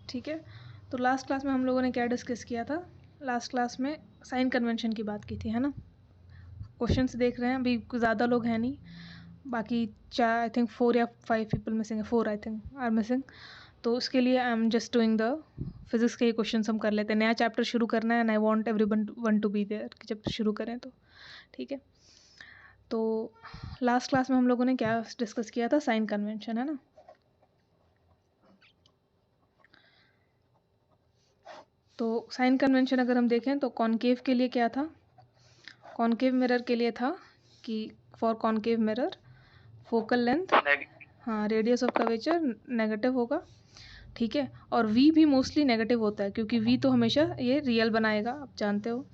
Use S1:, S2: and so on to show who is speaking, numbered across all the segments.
S1: ठीक है, तो लास्ट क्लास में हम लोगों ने क्या डिस्कस किया था? लास्ट क्लास में साइन कन्वेंशन की बात की थी, है ना? क्वेश्चंस देख रहे हैं, अभी ज़्यादा लोग हैं नहीं, बाकी चार आई थिंक 4 या 5 पीपल मिसिंग है, 4 आई थिंक आर मिसिंग। तो उसके लिए I am just doing the physics के क्वेश्चन हम कर लेते हैं। नया चैप्टर शुरू करना है and I want everyone to be there कि जब शुरू करें तो ठीक है। तो लास्ट क्लास में हम लोगों ने क्या डिस्कस किया था? साइन कन्वेंशन, है ना? तो साइन कन्वेंशन अगर हम देखें तो कॉनकेव के लिए क्या था? कॉनकेव मिरर के लिए था कि for concave mirror focal length, हाँ, रेडियस ऑफ कर्वेचर नेगेटिव होगा, ठीक है। और v भी मोस्टली नेगेटिव होता है क्योंकि v तो हमेशा ये रियल बनाएगा। आप जानते हो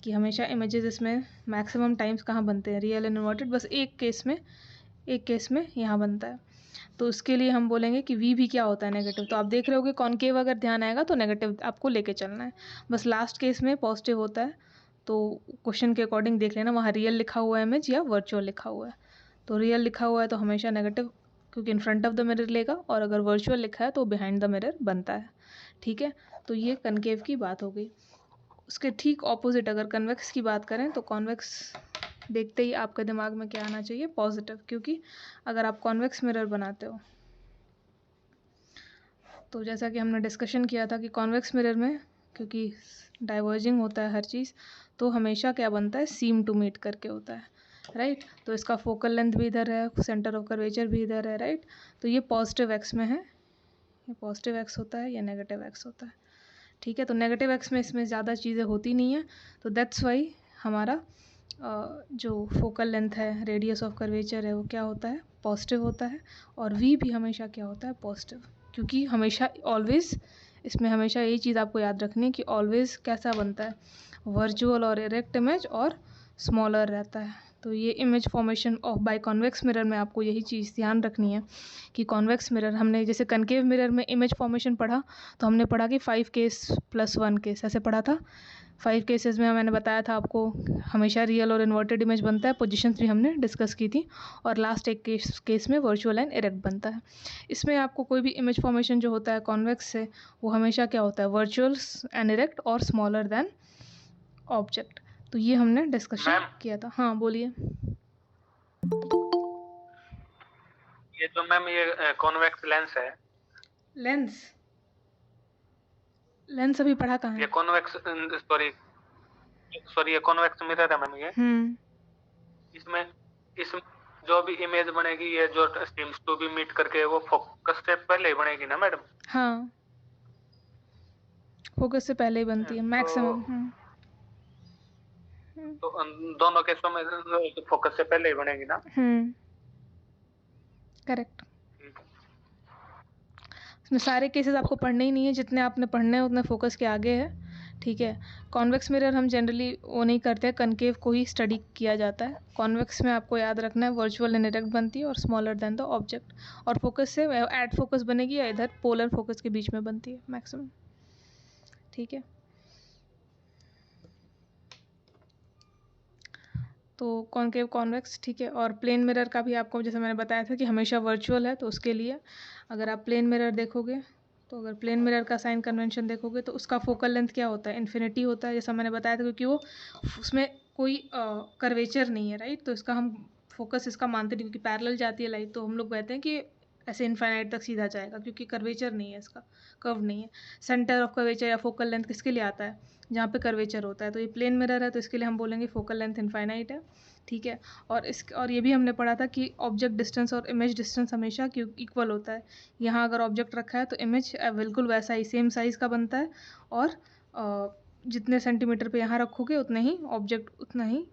S1: कि हमेशा इमेजेस इसमें मैक्सिमम टाइम्स कहाँ बनते हैं? रियल एंड इन्वर्टेड, बस एक केस में यहाँ बनता है। तो उसके लिए हम बोलेंगे कि v भी क्या होता है? नेगेटिव। तो आप देख रहे हो कि कॉनकेव अगर ध्यान आएगा तो नेगेटिव आपको लेके चलना है, बस लास्ट केस में पॉजिटिव होता है। तो क्वेश्चन के अकॉर्डिंग देख लेना, वहाँ रियल लिखा हुआ है इमेज या वर्चुअल लिखा हुआ है। तो रियल लिखा हुआ है तो हमेशा नेगेटिव क्योंकि इन फ्रंट ऑफ द मिरर लेगा, और अगर वर्चुअल लिखा है तो बिहाइंड द मिरर बनता है, ठीक है। तो ये कनकेव की बात हो गई। उसके ठीक ऑपोजिट अगर कन्वेक्स की बात करें तो कॉन्वेक्स देखते ही आपके दिमाग में क्या आना चाहिए? पॉजिटिव, क्योंकि अगर आप कॉन्वेक्स मिरर बनाते हो तो जैसा कि हमने डिस्कशन किया था कि कॉन्वेक्स मिरर में क्योंकि डाइवर्जिंग होता है हर चीज़, तो हमेशा क्या बनता है? सीम टू मीट करके होता है, राइट। तो इसका फोकल लेंथ भी इधर है, सेंटर ऑफ कर्वेचर भी इधर है, राइट। तो ये पॉजिटिव एक्स में है, ये पॉजिटिव एक्स होता है, या नेगेटिव एक्स होता है, ठीक है। तो नेगेटिव एक्स में इसमें ज़्यादा चीज़ें होती नहीं है, तो दैट्स वाई हमारा जो फोकल लेंथ है, रेडियस ऑफ कर्वेचर है, वो क्या होता है? पॉजिटिव होता है। और वी भी हमेशा क्या होता है? पॉजिटिव, क्योंकि हमेशा ऑलवेज इसमें हमेशा यही चीज़ आपको याद रखनी है कि ऑलवेज कैसा बनता है? वर्चुअल और इरेक्ट इमेज और स्मॉलर रहता है। तो ये image formation of by convex mirror में आपको यही चीज़ ध्यान रखनी है कि कॉन्वेक्स मिरर, हमने जैसे कनकेव मिरर में इमेज फॉर्मेशन पढ़ा तो हमने पढ़ा कि 5 केस प्लस 1 केस, ऐसे पढ़ा था। 5 केसेस में मैंने बताया था आपको हमेशा रियल और इन्वर्टेड इमेज बनता है, पोजीशंस भी हमने डिस्कस की थी, और लास्ट एक केस में वर्चुअल एंड इरेक्ट बनता है। इसमें आपको कोई भी इमेज फॉर्मेशन जो होता है कॉन्वेक्स से, वो हमेशा क्या होता है? वर्चुअल एंड इरेक्ट और स्मॉलर देन ऑब्जेक्ट। तो ये हमने डिस्कशन किया था। हाँ बोलिए।
S2: ये तो मैम ये कॉन्वेक्स लेंस है।
S1: लेंस अभी पढ़ा कहाँ है?
S2: ये कॉन्वेक्स सॉरी ये कॉन्वेक्स मिरर है मैम ये। इसमें जो भी इमेज बनेगी, ये जो सीम्स टू बी मीट करके वो फोकस से पहले ही बनेगी ना मैडम?
S1: हाँ, फोकस से पहले ही बनती है मैक्सिमम।
S2: तो दोनों केसों में फोकस से पहले ही बनेगी ना?
S1: करेक्ट। इसमें सारे केसेस आपको पढ़ने ही नहीं है, जितने आपने पढ़ने हैं उतने फोकस के आगे है, ठीक है। कॉन्वेक्स मिरर हम जनरली वो नहीं करते हैं, कनकेव को ही स्टडी किया जाता है। कॉन्वेक्स में आपको याद रखना है वर्चुअल एंड इरेक्ट बनती है और स्मॉलर देन द ऑब्जेक्ट, और फोकस से एड फोकस बनेगी या इधर पोलर फोकस के बीच में बनती है मैक्सिमम, ठीक है। तो कॉनकेव कॉन्वेक्स, ठीक है। और प्लेन मिरर का भी आपको जैसे मैंने बताया था कि हमेशा वर्चुअल है, तो उसके लिए अगर आप प्लेन मिरर देखोगे तो अगर प्लेन मिरर का साइन कन्वेंशन देखोगे तो उसका फोकल लेंथ क्या होता है? इन्फिनिटी होता है, जैसा मैंने बताया था, क्योंकि वो उसमें कोई कर्वेचर नहीं है, राइट। तो इसका हम फोकस इसका मानते नहीं, क्योंकि पैरेलल जाती है लाइट, तो हम लोग कहते हैं कि ऐसे इनफाइनाइट तक सीधा जाएगा, क्योंकि कर्वेचर नहीं है, इसका कर्व नहीं है। सेंटर ऑफ कर्वेचर या फोकल लेंथ किसके लिए आता है? जहाँ पे कर्वेचर होता है। तो ये प्लेन मिरर है तो इसके लिए हम बोलेंगे फोकल लेंथ इनफाइनाइट है, ठीक है। और ये भी हमने पढ़ा था कि ऑब्जेक्ट डिस्टेंस और इमेज डिस्टेंस हमेशा इक्वल होता है। यहाँ अगर ऑब्जेक्ट रखा है तो इमेज बिल्कुल वैसा ही सेम साइज़ का बनता है, और जितने सेंटीमीटर पे यहाँ रखोगे उतने ही ऑब्जेक्ट, उतना ही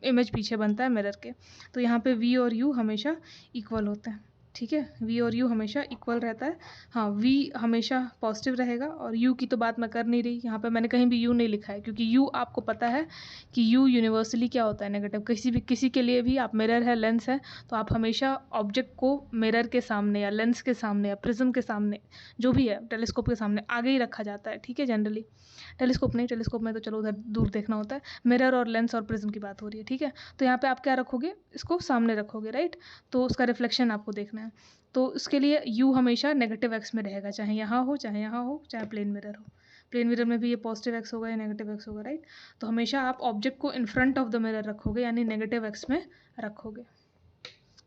S1: इमेज पीछे बनता है मिरर के। तो यहाँ पे वी और यू हमेशा इक्वल होते हैं, ठीक है। वी और यू हमेशा इक्वल रहता है। हाँ, वी हमेशा पॉजिटिव रहेगा, और यू की तो बात मैं कर नहीं रही, यहाँ पे मैंने कहीं भी यू नहीं लिखा है, क्योंकि यू आपको पता है कि यू यूनिवर्सली क्या होता है? नेगेटिव। किसी के लिए भी आप मिरर है, लेंस है, तो आप हमेशा ऑब्जेक्ट को मिरर के सामने या लेंस के सामने या प्रिज्म के सामने, जो भी है, टेलीस्कोप के सामने आगे ही रखा जाता है, ठीक है। जनरली टेलीस्कोप नहीं, टेलीस्कोप में तो चलो उधर दूर देखना होता है, मिरर और लेंस और प्रिज्म की बात हो रही है, ठीक है। तो यहाँ पे आप क्या रखोगे? इसको सामने रखोगे, राइट। तो उसका रिफ्लेक्शन आपको देखना है। है। तो उसके लिए u हमेशा नेगेटिव x में रहेगा, चाहे यहाँ हो चाहे प्लेन मिरर हो। प्लेन मिरर में भी ये पॉजिटिव x होगा या नेगेटिव x होगा, राइट। तो हमेशा आप ऑब्जेक्ट को in front of the mirror रखोगे, यानी नेगेटिव x में रखोगे,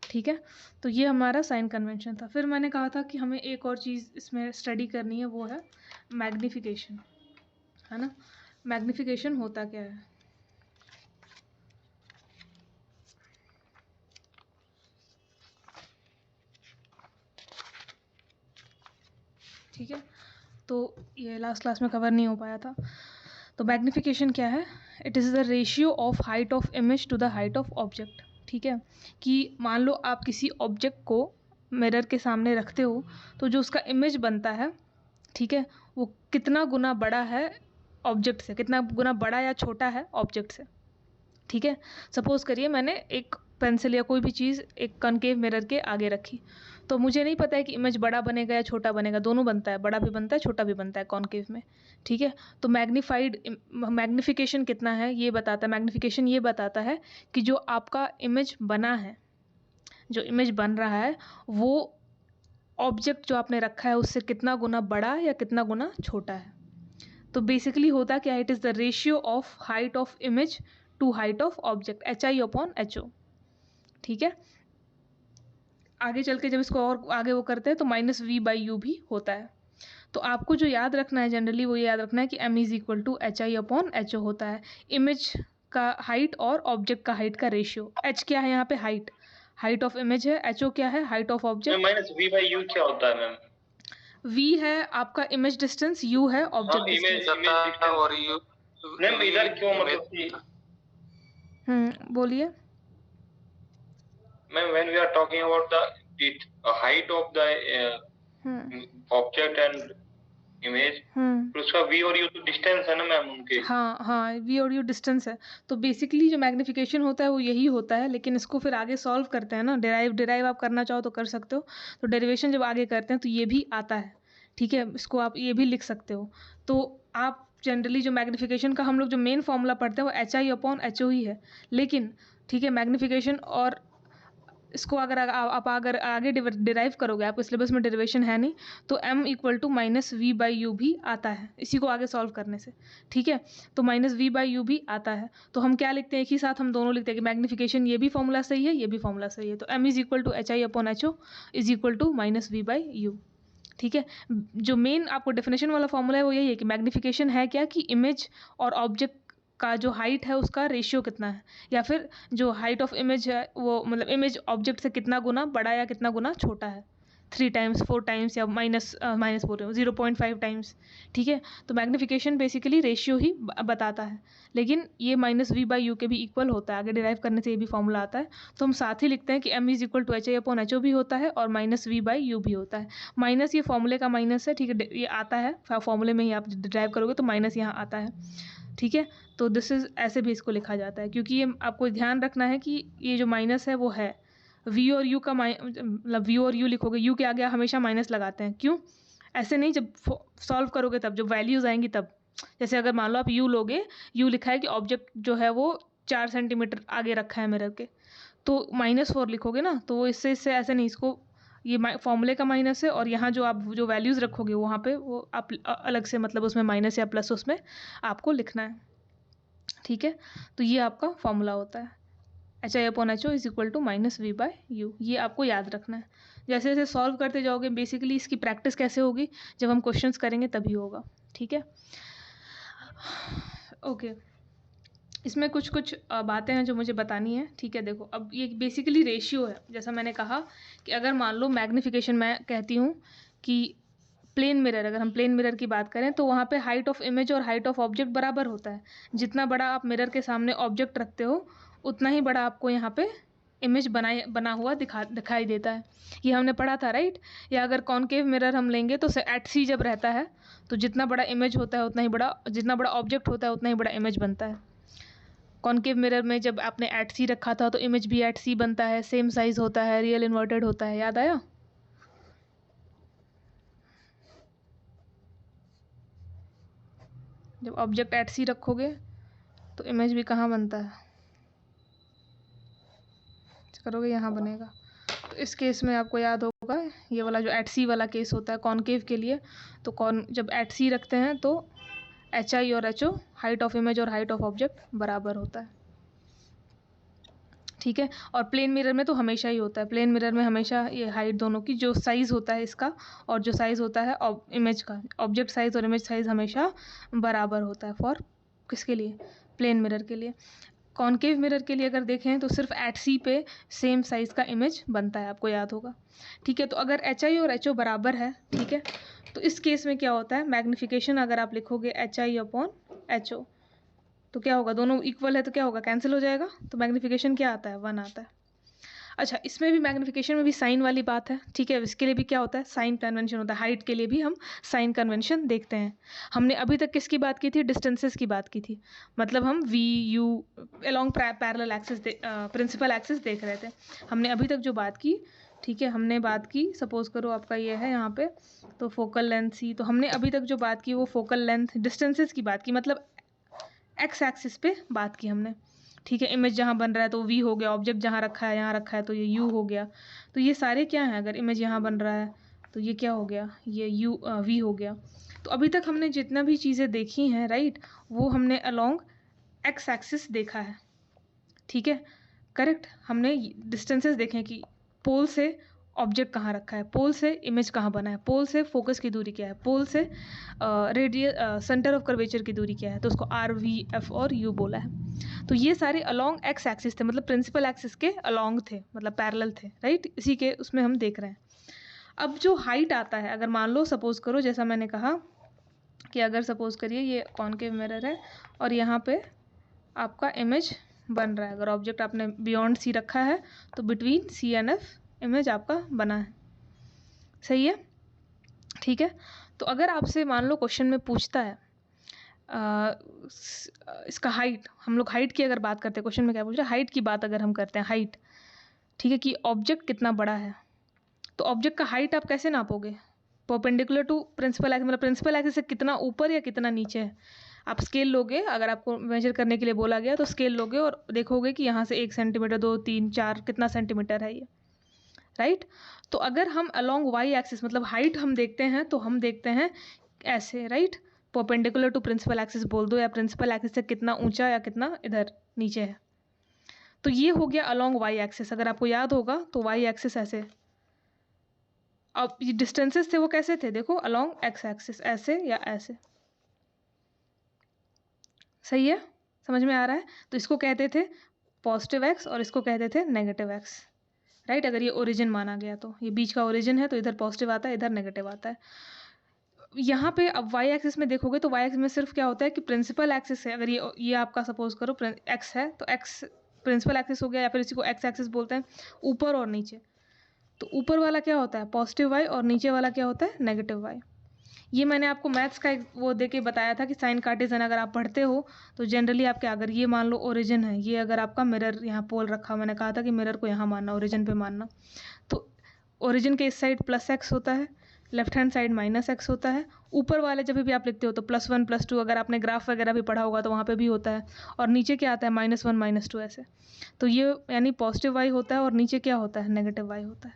S1: ठीक है। तो ये हमारा साइन कन्वेंशन था। फिर मैंने कहा था कि हमें एक और चीज़ इसमें स्टडी करनी है, वो है मैग्नीफिकेशन, है ना। मैग्नीफिकेशन होता क्या है? ठीक है, तो ये लास्ट क्लास में कवर नहीं हो पाया था। तो मैग्नीफिकेशन क्या है? It is the ratio of height of image to the height of object, ठीक है। कि मान लो आप किसी ऑब्जेक्ट को मिरर के सामने रखते हो, तो जो उसका इमेज बनता है, ठीक है, वो कितना गुना बड़ा है ऑब्जेक्ट से, कितना गुना बड़ा या छोटा है ऑब्जेक्ट से, ठीक है। सपोज करिए मैंने एक पेंसिल या कोई भी चीज़ एक कनकेव मिरर के आगे रखी, तो मुझे नहीं पता है कि इमेज बड़ा बनेगा या छोटा बनेगा, दोनों बनता है, बड़ा भी बनता है छोटा भी बनता है कॉनकेव में, ठीक है। तो मैग्नीफिकेशन कितना है ये बताता है। मैग्नीफिकेशन ये बताता है कि जो आपका इमेज बना है, जो इमेज बन रहा है, वो ऑब्जेक्ट जो आपने रखा है उससे कितना गुना बड़ा या कितना गुना छोटा है। तो बेसिकली होता क्या है? It is the ratio of height of image to height of object, HI/HO, ठीक है। आगे चल के जब इसको और आगे वो करते हैं तो -V/U भी होता है। तो आपको जो याद रखना है जनरली, वो ये याद रखना है कि M = HI/HO होता है, इमेज का हाइट और ऑब्जेक्ट का हाइट का रेशियो। H क्या है यहाँ पे? हाइट ऑफ इमेज है। HO क्या है? Height of object.
S2: -V/U क्या होता है मैम?
S1: V है आपका इमेज डिस्टेंस, U है ऑब्जेक्ट डिस्टेंस।
S2: और U मैम इधर क्यों मतलब कि
S1: बोलिए
S2: ma'am when we are talking about the height of the object and image, तो उसका V और U तो डिस्टेंस है ना मैम उनके?
S1: हाँ, V और U डिस्टेंस है। तो बेसिकली जो मैग्नीफिकेशन होता है वो यही होता है, लेकिन इसको फिर आगे सॉल्व करते हैं ना, डिराइव आप करना चाहो तो कर सकते हो। तो डेरिवेशन जब आगे करते हैं तो ये भी आता है, ठीक है। इसको आप ये भी लिख सकते हो। तो आप जनरली जो मैग्नीफिकेशन का हम लोग जो मेन फॉर्मूला पढ़ते हैं वो HI/HO ही है, लेकिन ठीक है मैग्नीफिकेशन और इसको अगर आप अगर आगे डिराइव करोगे, आपके सिलेबस में डेरिवेशन है नहीं, तो M = -V/U भी आता है इसी को आगे सॉल्व करने से, ठीक है। तो -V/U भी आता है। तो हम क्या लिखते हैं? एक ही साथ हम दोनों लिखते हैं कि मैग्नीफिकेशन ये भी फॉर्मूला सही है, ये भी फॉर्मूला सही है। तो M = HI/HO = -V/U, ठीक है। जो मेन आपको डेफिनेशन वाला फॉर्मूला है वो यही है कि मैग्नीफिकेशन है क्या, कि इमेज और ऑब्जेक्ट का जो हाइट है उसका रेशियो कितना है, या फिर जो हाइट ऑफ इमेज है वो मतलब इमेज ऑब्जेक्ट से कितना गुना बड़ा या कितना गुना छोटा है, 3 टाइम्स 4 टाइम्स या माइनस बोल रहे हो 0.5 टाइम्स, ठीक है। तो मैग्नीफिकेशन बेसिकली रेशियो ही बताता है, लेकिन ये -V/U के भी इक्वल होता है। आगे डिराइव करने से ये भी फॉर्मूला आता है, तो हम साथ ही लिखते हैं कि M = HI/HO भी होता है और -V/U भी होता है। माइनस ये फॉर्मूले का माइनस है, ठीक है, ये आता है फॉर्मूले में ही आप डिराइव करोगे तो माइनस यहाँ आता है, ठीक है। तो दिस इज़ ऐसे भी इसको लिखा जाता है, क्योंकि ये आपको ध्यान रखना है कि ये जो माइनस है वो है V और U का मतलब V और U लिखोगे, U के आगे हमेशा माइनस लगाते हैं, क्यों? ऐसे नहीं, जब सॉल्व करोगे तब जब वैल्यूज़ आएंगी तब। जैसे अगर मान लो आप U लोगे, U लिखा है कि ऑब्जेक्ट जो है वो 4 सेंटीमीटर आगे रखा है मिरर के, तो -4 लिखोगे ना, तो वो इससे ऐसे नहीं, इसको ये फॉर्मूले का माइनस है और यहाँ जो आप जो वैल्यूज़ रखोगे वहाँ पे वो आप अलग से मतलब उसमें माइनस या प्लस उसमें आपको लिखना है, ठीक है। तो ये आपका फॉर्मूला होता है HI/HO = -V/U, ये आपको याद रखना है। जैसे जैसे सॉल्व करते जाओगे बेसिकली इसकी प्रैक्टिस कैसे होगी, जब हम क्वेश्चंस करेंगे तभी होगा, ठीक है। ओके, इसमें कुछ बातें हैं जो मुझे बतानी है, ठीक है। देखो अब ये बेसिकली रेशियो है, जैसा मैंने कहा कि अगर मान लो मैग्नीफिकेशन मैं कहती हूँ कि प्लेन मिरर, अगर हम प्लेन मिरर की बात करें तो वहाँ पे हाइट ऑफ इमेज और हाइट ऑफ ऑब्जेक्ट बराबर होता है। जितना बड़ा आप मिरर के सामने ऑब्जेक्ट रखते हो उतना ही बड़ा आपको यहाँ पे इमेज बना हुआ दिखाई देता है। ये हमने पढ़ा था, राइट। या अगर कॉनकेव मिरर हम लेंगे तो एट सी जब रहता है तो जितना बड़ा इमेज होता है उतना ही बड़ा, जितना बड़ा ऑब्जेक्ट होता है उतना ही बड़ा इमेज बनता है। कॉनकेव मिरर में जब आपने एट सी रखा था तो इमेज भी एट सी बनता है, सेम साइज होता है, रियल इन्वर्टेड होता है, याद आया? जब ऑब्जेक्ट एट सी रखोगे तो इमेज भी कहाँ बनता है, करोगे यहाँ बनेगा। तो इस केस में आपको याद हो होगा ये वाला जो एट सी वाला केस होता है कॉनकेव के लिए, तो जब एट सी रखते हैं तो एच आई और H O height of image और हाइट ऑफ ऑब्जेक्ट बराबर होता है, ठीक है। और प्लेन मिरर में तो हमेशा ही होता है, प्लेन मिरर में हमेशा ये हाइट दोनों की जो साइज़ होता है इसका और जो साइज़ होता है इमेज का, ऑब्जेक्ट साइज़ और इमेज साइज़ हमेशा बराबर होता है फॉर किसके लिए, प्लेन मिरर के लिए। कॉनकेव मिरर के लिए अगर देखें तो सिर्फ एट सी पे सेम साइज़ का इमेज बनता है, आपको याद होगा, ठीक है। तो अगर एच आई और एच ओ बराबर है, ठीक है, तो इस केस में क्या होता है, मैग्नीफिकेशन अगर आप लिखोगे H I upon H O तो क्या होगा, दोनों इक्वल है तो क्या होगा, कैंसिल हो जाएगा, तो मैग्नीफिकेशन क्या आता है, 1 आता है। अच्छा, इसमें भी मैग्नीफिकेशन में भी साइन वाली बात है, ठीक है। इसके लिए भी क्या होता है, साइन कन्वेंशन होता है, हाइट के लिए भी हम साइन कन्वेंशन देखते हैं। हमने अभी तक किसकी बात की थी, डिस्टेंसेस की बात की थी, मतलब हम V U along parallel axis principal axis देख रहे थे। हमने अभी तक जो बात की, ठीक है, हमने बात की, सपोज करो आपका ये है यहाँ पे, तो फोकल लेंथ सी, तो हमने अभी तक जो बात की वो फोकल लेंथ डिस्टेंसेस की बात की, मतलब एक्स एक्सिस पे बात की हमने, ठीक है। इमेज जहाँ बन रहा है तो वी हो गया, ऑब्जेक्ट जहाँ रखा है यहाँ रखा है तो ये यू हो गया। तो ये सारे क्या हैं, अगर इमेज यहाँ बन रहा है तो ये क्या हो गया, ये यू वी हो गया। तो अभी तक हमने जितना भी चीज़ें देखी हैं, राइट, वो हमने अलोंग एक्स एक्सिस देखा है, ठीक है, करेक्ट। हमने डिस्टेंसेस देखे कि पोल से ऑब्जेक्ट कहाँ रखा है, पोल से इमेज कहाँ बना है, पोल से फोकस की दूरी क्या है, पोल से सेंटर ऑफ कर्वेचर की दूरी क्या है, तो उसको आर वी एफ और यू बोला है। तो ये सारे अलोंग एक्स एक्सिस थे, मतलब प्रिंसिपल एक्सिस के अलोंग थे, मतलब पैरेलल थे, राइट, इसी के उसमें हम देख रहे हैं। अब जो हाइट आता है, अगर मान लो सपोज करो जैसा मैंने कहा कि अगर सपोज करिए ये कॉनकेव मिरर है और यहाँ पे आपका इमेज बन रहा है, अगर ऑब्जेक्ट आपने बियॉन्ड सी रखा है तो between C and F image आपका बना है, सही है, ठीक है। तो अगर आपसे मान लो क्वेश्चन में पूछता है इसका हाइट, हम लोग हाइट की अगर बात करते हैं, क्वेश्चन में क्या पूछ रहा है, हाइट की बात अगर हम करते हैं, हाइट, ठीक है, कि ऑब्जेक्ट कितना बड़ा है, तो ऑब्जेक्ट का हाइट आप कैसे नापोगे, परपेंडिकुलर टू प्रिंसिपल एक्सिस, मतलब प्रिंसिपल एक्सिस से कितना ऊपर या कितना नीचे है। आप स्केल लोगे, अगर आपको मेजर करने के लिए बोला गया तो स्केल लोगे और देखोगे कि यहाँ से 1 सेंटीमीटर 2 3 4 कितना सेंटीमीटर है ये, राइट। तो अगर हम अलोंग वाई एक्सिस मतलब हाइट हम देखते हैं तो हम देखते हैं ऐसे, right, perpendicular to principal axis बोल दो या प्रिंसिपल एक्सिस से कितना ऊंचा या कितना इधर नीचे है। तो ये हो गया अलोंग वाई एक्सिस। अगर आपको याद होगा तो वाई एक्सिस ऐसे, अब ये डिस्टेंसेस थे वो कैसे थे, देखो अलोंग एक्स एक्सिस, ऐसे या ऐसे, सही है, समझ में आ रहा है। तो इसको कहते थे पॉजिटिव एक्स और इसको कहते थे नेगेटिव एक्स, राइट। अगर ये ओरिजिन माना गया तो ये बीच का ओरिजिन है तो इधर पॉजिटिव आता है इधर नेगेटिव आता है। यहाँ पे अब वाई एक्सिस में देखोगे तो वाई एक्सिस में सिर्फ क्या होता है कि प्रिंसिपल एक्सिस है, अगर ये आपका सपोज करो एक्स है तो एक्स प्रिंसिपल एक्सिस हो गया, या फिर इसी को एक्स एक्सिस बोलते हैं, ऊपर और नीचे। तो ऊपर वाला क्या होता है पॉजिटिव वाई और नीचे वाला क्या होता है नेगेटिव वाई। ये मैंने आपको मैथ्स का वो दे के बताया था कि साइन कार्टेशियन अगर आप पढ़ते हो तो जनरली आपके, अगर ये मान लो ओरिजिन है, ये अगर आपका मिरर यहाँ पोल रखा, मैंने कहा था कि मिरर को यहाँ मानना, ओरिजिन पे मानना, तो ओरिजिन के इस साइड प्लस एक्स होता है, left hand side minus x होता है। ऊपर वाले जब भी आप लिखते हो तो +1 +2, अगर आपने ग्राफ वगैरह भी पढ़ा होगा तो वहाँ पे भी होता है, और नीचे क्या आता है -1 -2 ऐसे। तो ये यानी पॉजिटिव वाई होता है और नीचे क्या होता है नेगेटिव वाई होता है,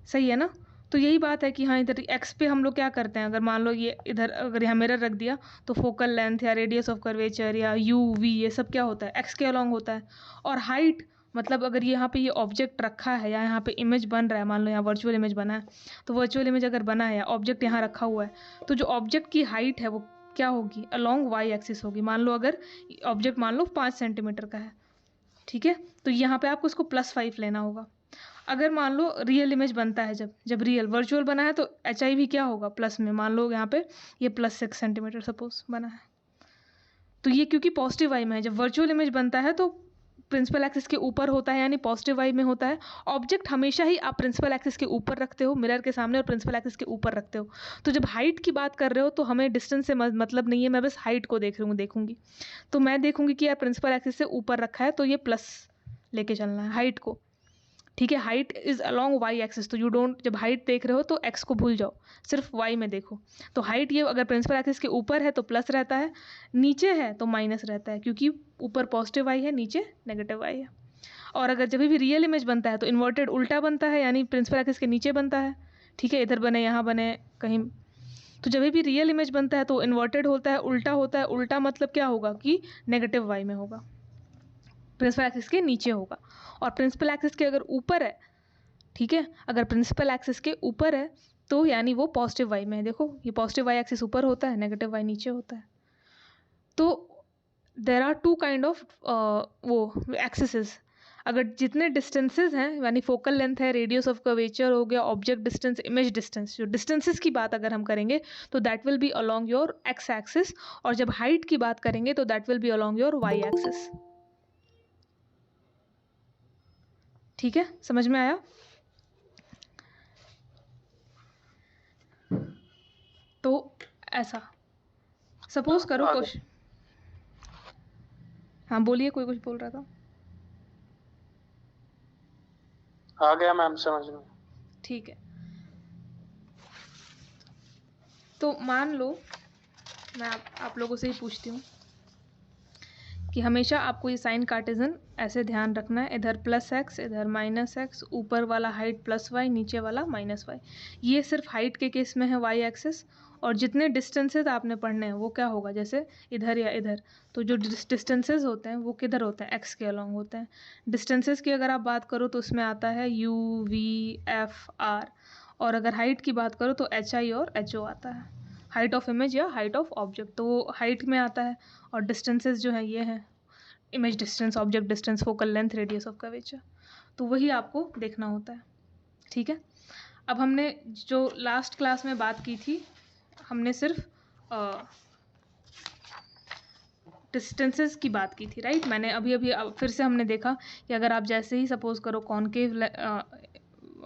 S1: सही है ना। तो यही बात है कि हाँ इधर एक्स पे हम लोग क्या करते हैं, अगर मान लो ये इधर अगर यहाँ मिरर रख दिया तो फोकल लेंथ या रेडियस ऑफ कर्वेचर या यू वी ये सब क्या होता है एक्स के अलोंग होता है। और हाइट मतलब अगर यहाँ पे ये ऑब्जेक्ट रखा है या यहाँ पे इमेज बन रहा है, मान लो यहाँ वर्चुअल इमेज बना है, तो वर्चुअल इमेज अगर बना है या ऑब्जेक्ट यहाँ रखा हुआ है तो जो ऑब्जेक्ट की हाइट है वो क्या होगी अलोंग वाई एक्सिस होगी। मान लो अगर ऑब्जेक्ट मान लो 5 सेंटीमीटर का है, ठीक है, तो यहाँ पे आपको इसको +5 लेना होगा। अगर मान लो रियल इमेज बनता है, जब रियल वर्चुअल बना है तो एच आई भी क्या होगा प्लस में, मान लो यहाँ पे ये +6 सेंटीमीटर सपोज बना है, तो ये क्योंकि पॉजिटिव वाई में है। जब वर्चुअल इमेज बनता है तो प्रिंसिपल एक्सिस के ऊपर होता है यानी पॉजिटिव वाई में होता है। ऑब्जेक्ट हमेशा ही आप प्रिंसिपल एक्सिस के ऊपर रखते हो, मिरर के सामने, और प्रिंसिपल एक्सिस के ऊपर रखते हो। तो जब हाइट की बात कर रहे हो तो हमें डिस्टेंस से मतलब नहीं है, मैं बस हाइट को देखूंगी। तो मैं देखूंगी कि यार प्रिंसिपल एक्सिस से ऊपर रखा है तो ये प्लस लेके चलना है हाइट को, ठीक है। Height is along Y axis, तो यू डोंट, जब हाइट देख रहे हो तो एक्स को भूल जाओ, सिर्फ वाई में देखो। तो हाइट ये अगर प्रिंसिपल एक्सिस के ऊपर है तो प्लस रहता है, नीचे है तो माइनस रहता है, क्योंकि ऊपर पॉजिटिव वाई है नीचे नेगेटिव वाई है। और अगर जब भी रियल इमेज बनता है तो इन्वर्टेड उल्टा बनता है, यानी प्रिंसिपल एक्सिस के नीचे बनता है, ठीक है, इधर बने यहाँ बने कहीं। तो जब भी रियल इमेज बनता है तो इन्वर्टेड होता है, उल्टा होता है। उल्टा मतलब क्या होगा कि नेगेटिव वाई में होगा, प्रिंसिपल एक्सिस के नीचे होगा। और प्रिंसिपल एक्सिस के अगर ऊपर है, ठीक है, अगर प्रिंसिपल एक्सिस के ऊपर है तो यानी वो पॉजिटिव वाई में है। देखो ये पॉजिटिव वाई एक्सिस ऊपर होता है, नेगेटिव वाई नीचे होता है। तो there are two kind of वो एक्सिसेस। अगर जितने डिस्टेंसेज हैं, यानी फोकल लेंथ है, रेडियस ऑफ कर्वेचर हो गया, ऑब्जेक्ट डिस्टेंस, इमेज डिस्टेंस, जो डिस्टेंसेज की बात अगर हम करेंगे तो that will be along your X axis, और जब हाइट की बात करेंगे तो that will be along your Y axis. ठीक है, समझ में आया? तो ऐसा सपोज करो क्वेश्चन, हाँ बोलिए, कोई कुछ बोल रहा था।
S2: आ गया मैम समझ में।
S1: ठीक है, तो मान लो मैं आप लोगों से ही पूछती हूँ कि हमेशा आपको ये साइन कार्टेजन ऐसे ध्यान रखना है, इधर प्लस एक्स, इधर माइनस एक्स, ऊपर वाला हाइट प्लस वाई, नीचे वाला माइनस वाई। ये सिर्फ हाइट के केस में है वाई एक्सिस, और जितने डिस्टेंसेज आपने पढ़ने हैं वो क्या होगा, जैसे इधर या इधर, तो जो डिस्टेंसेज होते हैं वो किधर होते हैं, एक्स के अलॉन्ग होते हैं। डिस्टेंसेज की अगर आप बात करो तो उसमें आता है यू, वी, एफ, आर, और अगर हाइट की बात करो तो एच आई और एच ओ आता है, हाइट ऑफ इमेज या हाइट ऑफ ऑब्जेक्ट, तो वो हाइट में आता है। और डिस्टेंसेस जो है ये हैं image distance, object distance, focal length, radius of curvature, तो वही आपको देखना होता है। ठीक है, अब हमने जो लास्ट क्लास में बात की थी, हमने सिर्फ डिस्टेंसेस की बात की थी, राइट। मैंने अभी फिर से हमने देखा कि अगर आप जैसे ही सपोज करो कॉनकेव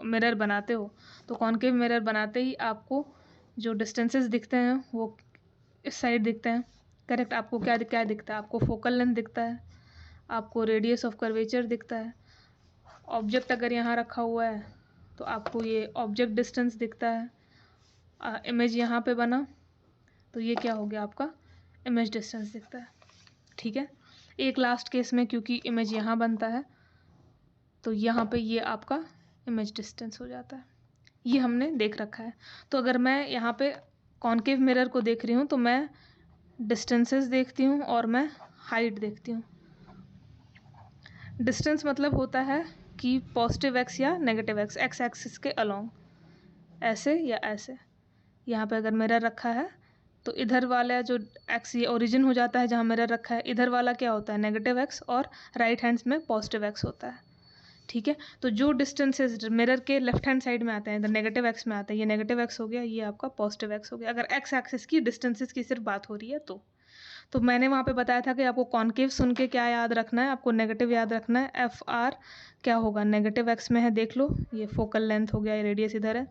S1: मिरर बनाते हो, तो कॉनकेव मिरर बनाते ही आपको जो डिस्टेंसेस दिखते हैं वो इस साइड दिखते हैं, करेक्ट। आपको क्या क्या दिखता है, आपको फोकल लेंथ दिखता है, आपको रेडियस ऑफ कर्वेचर दिखता है, ऑब्जेक्ट अगर यहाँ रखा हुआ है तो आपको ये ऑब्जेक्ट डिस्टेंस दिखता है, इमेज यहाँ पे बना तो ये क्या हो गया आपका इमेज डिस्टेंस दिखता है। ठीक है, एक लास्ट केस में क्योंकि इमेज यहाँ बनता है तो यहाँ पे ये आपका इमेज डिस्टेंस हो जाता है, ये हमने देख रखा है। तो अगर मैं यहाँ पे कॉनकेव मिरर को देख रही हूँ तो मैं डिस्टेंसेस देखती हूँ और मैं हाइट देखती हूँ। डिस्टेंस मतलब होता है कि पॉजिटिव एक्स या नेगेटिव एक्स, एक्स एक्सिस के अलोंग, ऐसे या ऐसे। यहाँ पे अगर मिरर रखा है तो इधर वाला जो एक्स ये ओरिजिन हो जाता है जहाँ मिरर रखा है, इधर वाला क्या होता है नेगेटिव एक्स, और राइट हैंड्स में पॉजिटिव एक्स होता है। ठीक है, तो जो डिस्टेंसेस मिरर के लेफ्ट हैंड साइड में आते हैं, इधर नेगेटिव एक्स में आते हैं, ये नेगेटिव एक्स हो गया, ये आपका पॉजिटिव एक्स हो गया। अगर एक्स एक्सिस की डिस्टेंसेस की सिर्फ बात हो रही है तो मैंने वहाँ पे बताया था कि आपको कॉनकेव सुन के क्या याद रखना है, आपको नेगेटिव याद रखना है। एफ आर क्या होगा, नेगेटिव एक्स में है, देख लो ये फोकल लेंथ हो गया, ये रेडियस इधर है।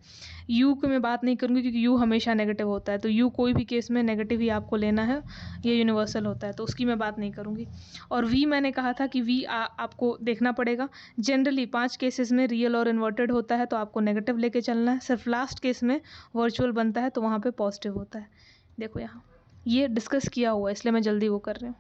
S1: यू की मैं बात नहीं करूँगी क्योंकि यू हमेशा नेगेटिव होता है, तो यू कोई भी केस में नेगेटिव ही आपको लेना है, ये यूनिवर्सल होता है, तो उसकी मैं बात नहीं करूँगी। और वी मैंने कहा था कि वी आपको देखना पड़ेगा, जनरली 5 केसेस में रियल और इन्वर्टेड होता है तो आपको नेगेटिव लेके चलना है, सिर्फ लास्ट केस में वर्चुअल बनता है तो वहाँ पर पॉजिटिव होता है। देखो यहाँ ये डिस्कस किया हुआ है इसलिए मैं जल्दी वो कर रही हूँ।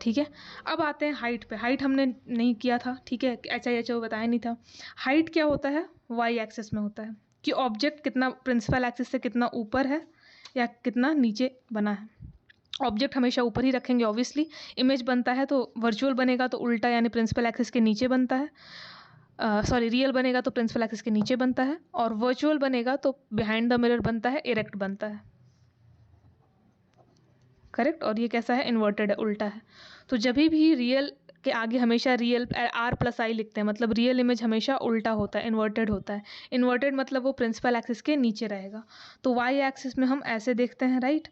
S1: ठीक है, अब आते हैं हाइट पे। हाइट हमने नहीं किया था, ठीक है, एच आई एच ओ बताया नहीं था। हाइट क्या होता है, वाई एक्सिस में होता है कि ऑब्जेक्ट कितना प्रिंसिपल एक्सिस से कितना ऊपर है या कितना नीचे बना है। ऑब्जेक्ट हमेशा ऊपर ही रखेंगे ऑब्वियसली। इमेज बनता है तो वर्चुअल बनेगा तो उल्टा यानी प्रिंसिपल एक्सिस के नीचे बनता है, सॉरी रियल बनेगा तो प्रिंसिपल एक्सिस के नीचे बनता है, और वर्चुअल बनेगा तो बिहाइंड द मिरर बनता है, इरेक्ट बनता है, करेक्ट। और ये कैसा है, इन्वर्टेड है, उल्टा है। तो जब भी रियल के आगे हमेशा रियल आर प्लस आई लिखते हैं, मतलब रियल इमेज हमेशा उल्टा होता है, इन्वर्टेड होता है। इन्वर्टेड मतलब वो प्रिंसिपल एक्सिस के नीचे रहेगा। तो वाई एक्सिस में हम ऐसे देखते हैं, राइट।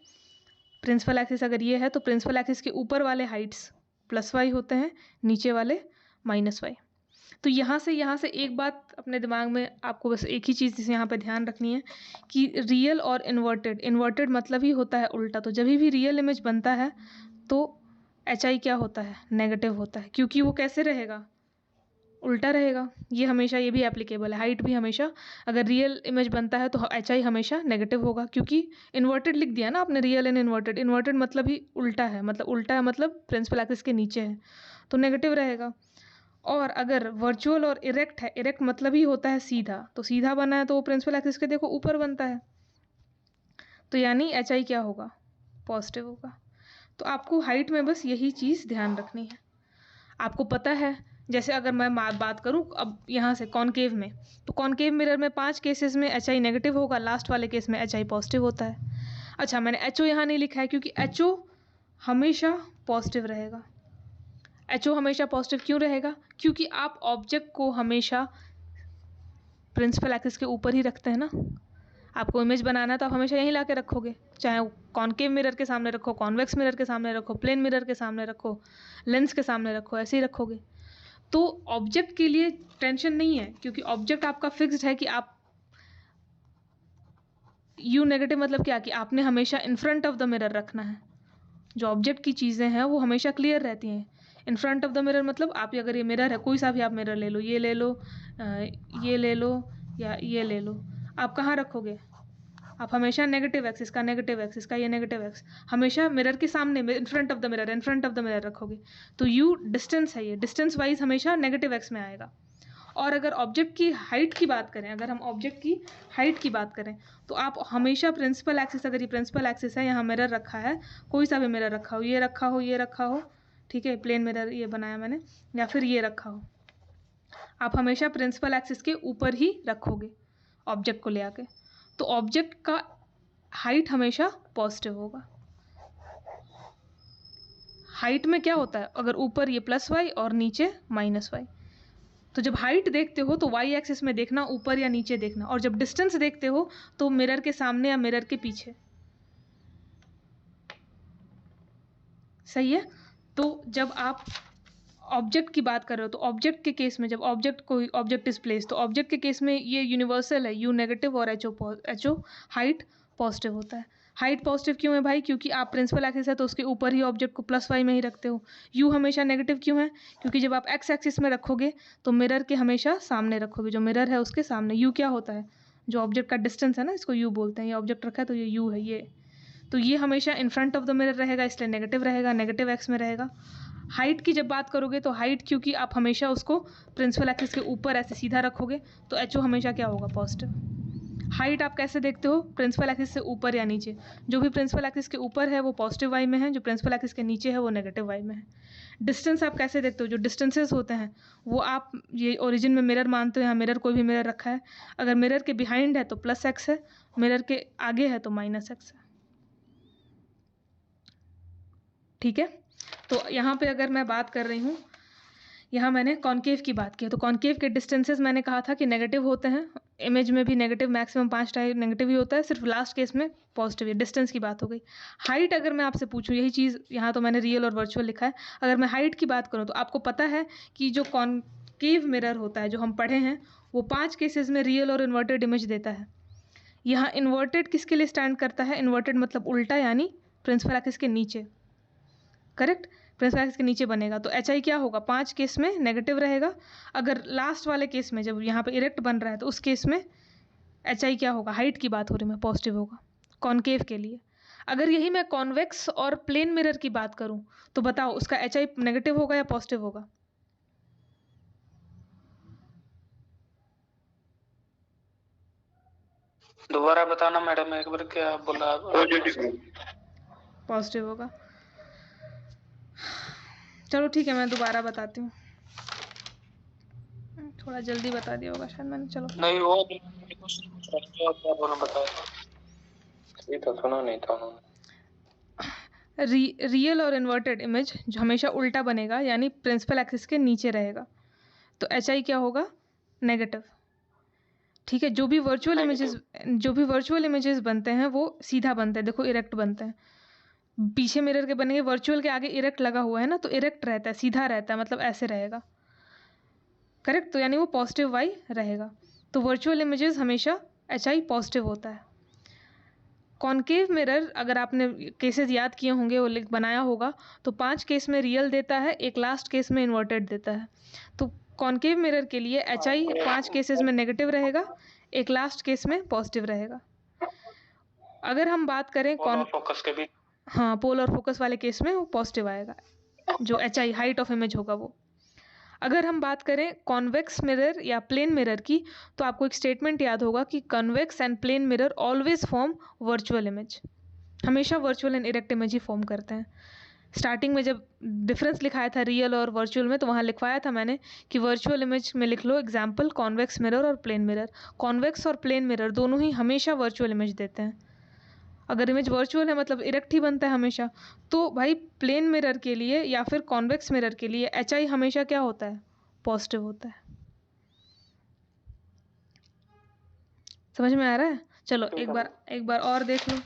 S1: प्रिंसिपल एक्सिस अगर ये है तो प्रिंसिपल एक्सिस के ऊपर वाले हाइट्स प्लस वाई होते हैं, नीचे वाले माइनस वाई। तो यहाँ से एक बात अपने दिमाग में आपको बस एक ही चीज़ यहाँ पे ध्यान रखनी है कि रियल और इन्वर्टेड मतलब ही होता है उल्टा। तो जब भी रियल इमेज बनता है तो एच आई क्या होता है, नेगेटिव होता है, क्योंकि वो कैसे रहेगा, उल्टा रहेगा। ये हमेशा ये भी एप्लीकेबल है, हाइट भी हमेशा अगर रियल इमेज बनता है तो एच आई हमेशा नेगेटिव होगा, क्योंकि इन्वर्टेड लिख दिया ना आपने, रियल एंड इन्वर्टेड। इन्वर्टेड मतलब ही उल्टा है, मतलब उल्टा है मतलब प्रिंसिपल एक्सिस के नीचे है तो नेगेटिव रहेगा। और अगर वर्चुअल और इरेक्ट है, इरेक्ट मतलब ही होता है सीधा, तो सीधा बना है तो वो प्रिंसिपल एक्सिस के देखो ऊपर बनता है, तो यानी एच आई क्या होगा, पॉजिटिव होगा। तो आपको हाइट में बस यही चीज़ ध्यान रखनी है। आपको पता है, जैसे अगर मैं बात करूं अब यहाँ से कॉनकेव में, तो कॉनकेव मिरर में 5 केसेस में एच आई नेगेटिव होगा, लास्ट वाले केस में एच आई पॉजिटिव होता है। अच्छा, मैंने एच ओ यहाँ नहीं लिखा है क्योंकि एच ओ हमेशा पॉजिटिव रहेगा। एच ओ हमेशा पॉजिटिव क्यों रहेगा? क्योंकि आप ऑब्जेक्ट को हमेशा प्रिंसिपल एक्सिस के ऊपर ही रखते हैं ना। आपको इमेज बनाना है तो आप हमेशा यहीं ला के रखोगे, चाहे कॉनकेव मिरर के सामने रखो, कॉन्वेक्स मिरर के सामने रखो, प्लेन मिरर के सामने रखो, लेंस के सामने रखो, ऐसे ही रखोगे। तो ऑब्जेक्ट के लिए टेंशन नहीं है, क्योंकि ऑब्जेक्ट आपका फिक्स्ड है कि आप यू नेगेटिव मतलब क्या, कि आपने हमेशा इन फ्रंट ऑफ द मिरर रखना है। जो ऑब्जेक्ट की चीज़ें हैं वो हमेशा क्लियर रहती हैं। इन फ्रंट ऑफ द मिरर मतलब आप अगर ये मिरर है, कोई सा भी आप मिरर ले लो, ये ले लो, ये ले लो या ये ले लो, आप कहाँ रखोगे? आप हमेशा नेगेटिव एक्सिस का, नेगेटिव एक्सिस का, ये नेगेटिव एक्स हमेशा मिरर के सामने, इन front of the mirror, in front of the mirror रखोगे। तो यू डिस्टेंस है, ये डिस्टेंस वाइज हमेशा नेगेटिव एक्स में आएगा। और अगर ऑब्जेक्ट की हाइट की बात करें, अगर हम ऑब्जेक्ट की हाइट की बात करें, तो आप हमेशा प्रिंसिपल एक्सिस, अगर ये प्रिंसिपल एक्सिस है, यहाँ मिरर रखा है, कोई सा भी मिरर रखा हो, ये रखा हो, ये रखा हो, ठीक है, प्लेन मिरर ये बनाया मैंने, या फिर ये रखा हो, आप हमेशा प्रिंसिपल एक्सिस के ऊपर ही रखोगे ऑब्जेक्ट को ले आके। तो ऑब्जेक्ट का हाइट हमेशा पॉजिटिव होगा। हाइट में क्या होता है, अगर ऊपर ये प्लस वाई और नीचे माइनस वाई, तो जब हाइट देखते हो तो वाई एक्सिस में देखना, ऊपर या नीचे देखना, और जब डिस्टेंस देखते हो तो मिरर के सामने या मिरर के पीछे। सही है। तो जब आप ऑब्जेक्ट की बात कर रहे हो, तो ऑब्जेक्ट के केस में जब ऑब्जेक्ट इज प्लेस, तो ऑब्जेक्ट के केस में ये यूनिवर्सल है, यू नेगेटिव और एच ओ हाइट पॉजिटिव होता है। हाइट पॉजिटिव क्यों है भाई? क्योंकि आप प्रिंसिपल एक्सिस है तो उसके ऊपर ही ऑब्जेक्ट को प्लस वाई में ही रखते हो। यू हमेशा नेगेटिव क्यों है? क्योंकि जब आप एक्स एक्सिस में रखोगे तो मिरर के हमेशा सामने रखोगे, जो मिरर है उसके सामने। यू क्या होता है? जो ऑब्जेक्ट का डिस्टेंस है ना, इसको यू बोलते हैं। ये ऑब्जेक्ट रखा है तो ये यू है, ये तो ये हमेशा इन फ्रंट ऑफ द मिरर रहेगा, इसलिए नेगेटिव रहेगा, नेगेटिव एक्स में रहेगा। हाइट की जब बात करोगे तो हाइट, क्योंकि आप हमेशा उसको प्रिंसिपल एक्सिस के ऊपर ऐसे सीधा रखोगे, तो एच ओ हमेशा क्या होगा? पॉजिटिव। हाइट आप कैसे देखते हो? प्रिंसिपल एक्सिस से ऊपर या नीचे। जो भी प्रिंसिपल एक्सिस के ऊपर है वो पॉजिटिव वाई में है, जो प्रिंसिपल एक्सिस के नीचे है वो नेगेटिव वाई में है। डिस्टेंस आप कैसे देखते हो? जो डिस्टेंसेस होते हैं वो आप ये ओरिजिन में मिरर मानते हो, यहाँ मिरर कोई भी मिरर रखा है, अगर मिरर के बिहाइंड है तो प्लस एक्स है, मिरर के आगे है तो माइनस एक्स है। ठीक है। तो यहाँ पे अगर मैं बात कर रही हूँ, यहाँ मैंने कॉनकेव की बात की है, तो कॉनकेव के डिस्टेंसेस मैंने कहा था कि नेगेटिव होते हैं। इमेज में भी नेगेटिव, मैक्सिमम 5 टाइप नेगेटिव ही होता है, सिर्फ लास्ट केस में पॉजिटिव है। डिस्टेंस की बात हो गई। हाइट अगर मैं आपसे पूछूं, यही चीज़ यहाँ तो मैंने रियल और वर्चुअल लिखा है, अगर मैं हाइट की बात करूँ तो आपको पता है कि जो कॉनकेव मिरर होता है, जो हम पढ़े हैं, वो 5 केसेस में रियल और इन्वर्टेड इमेज देता है। यहाँ इन्वर्टेड किसके लिए स्टैंड करता है? इन्वर्टेड मतलब उल्टा, यानी प्रिंसिपल एक्सिस के नीचे। करेक्ट, प्रिंसिपल एक्सिस के नीचे बनेगा। तो एच आई क्या होगा? 5 केस में नेगेटिव रहेगा। अगर लास्ट वाले केस में जब यहाँ पे इरेक्ट बन रहा है तो उस केस में एच आई क्या होगा? हाइट की बात हो रही है, पॉजिटिव होगा कॉनकेव के लिए। अगर यही मैं कॉन्वेक्स और प्लेन मिरर की बात करूं तो बताओ उसका एच आई नेगेटिव होगा या पॉजिटिव होगा?
S2: दोबारा बताना मैडम एक बार, क्या बोला?
S1: पॉजिटिव होगा। चलो ठीक है, मैं दोबारा बताती हूँ, थोड़ा जल्दी बता दिया होगा शायद मैंने। चलो
S2: नहीं, वो क्या बोला, बताया ये तो सुना नहीं था उन्होंने।
S1: रियल और इन्वर्टेड इमेज जो हमेशा उल्टा बनेगा, यानी प्रिंसिपल एक्सिस के नीचे रहेगा, तो एच आई क्या होगा? नेगेटिव। ठीक है। जो भी वर्चुअल इमेजेस बनते हैं वो सीधा बनते हैं, देखो इरेक्ट बनते हैं। पीछे मिरर के बनेंगे, वर्चुअल के आगे इरेक्ट लगा हुआ है ना, तो इरेक्ट रहता है, सीधा रहता है, मतलब ऐसे रहेगा। करेक्ट, तो यानी वो पॉजिटिव वाई रहेगा। तो वर्चुअल इमेजेस हमेशा एच आई पॉजिटिव होता है। कॉनकेव मिरर अगर आपने केसेस याद किए होंगे, वो बनाया होगा, तो 5 केस में रियल देता है, एक लास्ट केस में इन्वर्टेड देता है। तो कॉनकेव मिरर के लिए एच आई 5 केसेस में नेगेटिव रहेगा, एक लास्ट केस में पॉजिटिव रहेगा। अगर हम बात करें
S2: फोकस के भी,
S1: हाँ, पोल और फोकस वाले केस में वो पॉजिटिव आएगा, जो H I height of image होगा वो। अगर हम बात करें कॉन्वेक्स मिरर या प्लेन मिरर की, तो आपको एक स्टेटमेंट याद होगा कि convex and plane mirror always form virtual image, हमेशा वर्चुअल एंड इरेक्ट इमेज ही फॉर्म करते हैं। स्टार्टिंग में जब डिफरेंस लिखाया था रियल और वर्चुअल में, तो वहाँ लिखवाया था मैंने कि वर्चुअल इमेज में लिख लो एग्जाम्पल कॉन्वेक्स मिरर और प्लेन मिरर। कॉन्वेक्स और प्लेन मिरर दोनों ही हमेशा वर्चुअल इमेज देते हैं। अगर इमेज वर्चुअल है मतलब इरेक्ट ही बनता है हमेशा। तो भाई प्लेन मिरर के लिए या फिर कॉन्वेक्स मिरर के लिए एच आई हमेशा क्या होता है? पॉजिटिव होता है। समझ में आ रहा है? चलो एक बार और देख लो,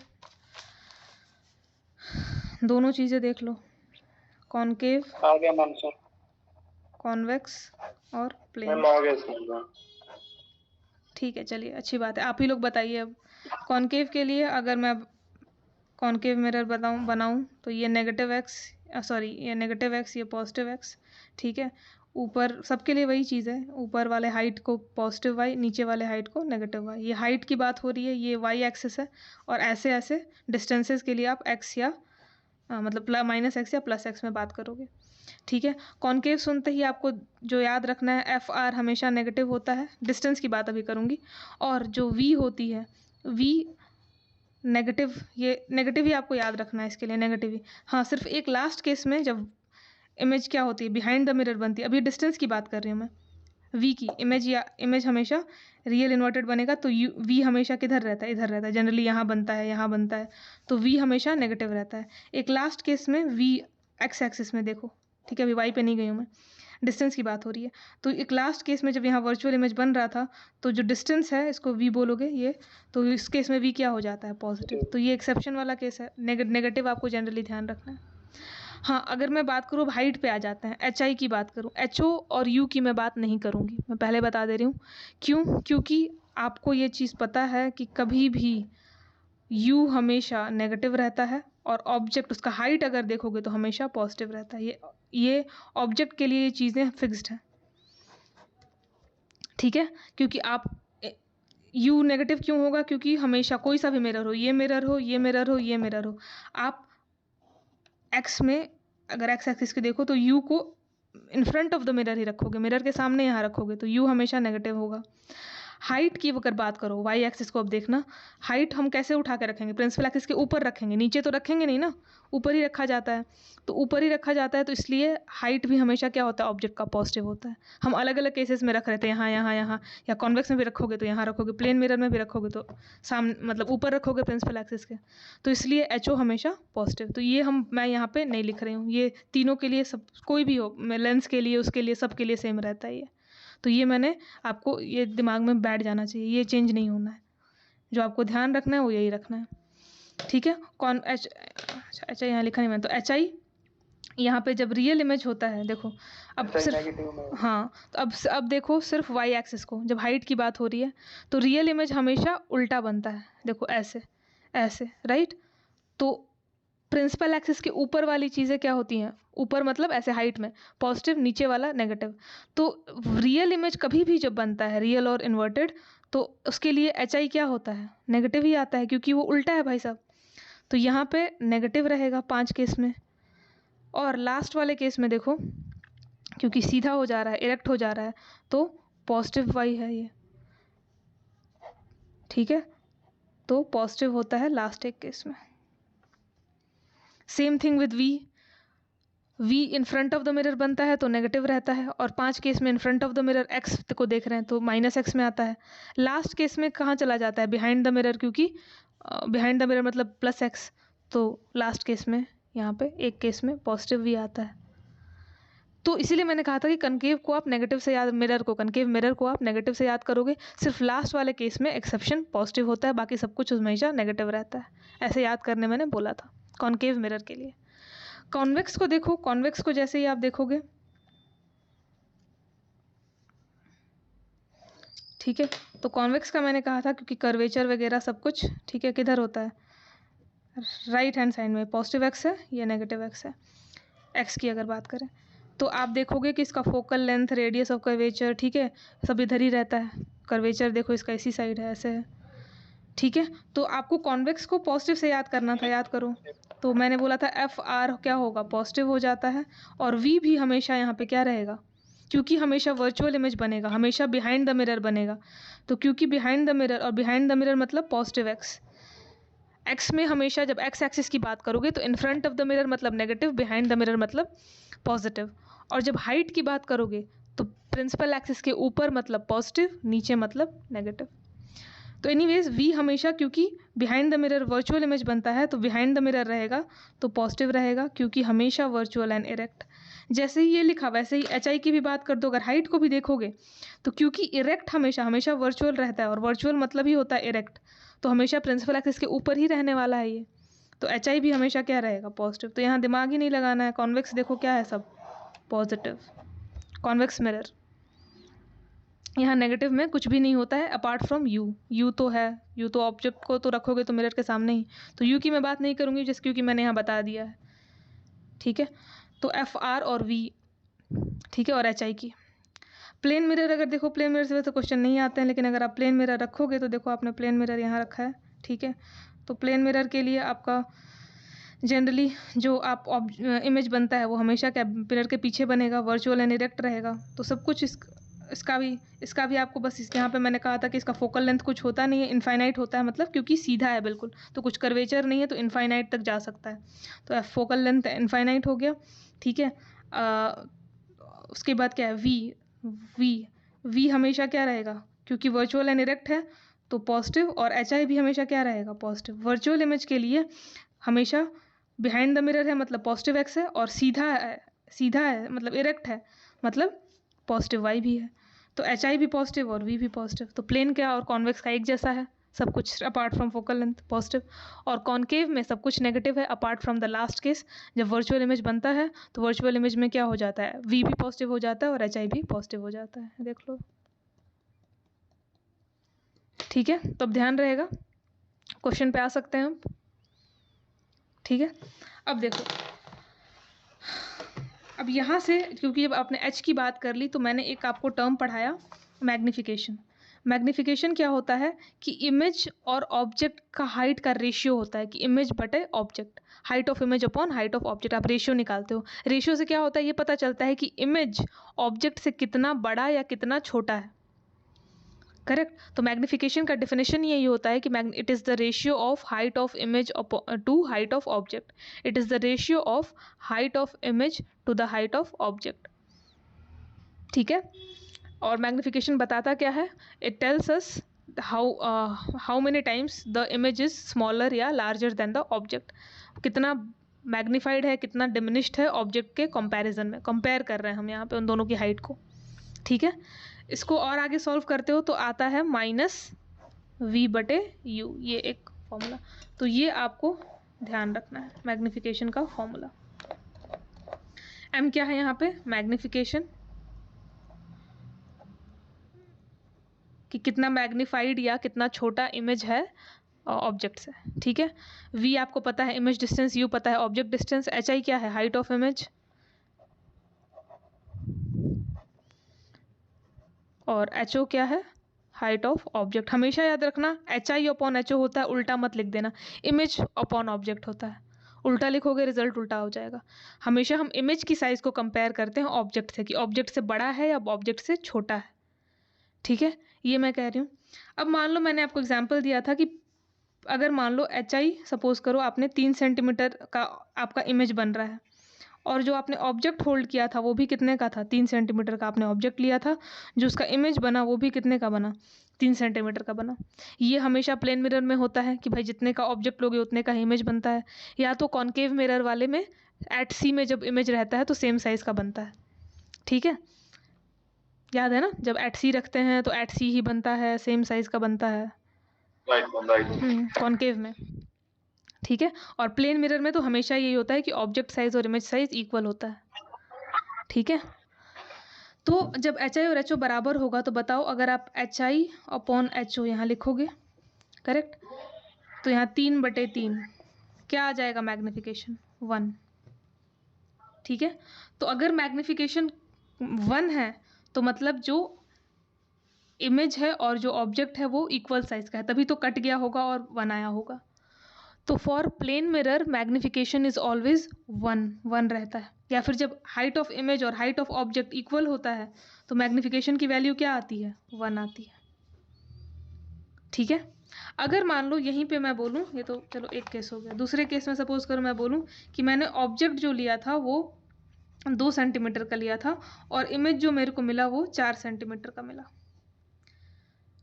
S1: दोनों चीजें देख लो, कॉनकेव
S2: आ गया मैम सर,
S1: कॉन्वेक्स और प्लेन।
S2: मैम आ गया सर।
S1: ठीक है, चलिए अच्छी बात है। आप ही लोग बताइए अब कॉनकेव के लिए अगर मैं कॉनकेव मिरर बनाऊं तो ये नेगेटिव एक्स, सॉरी ये नेगेटिव एक्स, ये पॉजिटिव एक्स, ठीक है। ऊपर सबके लिए वही चीज़ है, ऊपर वाले हाइट को पॉजिटिव वाई, नीचे वाले हाइट को नेगेटिव वाई। ये हाइट की बात हो रही है, ये वाई एक्सिस है, और ऐसे ऐसे डिस्टेंसेस के लिए आप एक्स या मतलब माइनस एक्स या प्लस एक्स में बात करोगे, ठीक है। कॉनकेव सुनते ही आपको जो याद रखना है, एफ आर हमेशा नेगेटिव होता है, डिस्टेंस की बात अभी करूँगी। और जो वी होती है, वी नेगेटिव, ये नेगेटिव ही आपको याद रखना है, इसके लिए नेगेटिव ही। हाँ, सिर्फ एक लास्ट केस में जब इमेज क्या होती है, बिहाइंड द मिरर बनती है, अभी डिस्टेंस की बात कर रही हूँ मैं, वी की इमेज, या इमेज हमेशा रियल इन्वर्टेड बनेगा तो यू वी हमेशा किधर रहता है? इधर रहता है, जनरली यहाँ बनता है, यहाँ बनता है, तो वी हमेशा नेगेटिव रहता है। एक लास्ट केस में वी एक्स एक्सिस में देखो, ठीक है, अभी वाई पे नहीं गई हूँ मैं, डिस्टेंस की बात हो रही है। तो एक लास्ट केस में जब यहाँ वर्चुअल इमेज बन रहा था, तो जो डिस्टेंस है इसको वी बोलोगे ये, तो इस केस में वी क्या हो जाता है? पॉजिटिव। तो ये एक्सेप्शन वाला केस है, नेगेटिव आपको जनरली ध्यान रखना है। हाँ, अगर मैं बात करूँ हाइट पे आ जाते हैं, एच आई की बात करूँ, एच ओ और यू की मैं बात नहीं करूँगी, मैं पहले बता दे रही हूँ क्यों। क्योंकि आपको ये चीज़ पता है कि कभी भी यू हमेशा नेगेटिव रहता है, और ऑब्जेक्ट उसका हाइट अगर देखोगे तो हमेशा पॉजिटिव रहता है। ये ऑब्जेक्ट के लिए ये चीज़ें फिक्स्ड हैं, ठीक है। क्योंकि आप यू नेगेटिव क्यों होगा? क्योंकि हमेशा कोई सा भी मिरर हो, ये मिरर हो, ये मिरर हो, ये मिरर हो, आप एक्स में अगर एक्स एक्सिस के देखो तो यू को in front of the mirror ही रखोगे, मिरर के सामने यहाँ रखोगे, तो यू हमेशा नेगेटिव होगा। हाइट की अगर बात करो, वाई एक्सिस को अब देखना, हाइट हम कैसे उठा के रखेंगे? प्रिंसिपल एक्सिस के ऊपर रखेंगे, नीचे तो रखेंगे नहीं ना, ऊपर ही रखा जाता है। तो ऊपर ही रखा जाता है, तो इसलिए हाइट भी हमेशा क्या होता है? ऑब्जेक्ट का पॉजिटिव होता है। हम अलग अलग केसेस में रख रहे थे, यहाँ यहाँ यहाँ, या कॉन्वेक्स में भी रखोगे तो यहाँ रखोगे, प्लेन मिरर में भी रखोगे तो सामने मतलब ऊपर रखोगे प्रिंसिपल एक्सिस के, तो इसलिए एच ओ हमेशा पॉजिटिव। तो ये मैं यहाँ पे नहीं लिख रही हूँ, ये तीनों के लिए, सब कोई भी हो, लेंस के लिए, उसके लिए, सबके लिए सेम रहता है ये। तो ये मैंने आपको, ये दिमाग में बैठ जाना चाहिए, ये चेंज नहीं होना है, जो आपको ध्यान रखना है वो यही रखना है, ठीक है। एच आई यहाँ लिखा नहीं मैंने, तो एच आई यहाँ पे जब रियल इमेज होता है, देखो अब सिर्फ, हाँ, तो अब देखो सिर्फ वाई एक्सिस को, जब हाइट की बात हो रही है तो रियल इमेज हमेशा उल्टा बनता है, देखो ऐसे ऐसे, राइट। तो प्रिंसिपल एक्सिस के ऊपर वाली चीज़ें क्या होती हैं? ऊपर मतलब ऐसे हाइट में पॉजिटिव, नीचे वाला नेगेटिव। तो रियल इमेज कभी भी जब बनता है, रियल और इन्वर्टेड, तो उसके लिए एच आई क्या होता है? नेगेटिव ही आता है, क्योंकि वो उल्टा है भाई साहब। तो यहाँ पे नेगेटिव रहेगा 5 केस में, और लास्ट वाले केस में देखो, क्योंकि सीधा हो जा रहा है, इरेक्ट हो जा रहा है, तो पॉजिटिव वाई है ये, ठीक है। तो पॉजिटिव होता है लास्ट एक केस में। Same thing with V in front of the mirror बनता है तो नेगेटिव रहता है, और 5 केस में इन front of the mirror x को देख रहे हैं तो माइनस एक्स में आता है। लास्ट केस में कहाँ चला जाता है? बिहाइंड द मिरर, क्योंकि बिहाइंड द मिरर मतलब प्लस एक्स, तो लास्ट केस में यहाँ पे एक केस में पॉजिटिव भी आता है। तो इसीलिए मैंने कहा था कि कनकेव को आप नेगेटिव से याद, कनकेव मिरर को आप नेगेटिव से याद करोगे, सिर्फ लास्ट वाले केस में एक्सेप्शन पॉजिटिव होता है, बाकी सब कुछ हमेशा नेगेटिव रहता है। ऐसे याद करने मैंने बोला था कॉनकेव मिरर के लिए। कॉन्वेक्स को देखो, कॉन्वेक्स को जैसे ही आप देखोगे, ठीक है, तो कॉन्वेक्स का मैंने कहा था क्योंकि कर्वेचर वगैरह सब कुछ, ठीक है, किधर होता है? राइट हैंड साइड में पॉजिटिव एक्स है या नेगेटिव एक्स है। एक्स की अगर बात करें तो आप देखोगे कि इसका focal length, radius of curvature, ठीक है, सब इधर ही रहता है। कर्वेचर देखो इसका इसी साइड है, ऐसे है, ठीक है। तो आपको कॉन्वेक्स को पॉजिटिव से याद करना था, याद करो। तो मैंने बोला था एफ आर क्या होगा? पॉजिटिव हो जाता है, और वी भी हमेशा यहाँ पे क्या रहेगा? क्योंकि हमेशा वर्चुअल इमेज बनेगा, हमेशा बिहाइंड द मिरर बनेगा। तो क्योंकि बिहाइंड द मिरर, और बिहाइंड द मिरर मतलब पॉजिटिव एक्स, एक्स में हमेशा जब एक्स एक्सिस की बात करोगे तो इन फ्रंट ऑफ द मिरर मतलब नेगेटिव, बिहाइंड द मिरर मतलब पॉजिटिव। और जब हाइट की बात करोगे तो प्रिंसिपल एक्सिस के ऊपर मतलब पॉजिटिव, नीचे मतलब नेगेटिव। तो एनीवेज वी हमेशा, क्योंकि behind the mirror virtual image बनता है तो बिहाइंड द मिरर रहेगा तो पॉजिटिव रहेगा, क्योंकि हमेशा वर्चुअल एंड इरेक्ट। जैसे ही ये लिखा वैसे ही एच आई की भी बात कर दो, अगर हाइट को भी देखोगे तो क्योंकि इरेक्ट हमेशा वर्चुअल रहता है, और वर्चुअल मतलब ही होता है इरेक्ट, तो हमेशा प्रिंसिपल एक्सिस के ऊपर ही रहने वाला है ये, तो एच आई भी हमेशा क्या रहेगा, पॉजिटिव। तो यहाँ दिमाग ही नहीं लगाना है। कॉन्वेक्स देखो क्या है, सब पॉजिटिव। कॉन्वेक्स मिरर, यहाँ नेगेटिव में कुछ भी नहीं होता है अपार्ट फ्रॉम यू। यू तो है, यू तो ऑब्जेक्ट को तो रखोगे तो मिरर के सामने ही, तो यू की मैं बात नहीं करूँगी जिस क्योंकि मैंने यहाँ बता दिया है, ठीक है। तो एफ आर और वी, ठीक है, और एच आई की। प्लेन मिरर अगर देखो, प्लेन मिरर से वैसे क्वेश्चन नहीं आते हैं, लेकिन अगर आप प्लेन मिरर रखोगे तो देखो आपने प्लेन मिरर यहाँ रखा है, ठीक है। तो प्लेन मिरर के लिए आपका जनरली जो आप इमेज बनता है वो हमेशा क्या मिरर के पीछे बनेगा, वर्चुअल एंड इरेक्ट रहेगा। तो सब कुछ इसका भी आपको बस यहाँ पे मैंने कहा था कि इसका फोकल लेंथ कुछ होता नहीं है, इनफाइनाइट होता है, मतलब क्योंकि सीधा है बिल्कुल, तो कुछ कर्वेचर नहीं है, तो इनफाइनाइट तक जा सकता है। तो फोकल लेंथ इनफाइनाइट हो गया, ठीक है। उसके बाद क्या है, वी हमेशा क्या रहेगा, क्योंकि वर्चुअल एंड इरेक्ट है तो पॉजिटिव, और एच आई भी हमेशा क्या रहेगा, पॉजिटिव। वर्चुअल इमेज के लिए हमेशा बिहाइंड द मिरर है मतलब पॉजिटिव एक्स है, और सीधा है मतलब इरेक्ट है मतलब पॉजिटिव वाई भी है। तो एच आई भी पॉजिटिव और वी भी पॉजिटिव। तो प्लेन क्या और कॉन्वेक्स का एक जैसा है, सब कुछ apart from focal length positive, और कॉन्केव में सब कुछ नेगेटिव है apart from the last case, जब वर्चुअल इमेज बनता है तो वर्चुअल इमेज में क्या हो जाता है, वी भी पॉजिटिव हो जाता है और एच आई भी पॉजिटिव हो जाता है, देख लो, ठीक है। तो अब ध्यान रहेगा, क्वेश्चन पे आ सकते हैं हम, ठीक है। अब देखो, अब यहाँ से क्योंकि जब आपने एच की बात कर ली तो मैंने एक आपको टर्म पढ़ाया, मैग्निफिकेशन। मैग्निफिकेशन क्या होता है कि इमेज और ऑब्जेक्ट का हाइट का रेशियो होता है, कि इमेज बटे object, height of image upon height of object, आप रेशियो निकालते हो। रेशियो से क्या होता है, ये पता चलता है कि इमेज ऑब्जेक्ट से कितना बड़ा या कितना छोटा है, करेक्ट। तो मैग्निफिकेशन का डेफिनेशन यही होता है कि it is the ratio of height of image to height of object, it is the ratio of height of image to the height of object, ठीक है। और मैग्निफिकेशन बताता क्या है, it tells us how many times the image is smaller या larger than the object, कितना magnified है, कितना डिमिनिश्ड है ऑब्जेक्ट के कंपैरिजन में, कंपेयर कर रहे हैं हम यहाँ पे उन दोनों की हाइट को, ठीक है। इसको और आगे सॉल्व करते हो तो आता है -v/u, ये एक फॉर्मूला। तो ये आपको ध्यान रखना है, मैग्निफिकेशन का फॉर्मूला। m क्या है यहाँ पे, मैग्निफिकेशन, कि कितना मैग्नीफाइड या कितना छोटा इमेज है ऑब्जेक्ट से, ठीक है। v आपको पता है इमेज डिस्टेंस, u पता है ऑब्जेक्ट डिस्टेंस, hi क्या है, हाइट ऑफ इमेज, और ho क्या है, हाइट ऑफ ऑब्जेक्ट। हमेशा याद रखना hi अपॉन ho होता है, उल्टा मत लिख देना, इमेज अपॉन ऑब्जेक्ट होता है, उल्टा लिखोगे रिजल्ट उल्टा हो जाएगा। हमेशा हम इमेज की साइज को कंपेयर करते हैं ऑब्जेक्ट से, कि ऑब्जेक्ट से बड़ा है या ऑब्जेक्ट से छोटा है, ठीक है। ये मैं कह रही हूँ। अब मान लो मैंने आपको एग्जाम्पल दिया था कि अगर मान लो hi सपोज करो आपने 3 सेंटीमीटर का आपका इमेज बन रहा है, और जो आपने ऑब्जेक्ट होल्ड किया था वो भी कितने का था, 3 सेंटीमीटर का आपने ऑब्जेक्ट लिया था, जो उसका इमेज बना वो भी कितने का बना, 3 सेंटीमीटर का बना। ये हमेशा प्लेन मिरर में होता है कि भाई जितने का ऑब्जेक्ट लोगे उतने का इमेज बनता है, या तो कॉन्केव मिरर वाले में एट सी में जब इमेज रहता है तो सेम साइज का बनता है, ठीक है। याद है ना, जब एट सी रखते हैं तो एट सी ही बनता है, सेम साइज का बनता है, कॉन्केव में, ठीक है। और प्लेन मिरर में तो हमेशा यही होता है कि ऑब्जेक्ट साइज और इमेज साइज इक्वल होता है, ठीक है। तो जब hi और ho बराबर होगा तो बताओ, अगर आप hi अपॉन ho यहाँ लिखोगे, करेक्ट, तो यहाँ 3/3 क्या आ जाएगा, मैग्निफिकेशन 1, ठीक है। तो अगर मैग्निफिकेशन 1 है तो मतलब जो इमेज है और जो ऑब्जेक्ट है वो इक्वल साइज का है, तभी तो कट गया होगा और 1 आया होगा। तो for plane mirror magnification is always 1 रहता है, या फिर जब हाइट ऑफ इमेज और हाइट ऑफ ऑब्जेक्ट इक्वल होता है तो मैग्निफिकेशन की वैल्यू क्या आती है? 1 आती है। ठीक है। अगर मान लो यहीं पे मैं बोलूँ, ये तो चलो एक केस हो गया, दूसरे केस में सपोज करो मैं बोलूँ कि मैंने ऑब्जेक्ट जो लिया था वो 2 सेंटीमीटर का लिया था और इमेज जो मेरे को मिला वो 4 सेंटीमीटर का मिला।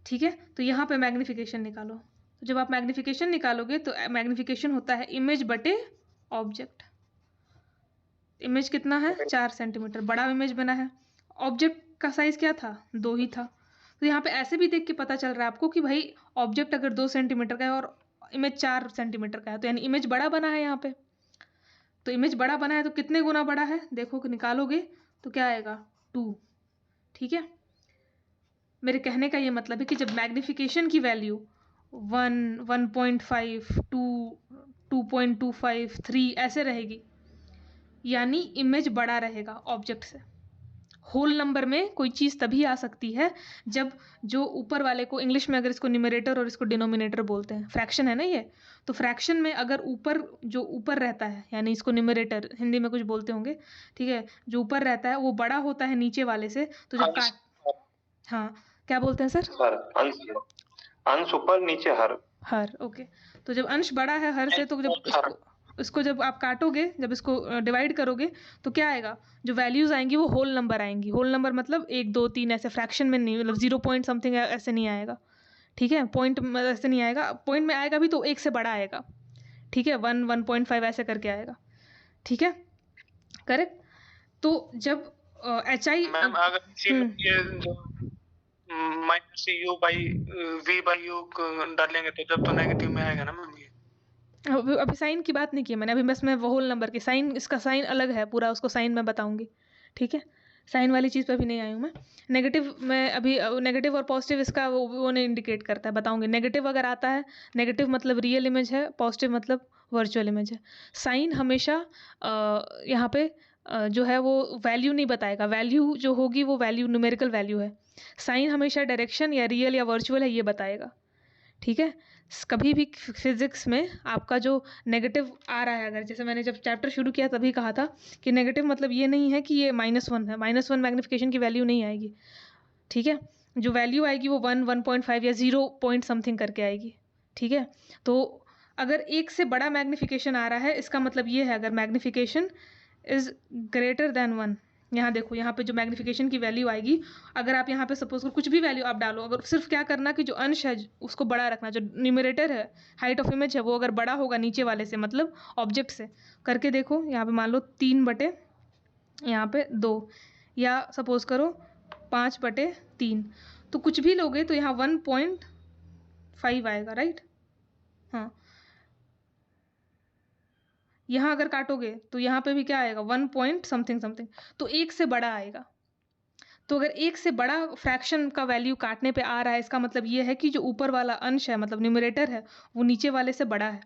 S1: ठीक है। तो यहाँ पे मैग्निफिकेशन निकालो। तो जब आप मैग्निफिकेशन निकालोगे तो मैग्निफिकेशन होता है इमेज बटे ऑब्जेक्ट। इमेज कितना है? 4 सेंटीमीटर, बड़ा इमेज बना है। ऑब्जेक्ट का साइज क्या था? 2 ही था। तो यहाँ पे ऐसे भी देख के पता चल रहा है आपको कि भाई ऑब्जेक्ट अगर 2 सेंटीमीटर का है और इमेज 4 सेंटीमीटर का है तो यानी इमेज बड़ा बना है यहाँ पे। तो इमेज बड़ा बना है तो कितने गुना बड़ा है? देखो कि निकालोगे तो क्या आएगा? 2। ठीक है। मेरे कहने का ये मतलब है कि जब मैग्निफिकेशन की वैल्यू 1, 1.5, 2, 2.25, 3 ऐसे रहेगी, यानी इमेज बड़ा रहेगा ऑब्जेक्ट से। होल नंबर में कोई चीज़ तभी आ सकती है जब जो ऊपर वाले को, इंग्लिश में अगर इसको न्यूमरेटर और इसको डिनोमिनेटर बोलते हैं, फ्रैक्शन है ना ये, तो फ्रैक्शन में अगर ऊपर जो ऊपर रहता है, यानी इसको न्यूमरेटर हिंदी में कुछ बोलते होंगे, ठीक है, जो ऊपर रहता है वो बड़ा होता है नीचे वाले से, तो जब हाँ क्या बोलते हैं सर?
S2: अंश ऊपर नीचे
S1: हर। ओके। तो जब अंश बड़ा है हर से, तो जब इसको जब आप काटोगे, जब इसको डिवाइड करोगे तो क्या आएगा? जो वैल्यूज आएंगी वो होल नंबर आएंगी। होल नंबर मतलब 1, 2, 3 ऐसे, फ्रैक्शन में नहीं, मतलब 0 पॉइंट समथिंग ऐसे नहीं आएगा। ठीक है। पॉइंट ऐसे नहीं आएगा, पॉइंट में आएगा भी तो 1 से बड़ा आएगा। ठीक है। 1, 1.5 ऐसे करके आएगा। ठीक है। करेक्ट। तो जब H I
S2: minus U by V by U डालेंगे तो जब तो नेगेटिव में आएगा ना मैम ये।
S1: अभी साइन की बात नहीं की मैंने, अभी बस मैं होल नंबर की साइन, इसका साइन अलग है पूरा, उसको साइन में बताऊंगी। ठीक है। साइन वाली चीज़ पे अभी नहीं आई हूँ मैं। नेगेटिव में अभी, नेगेटिव और पॉजिटिव इसका वो नहीं इंडिकेट करता है, बताऊंगी। नेगेटिव अगर आता है, नेगेटिव मतलब रियल इमेज है, पॉजिटिव मतलब वर्चुअल इमेज है। साइन हमेशा यहाँ पे जो है वो वैल्यू नहीं बताएगा, वैल्यू जो होगी वो वैल्यू न्यूमेरिकल वैल्यू है। साइन हमेशा डायरेक्शन या रियल या वर्चुअल है ये बताएगा। ठीक है। कभी भी फिजिक्स में आपका जो नेगेटिव आ रहा है, अगर जैसे मैंने जब चैप्टर शुरू किया तभी कहा था कि नेगेटिव मतलब ये नहीं है कि ये -1 है, -1 मैग्निफिकेशन की वैल्यू नहीं आएगी। ठीक है। जो वैल्यू आएगी वो 1, 1.5 या 0 पॉइंट समथिंग करके आएगी। ठीक है। तो अगर 1 से बड़ा मैग्निफिकेशन आ रहा है, इसका मतलब ये है अगर मैग्निफिकेशन इज ग्रेटर देन 1, यहाँ देखो, यहाँ पे जो मैग्निफिकेशन की वैल्यू आएगी, अगर आप यहाँ पे सपोज कुछ भी वैल्यू आप डालो, अगर सिर्फ क्या करना कि जो अंश है उसको बड़ा रखना, जो न्यूमरेटर है, हाइट ऑफ इमेज है, वो अगर बड़ा होगा नीचे वाले से, मतलब ऑब्जेक्ट से, करके देखो। यहाँ पे मान लो 3 बटे यहाँ पे 2, या सपोज करो 5 बटे 3, तो कुछ भी लोगे तो यहाँ 1.5 आएगा, राइट। हाँ, यहाँ अगर काटोगे तो यहाँ पे भी क्या आएगा? 1 पॉइंट समथिंग समथिंग, तो 1 से बड़ा आएगा। तो अगर 1 से बड़ा फ्रैक्शन का वैल्यू काटने पे आ रहा है, इसका मतलब ये है कि जो ऊपर वाला अंश है, मतलब न्यूमरेटर है, वो नीचे वाले से बड़ा है।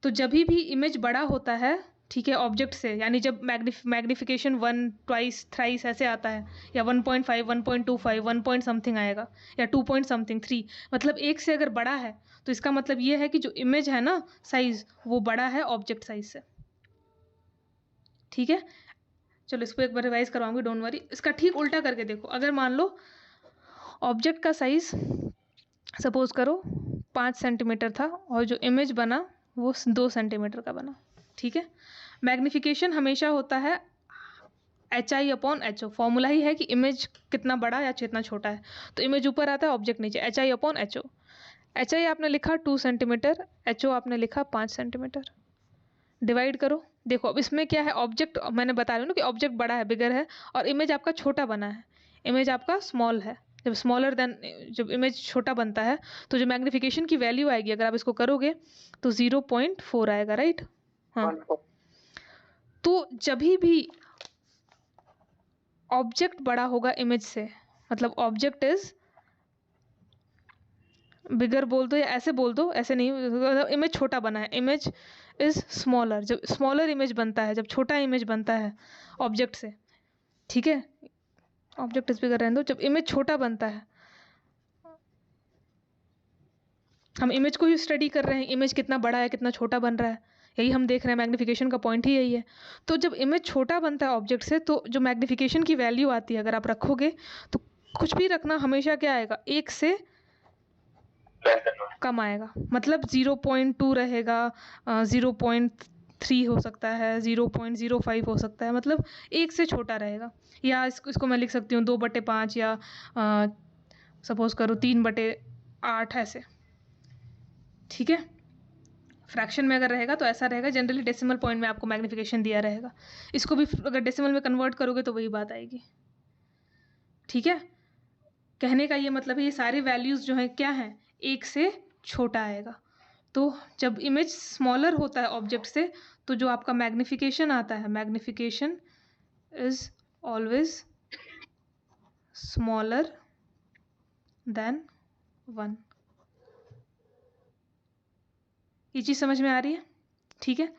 S1: तो जब भी इमेज बड़ा होता है, ठीक है, ऑब्जेक्ट से, यानी जब मैग्निफिकेशन 1, ट्वाइस, थ्राइस ऐसे आता है, या 1.5, 1.25, 1 पॉइंट समथिंग आएगा, या 2 पॉइंट समथिंग, 3, मतलब 1 से अगर बड़ा है तो इसका मतलब ये है कि जो इमेज है ना साइज, वो बड़ा है ऑब्जेक्ट साइज से। ठीक है। चलो इसको एक बार रिवाइज करवाऊंगी, डोंट वरी। इसका ठीक उल्टा करके देखो। अगर मान लो ऑब्जेक्ट का साइज सपोज करो 5 सेंटीमीटर था और जो इमेज बना वो 2 सेंटीमीटर का बना। ठीक है। मैग्निफिकेशन हमेशा होता है HI/HO। फॉर्मूला ही है कि इमेज कितना बड़ा या कितना छोटा है। तो इमेज ऊपर आता है, ऑब्जेक्ट नीचे, HI/HO। HI आपने लिखा 2 सेंटीमीटर, HO आपने लिखा 5 सेंटीमीटर। डिवाइड करो। देखो अब इसमें क्या है, ऑब्जेक्ट मैंने बता रही हूँ ना कि ऑब्जेक्ट बड़ा है, बिगर है, और इमेज आपका छोटा बना है, इमेज आपका स्मॉल है। जब स्मॉलर देन, जब इमेज छोटा बनता है तो जो मैग्निफिकेशन की वैल्यू आएगी, अगर आप इसको करोगे तो 0.4 आएगा, राइट। हाँ। तो जब भी ऑब्जेक्ट बड़ा होगा इमेज से, मतलब ऑब्जेक्ट इज बिगर बोल दो या ऐसे बोल दो, ऐसे नहीं, इमेज छोटा बना है, इमेज इज स्मॉलर। जब स्मॉलर इमेज बनता है, जब छोटा इमेज बनता है ऑब्जेक्ट से, ठीक है, ऑब्जेक्ट इज बिगर रहने दो, जब इमेज छोटा बनता है हम इमेज को ही स्टडी कर रहे हैं, इमेज कितना बड़ा है कितना छोटा बन रहा है, यही हम देख रहे हैं। मैग्नीफिकेशन का पॉइंट ही यही है। तो जब इमेज छोटा बनता है ऑब्जेक्ट से, तो जो मैग्नीफिकेशन की वैल्यू आती है, अगर आप रखोगे तो कुछ भी रखना हमेशा क्या आएगा, 1 से कम आएगा। मतलब 0.2 रहेगा, 0.3 हो सकता है, 0.05 हो सकता है, मतलब 1 से छोटा रहेगा। या इसको मैं लिख सकती हूँ 2/5 या सपोज करो 3/8 ऐसे, ठीक है। फ्रैक्शन में अगर रहेगा तो ऐसा रहेगा। जनरली डेसिमल पॉइंट में आपको मैग्नीफिकेशन दिया रहेगा। इसको भी अगर डेसिमल में कन्वर्ट करोगे तो वही बात आएगी, ठीक है। कहने का ये मतलब है ये सारी वैल्यूज़ जो हैं क्या हैं, 1 से छोटा आएगा। तो जब इमेज स्मॉलर होता है ऑब्जेक्ट से, तो जो आपका मैग्नीफिकेशन आता है, magnification is always smaller than 1। ये चीज़ समझ में आ रही है, ठीक है।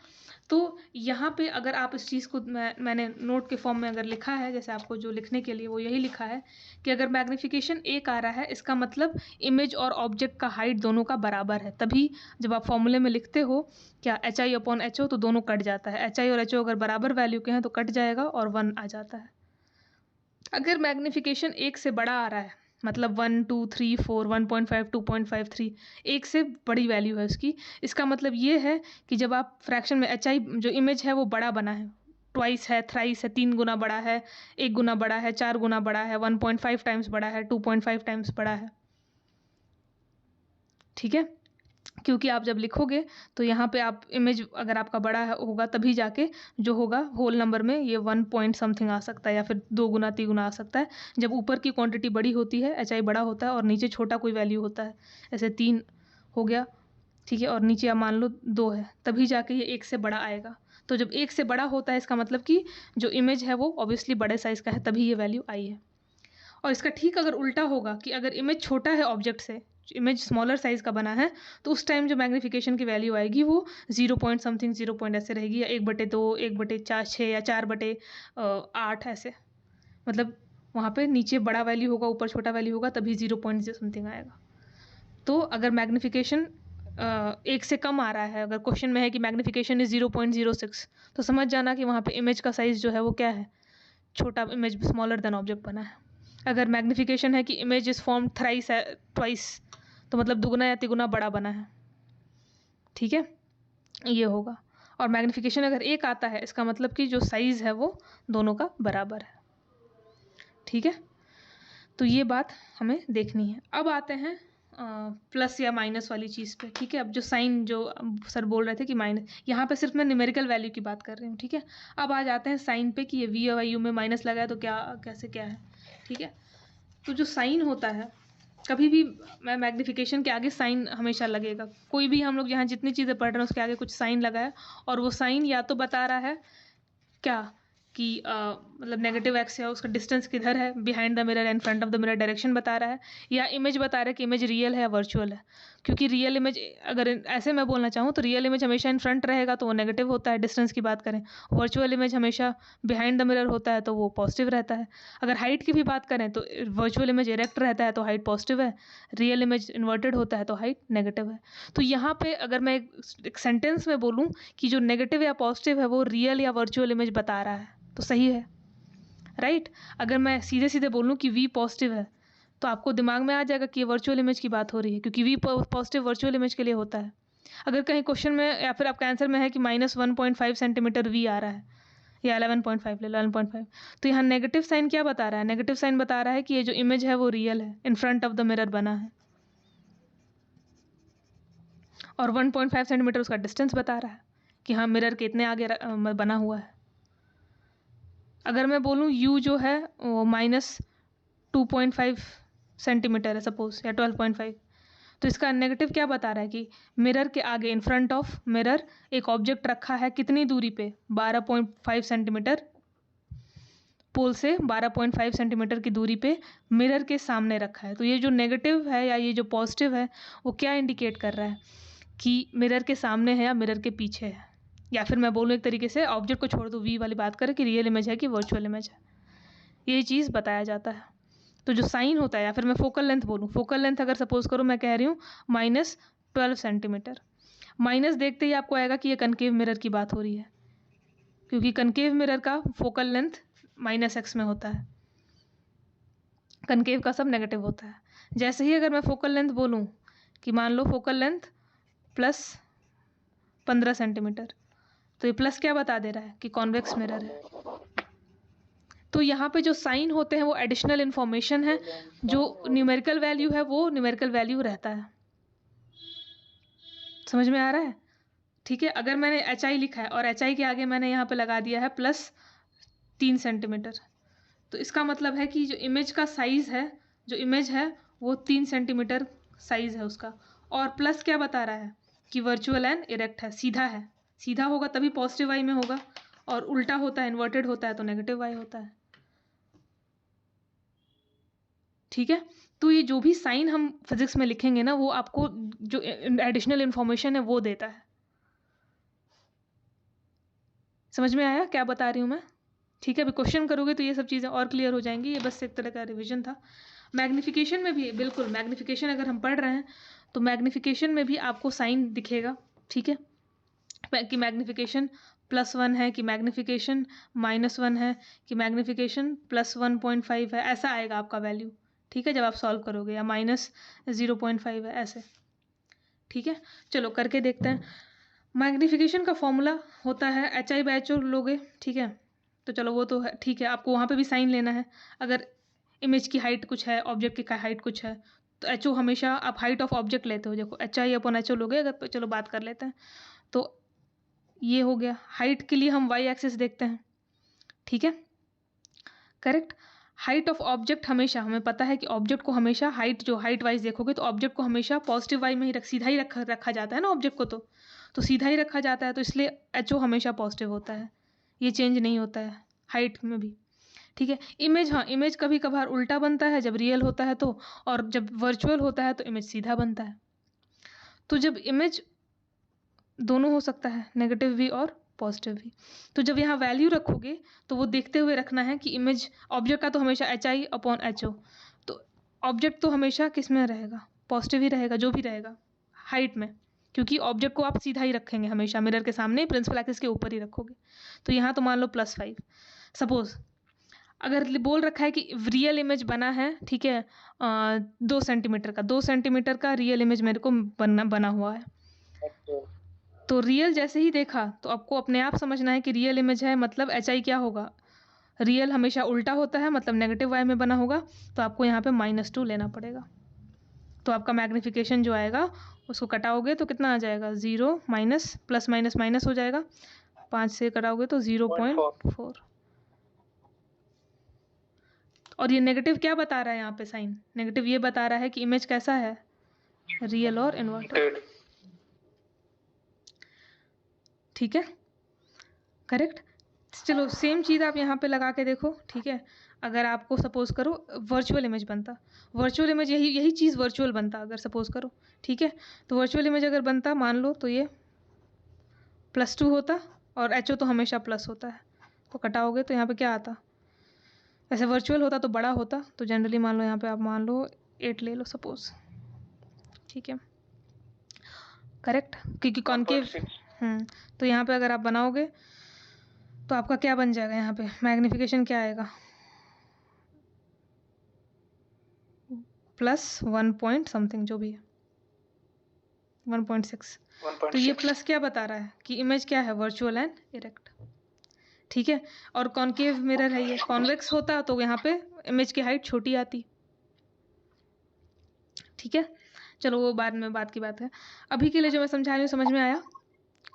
S1: तो यहाँ पे अगर आप इस चीज़ को मैंने नोट के फॉर्म में अगर लिखा है, जैसे आपको जो लिखने के लिए वो यही लिखा है कि अगर मैग्नीफिकेशन 1 आ रहा है, इसका मतलब इमेज और ऑब्जेक्ट का हाइट दोनों का बराबर है। तभी जब आप फॉर्मूले में लिखते हो क्या HI/HO, तो दोनों कट जाता है। HI और HO अगर बराबर वैल्यू के हैं तो कट जाएगा और 1 आ जाता है। अगर मैग्नीफिकेशन 1 से बड़ा आ रहा है, मतलब 1, 2, 3, 4, 1.5, 2.53, 1 से बड़ी वैल्यू है उसकी, इसका मतलब ये है कि जब आप फ्रैक्शन में HI जो इमेज है वो बड़ा बना है, ट्वाइस है, थ्राइस है, 3 गुना बड़ा है, 1 गुना बड़ा है, 4 गुना बड़ा है, 1.5 टाइम्स बड़ा है, 2.5 टाइम्स बड़ा है, ठीक है। क्योंकि आप जब लिखोगे तो यहाँ पे आप इमेज अगर आपका बड़ा होगा तभी जाके जो होगा होल नंबर में ये 1 पॉइंट समथिंग आ सकता है, या फिर 2 गुना 3 गुना आ सकता है। जब ऊपर की क्वांटिटी बड़ी होती है, HI बड़ा होता है, और नीचे छोटा कोई वैल्यू होता है, ऐसे 3 हो गया, ठीक है, और नीचे आप मान लो 2 है, तभी जाके ये 1 से बड़ा आएगा। तो जब 1 से बड़ा होता है इसका मतलब कि जो इमेज है वो ऑब्वियसली बड़े साइज़ का है, तभी ये वैल्यू आई है। और इसका ठीक अगर उल्टा होगा कि अगर इमेज छोटा है ऑब्जेक्ट से, इमेज स्मॉलर साइज का बना है, तो उस टाइम जो मैग्नीफिकेशन की वैल्यू आएगी वो 0 पॉइंट समथिंग 0 पॉइंट ऐसे रहेगी, या 1/2, 1/6 या 4/8 ऐसे। मतलब वहाँ पे नीचे बड़ा वैल्यू होगा, ऊपर छोटा वैल्यू होगा, तभी 0 पॉइंट समथिंग आएगा। तो अगर मैग्नीफिकेशन 1 से कम आ रहा है, अगर क्वेश्चन में है कि मैग्नीफिकेशन इज 0.06, तो समझ जाना कि वहाँ पे इमेज का साइज जो है वो क्या है, छोटा, इमेज स्मॉलर देन ऑब्जेक्ट बना है। अगर मैग्नीफिकेशन है कि image is form thrice twice, तो मतलब दुगुना या तिगुना बड़ा बना है, ठीक है, ये होगा। और मैग्नीफिकेशन अगर 1 आता है, इसका मतलब कि जो साइज़ है वो दोनों का बराबर है, ठीक है। तो ये बात हमें देखनी है। अब आते हैं प्लस या माइनस वाली चीज़ पे, ठीक है। अब जो साइन जो सर बोल रहे थे कि माइनस, यहाँ पे सिर्फ मैं न्यूमेरिकल वैल्यू की बात कर रही हूँ, ठीक है। अब आ जाते हैं साइन पे कि ये V और U में माइनस लगा है तो क्या कैसे क्या है, ठीक है। तो जो साइन होता है, कभी भी मैग्नीफिकेशन के आगे साइन हमेशा लगेगा। कोई भी हम लोग यहाँ जितनी चीज़ें पढ़ रहे हैं उसके आगे कुछ साइन लगा है, और वो साइन या तो बता रहा है क्या कि मतलब नेगेटिव एक्स है, उसका डिस्टेंस किधर है, behind the mirror and front of the mirror direction बता रहा है, या इमेज बता रहा है कि इमेज रियल है या वर्चुअल है। क्योंकि रियल इमेज, अगर ऐसे मैं बोलना चाहूँ तो रियल इमेज हमेशा इन फ्रंट रहेगा तो वो नेगेटिव होता है, डिस्टेंस की बात करें। वर्चुअल इमेज हमेशा बिहाइंड द मिरर होता है तो वो पॉजिटिव रहता है। अगर हाइट की भी बात करें तो वर्चुअल इमेज इरेक्ट रहता है तो हाइट पॉजिटिव है, रियल इमेज इन्वर्टेड होता है तो हाइट नेगेटिव है। तो यहाँ पे अगर मैं एक सेंटेंस में बोलूँ कि जो नेगेटिव या पॉजिटिव है वो रियल या वर्चुअल इमेज बता रहा है, तो सही है, राइट। अगर मैं सीधे सीधे बोलूँ कि V पॉजिटिव है, तो आपको दिमाग में आ जाएगा कि ये वर्चुअल इमेज की बात हो रही है, क्योंकि V पॉजिटिव वर्चुअल इमेज के लिए होता है। अगर कहीं क्वेश्चन में या फिर आपका आंसर में है कि -1.5 सेंटीमीटर V आ रहा है, या 11.5 ले लो, 11.5, तो यहाँ नेगेटिव साइन क्या बता रहा है, नेगेटिव साइन बता रहा है कि ये जो इमेज है वो रियल है, इन फ्रंट ऑफ द मिरर बना है, और 1.5 सेंटीमीटर उसका डिस्टेंस बता रहा है कि हाँ मिरर के इतने आगे बना हुआ है। अगर मैं बोलूँ U जो है वो -2.5 सेंटीमीटर है सपोज, या 12.5, तो इसका नेगेटिव क्या बता रहा है कि मिरर के आगे, इन फ्रंट ऑफ मिरर, एक ऑब्जेक्ट रखा है कितनी दूरी पे, 12.5 सेंटीमीटर, पोल से 12.5 सेंटीमीटर की दूरी पे मिरर के सामने रखा है। तो ये जो नेगेटिव है या ये जो पॉजिटिव है वो क्या इंडिकेट कर रहा है कि मिरर के सामने है या मिरर के पीछे है। या फिर मैं बोलूँ एक तरीके से, ऑब्जेक्ट को छोड़ दो, V वाली बात करें कि रियल इमेज है कि वर्चुअल इमेज है, ये चीज़ बताया जाता है। तो जो साइन होता है, या फिर मैं फोकल लेंथ बोलूँ, फोकल लेंथ अगर सपोज करो मैं कह रही हूँ 12 सेंटीमीटर। माइनस देखते ही आपको आएगा कि ये कनकेव मिरर की बात हो रही है, क्योंकि कनकेव मिरर का फोकल लेंथ -x में होता है, कनकेव का सब नेगेटिव होता है। जैसे ही अगर मैं फोकल लेंथ बोलूं कि मान लो फोकल लेंथ +15 सेंटीमीटर, तो ये प्लस क्या बता दे रहा है कि कॉन्वेक्स मिरर है। तो यहाँ पे जो साइन होते हैं वो एडिशनल इन्फॉर्मेशन है, जो न्यूमेरिकल वैल्यू है वो न्यूमेरिकल वैल्यू रहता है। समझ में आ रहा है? ठीक है, अगर मैंने HI लिखा है और HI के आगे मैंने यहाँ पे लगा दिया है +3 सेंटीमीटर, तो इसका मतलब है कि जो इमेज का साइज है, जो इमेज है वो 3 सेंटीमीटर साइज है उसका। और प्लस क्या बता रहा है कि वर्चुअल एंड इरेक्ट है, सीधा है। सीधा होगा तभी पॉजिटिव वाई में होगा, और उल्टा होता है, इन्वर्टेड होता है तो नेगेटिव वाई होता है। ठीक है, तो ये जो भी साइन हम फिजिक्स में लिखेंगे ना, वो आपको जो एडिशनल इंफॉर्मेशन है वो देता है। समझ में आया क्या बता रही हूँ मैं? ठीक है, अभी क्वेश्चन करोगे तो ये सब चीज़ें और क्लियर हो जाएंगी। ये बस एक तरह का रिवीजन था। मैग्निफिकेशन में भी बिल्कुल, मैग्निफिकेशन अगर हम पढ़ रहे हैं तो मैग्निफिकेशन में भी आपको साइन दिखेगा। ठीक है, कि मैग्निफिकेशन +1 है, कि मैग्निफिकेशन -1 है, कि मैग्निफिकेशन +1.5 है, ऐसा आएगा आपका वैल्यू। ठीक है, जब आप सॉल्व करोगे, या -0.5 है, ऐसे। ठीक है, चलो करके देखते हैं। मैग्निफिकेशन का फॉर्मूला होता है HI/HO लोगे। ठीक है, तो चलो वो तो है, ठीक है, आपको वहाँ पे भी साइन लेना है। अगर इमेज की हाइट कुछ है, ऑब्जेक्ट की हाइट कुछ है, तो HO हमेशा आप हाइट ऑफ ऑब्जेक्ट लेते हो। देखो HI/HO लोगे अगर, तो चलो बात कर लेते हैं। तो ये हो गया, हाइट के लिए हम वाई एक्सिस देखते हैं। ठीक है, करेक्ट। हाइट ऑफ ऑब्जेक्ट हमेशा, हमें पता है कि ऑब्जेक्ट को हमेशा हाइट, जो हाइट वाइज देखोगे तो ऑब्जेक्ट को हमेशा पॉजिटिव वाई में ही सीधा ही रखा जाता है ना ऑब्जेक्ट को, तो सीधा ही रखा जाता है, तो इसलिए HO हमेशा पॉजिटिव होता है, ये चेंज नहीं होता है हाइट में भी। ठीक है, इमेज, हाँ इमेज कभी कभार उल्टा बनता है जब रियल होता है तो, और जब वर्चुअल होता है तो इमेज सीधा बनता है। तो जब इमेज दोनों हो सकता है, नेगेटिव भी और पॉजिटिव भी, तो जब यहाँ वैल्यू रखोगे तो वो देखते हुए रखना है कि इमेज, ऑब्जेक्ट का तो हमेशा HI/HO, तो ऑब्जेक्ट तो हमेशा किस में रहेगा, पॉजिटिव ही रहेगा, जो भी रहेगा हाइट में, क्योंकि ऑब्जेक्ट को आप सीधा ही रखेंगे हमेशा, मिरर के सामने प्रिंसिपल एक्सिस के ऊपर ही रखोगे। तो यहाँ तो मान लो +5। सपोज अगर बोल रखा है कि रियल इमेज बना है, ठीक है, 2 सेंटीमीटर का, 2 सेंटीमीटर का रियल इमेज मेरे को बना हुआ है, तो रियल जैसे ही देखा तो आपको अपने आप समझना है कि रियल इमेज है, मतलब HI क्या होगा, रियल हमेशा उल्टा होता है, मतलब नेगेटिव वाई में बना होगा, तो आपको यहाँ पे -2 लेना पड़ेगा। तो आपका मैग्निफिकेशन जो आएगा उसको कटाओगे तो कितना आ जाएगा, 0 माइनस प्लस माइनस माइनस हो जाएगा, 5 से कटाओगे तो 0.4। और ये नेगेटिव क्या बता रहा है यहाँ पे साइन, नेगेटिव ये बता रहा है कि इमेज कैसा है, रियल और इन्वर्टेड। ठीक है, करेक्ट। चलो सेम चीज़ आप यहाँ पे लगा के देखो। ठीक है, अगर आपको सपोज करो वर्चुअल इमेज बनता, वर्चुअल इमेज यही चीज़ वर्चुअल बनता अगर सपोज करो। ठीक है, तो वर्चुअल इमेज अगर बनता मान लो तो ये +2 होता, और HO तो हमेशा प्लस होता है, तो कटाओगे तो यहाँ पे क्या आता, ऐसे वर्चुअल होता तो बड़ा होता, तो जनरली मान लो यहाँ पे आप मान लो 8 ले लो सपोज। ठीक है, करेक्ट, क्योंकि कॉन्केव, तो यहाँ पे अगर आप बनाओगे तो आपका क्या बन जाएगा, यहाँ पे मैग्निफिकेशन क्या आएगा, +1 पॉइंट समथिंग जो भी है, 1.6। तो ये प्लस क्या बता रहा है कि इमेज क्या है, वर्चुअल एंड इरेक्ट। ठीक है, और कॉन्केव मिरर है ये, कॉन्वेक्स होता तो यहाँ पे इमेज की हाइट छोटी आती। ठीक है, चलो वो बाद में बात की बात है, अभी के लिए जो मैं समझा रही हूँ समझ में आया।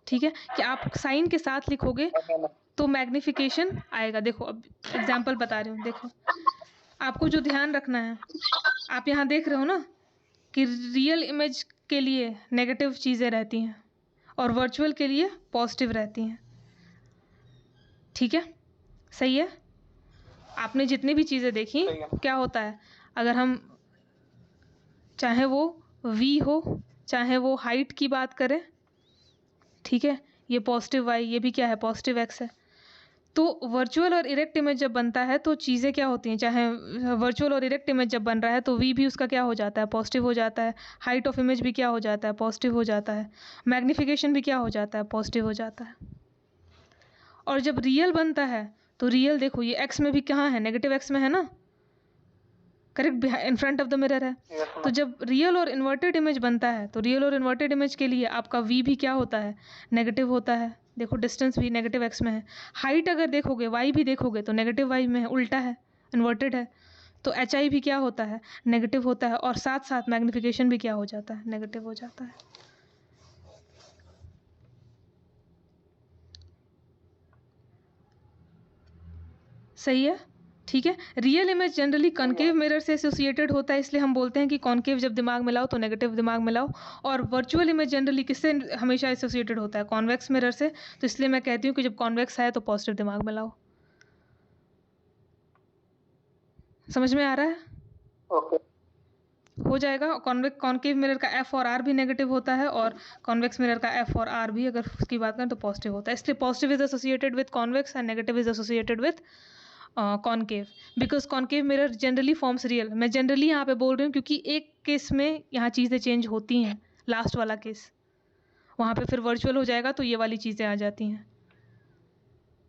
S1: ठीक है, कि आप साइन के साथ लिखोगे तो मैग्निफिकेशन आएगा। देखो अब एग्जाम्पल बता रही हूँ, देखो आपको जो ध्यान रखना है, आप यहाँ देख रहे हो ना कि रियल इमेज के लिए नेगेटिव चीज़ें रहती हैं और वर्चुअल के लिए पॉजिटिव रहती हैं। ठीक है, सही है, आपने जितनी भी चीज़ें देखी क्या होता है, अगर हम चाहे वो V हो, चाहे वो हाइट की बात करें, ठीक है, ये पॉजिटिव Y, ये भी क्या है, पॉजिटिव X है, तो वर्चुअल और इरेक्ट इमेज जब बनता है तो चीज़ें क्या होती हैं, चाहे वर्चुअल और इरेक्ट इमेज जब बन रहा है तो वी भी उसका क्या हो जाता है, पॉजिटिव हो जाता है। हाइट ऑफ इमेज भी क्या हो जाता है, पॉजिटिव हो जाता है। मैग्नीफिकेशन भी क्या हो जाता है, पॉजिटिव हो जाता है। और जब रियल बनता है तो रियल देखो ये एक्स में भी कहाँ है, नेगेटिव एक्स में है ना, correct, in front of the mirror है।
S2: यस
S1: तो
S2: मैम।
S1: जब रियल और इन्वर्टेड इमेज बनता है तो रियल और इन्वर्टेड इमेज के लिए आपका वी भी क्या होता है, नेगेटिव होता है। देखो डिस्टेंस भी नेगेटिव एक्स में है। हाइट अगर देखोगे, वाई भी देखोगे तो नेगेटिव वाई में है, उल्टा है, इन्वर्टेड है। तो एच आई भी क्या होता है, नेगेटिव होता है। और साथ साथ मैग्नीफिकेशन भी क्या हो जाता है, नेगेटिव हो जाता है। सही है, ठीक है। Real image generally concave mirror से एसोसिएटेड होता है, इसलिए हम बोलते हैं कि कॉनकेव जब दिमाग में लाओ तो नेगेटिव दिमाग में लाओ। और वर्चुअल इमेज जनरली किससे हमेशा एसोसिएटेड होता है, कॉन्वेक्स मिरर से। तो इसलिए मैं कहती हूँ कि जब कॉन्वेक्स आए तो पॉजिटिव दिमाग में लाओ। समझ में आ रहा है?
S2: ओके।
S1: हो जाएगा। कॉनकेव मिरर का एफ और आर भी नेगेटिव होता है, और कॉन्वेक्स मिरर का एफ और आर भी अगर उसकी बात करें तो पॉजिटिव होता है। इसलिए positive is associated with convex and negative is associated with concave, because concave mirror generally forms real. मैं जनरली यहाँ पे बोल रही हूँ क्योंकि एक केस में यहाँ चीज़ें चेंज होती हैं, लास्ट वाला केस, वहाँ पे फिर वर्चुअल हो जाएगा तो ये वाली चीज़ें आ जाती हैं।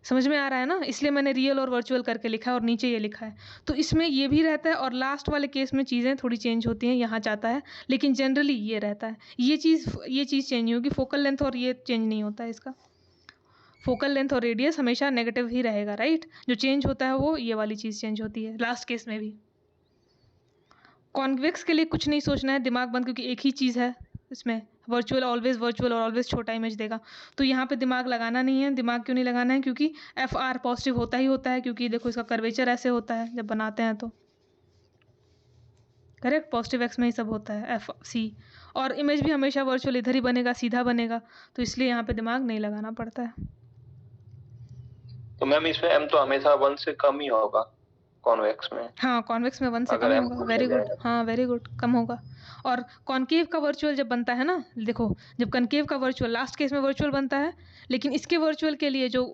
S1: समझ में आ रहा है ना? इसलिए मैंने रियल और वर्चुअल करके लिखा है और नीचे ये लिखा है। तो इसमें ये भी रहता है और लास्ट वाले केस में चीज़ें थोड़ी चेंज होती हैं, यहाँ चाहता है, लेकिन जनरली ये रहता है। ये चीज़ चेंज नहीं होगी, फोकल लेंथ और ये चेंज नहीं होता है इसका। फोकल लेंथ और रेडियस हमेशा नेगेटिव ही रहेगा, राइट। जो चेंज होता है वो ये वाली चीज़ चेंज होती है लास्ट केस में भी। कॉन्वेक्स के लिए कुछ नहीं सोचना है, दिमाग बंद, क्योंकि एक ही चीज़ है इसमें, वर्चुअल और ऑलवेज छोटा इमेज देगा। तो यहाँ पे दिमाग लगाना नहीं है। दिमाग क्यों नहीं लगाना है, क्योंकि एफ आर पॉजिटिव होता ही होता है, क्योंकि देखो इसका कर्वेचर ऐसे होता है जब बनाते हैं तो, करेक्ट, पॉजिटिव एक्स में ही सब होता है, एफ सी। और इमेज भी हमेशा वर्चुअल इधर ही बनेगा, सीधा बनेगा, तो इसलिए यहाँ पे दिमाग नहीं लगाना पड़ता है।
S2: तो मैम इसमें m तो हमेशा 1 से कम ही होगा कॉन्वेक्स में।
S1: हाँ, कॉन्वेक्स में 1 से
S2: अगर
S1: कम
S2: m
S1: होगा।
S2: कम
S1: वेरी
S2: मिल
S1: गुड,
S2: जाएगा।
S1: हाँ वेरी गुड, कम होगा। और कॉनकेव का वर्चुअल जब बनता है ना, देखो जब कॉनकेव का वर्चुअल लास्ट केस में वर्चुअल बनता है, लेकिन इसके वर्चुअल के लिए जो